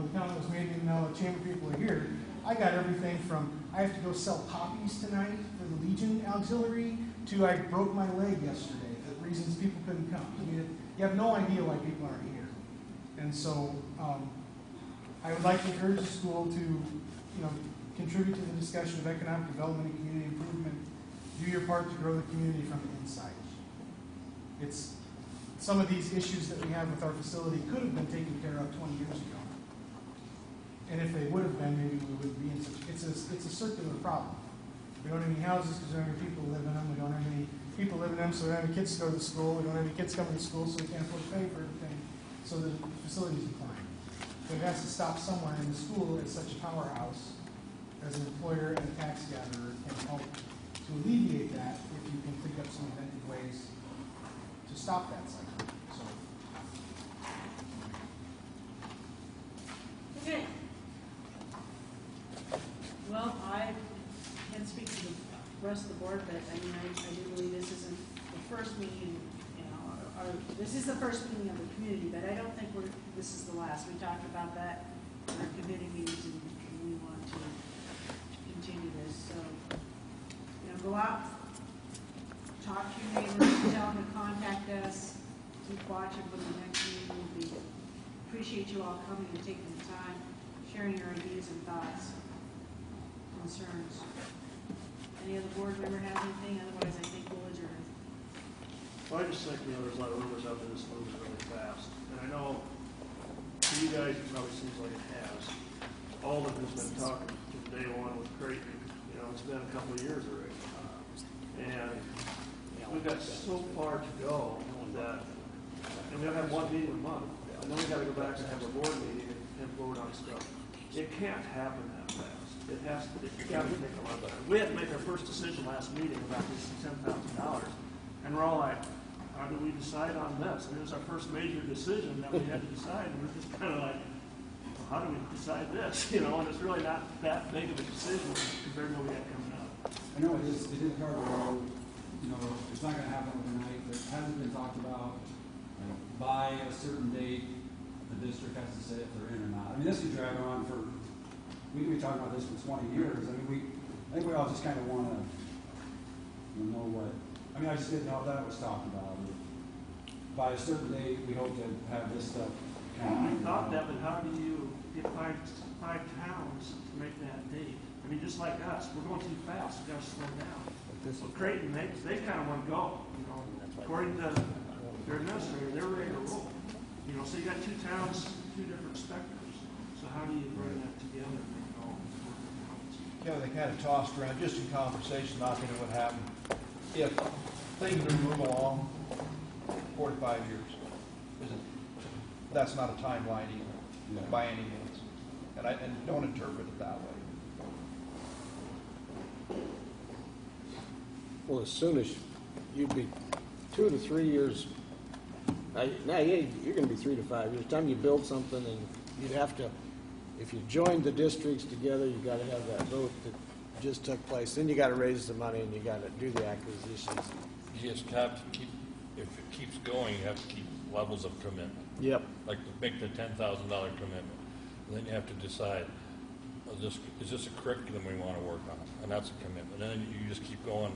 the comment was made, even though the chamber people are here, I got everything from, I have to go sell poppies tonight for the Legion Auxiliary, to I broke my leg yesterday for reasons people couldn't come. I mean, you have no idea why people aren't here. And so I would like to encourage the school to, contribute to the discussion of economic development and community improvement. Do your part to grow the community from the inside. It's some of these issues that we have with our facility could have been taken care of 20 years ago. And if they would have been, maybe we wouldn't be in such, it's a circular problem. We don't have any houses because we don't have any people live in them. We don't have any people live in them, so we don't have any kids to go to school. We don't have any kids coming to school, so we can't afford to pay for everything. So the facility's decline. But it has to stop somewhere, and the school is such a powerhouse as an employer and a tax gatherer can help to alleviate that if you can think up some inventive ways to stop that cycle. So. Okay. Well, I can't speak to the rest of the board, but I do believe this isn't the first meeting, or this is the first meeting of the community, but I don't think this is the last. We talked about that in our committee meetings, and we want to continue this. So, go out, talk to your neighbors, tell them to contact us, keep watching for the next meeting. Appreciate you all coming and taking the time, sharing your ideas and thoughts, concerns. Any other board member have anything? Otherwise, I think we'll adjourn. Well, I just think, there's a lot of rumors out there this moves really fast. And I know to you guys, it probably seems like it has. Alden has been talking to day one with Creighton. It's been a couple of years already. And we've got so far to go that, and we'll have one meeting a month. And then we got to go back and have a board meeting and vote on stuff. It can't happen that fast. It's got to take a lot better. We had to make our first decision last meeting about this $10,000. And we're all like, how do we decide on this? And it was our first major decision that we had to decide. And we're just kind of like, well, how do we decide this? And it's really not that big of a decision compared to what we had coming up. I know it is hard to know, it's not going to happen overnight, but it hasn't been talked about. By a certain date, the district has to say if they're in or not. I mean, this could drag on for, we could be talking about this for 20 years. I think we all just kind of want to know what, I just didn't know if that was talked about. By a certain date, we hope to have this stuff. I thought that, but how do you get five towns to make that date? Just like us, we're going too fast. We've got to slow down. Well, Creighton, they kind of want to go. According to their administrator, they're ready to roll. So you got two towns, two different spectrums. So how do you bring that together and make it all work? They kind of tossed around, just in conversation, not thinking what happened. If things are moving along, 4 to 5 years, that's not a timeline either, by any means. And don't interpret it that way. Well, as soon as you'd be 2 to 3 years, now you're going to be 3 to 5 years. Time you build something, and you'd have to, if you joined the districts together, you got to have that vote that just took place. Then you got to raise the money, and you got to do the acquisitions. You just have to keep, if it keeps going, you have to keep levels of commitment. Yep. Like to make the $10,000 commitment. And then you have to decide, is this a curriculum we want to work on? And that's a commitment. And then you just keep going.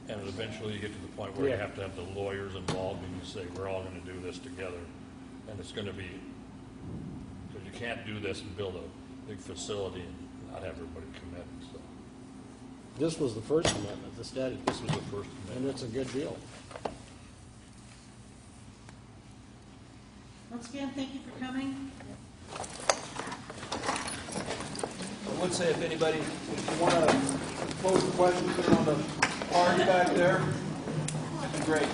And eventually you get to the point where you have to have the lawyers involved and you say, we're all going to do this together. And it's going to be, because you can't do this and build a big facility and not have everybody commit. So. This was the first commitment, the study. This was the first commitment. And it's a good deal. Once again, thank you for coming. I would say if anybody, if you want to pose a question, put it on the card back there. That'd be great.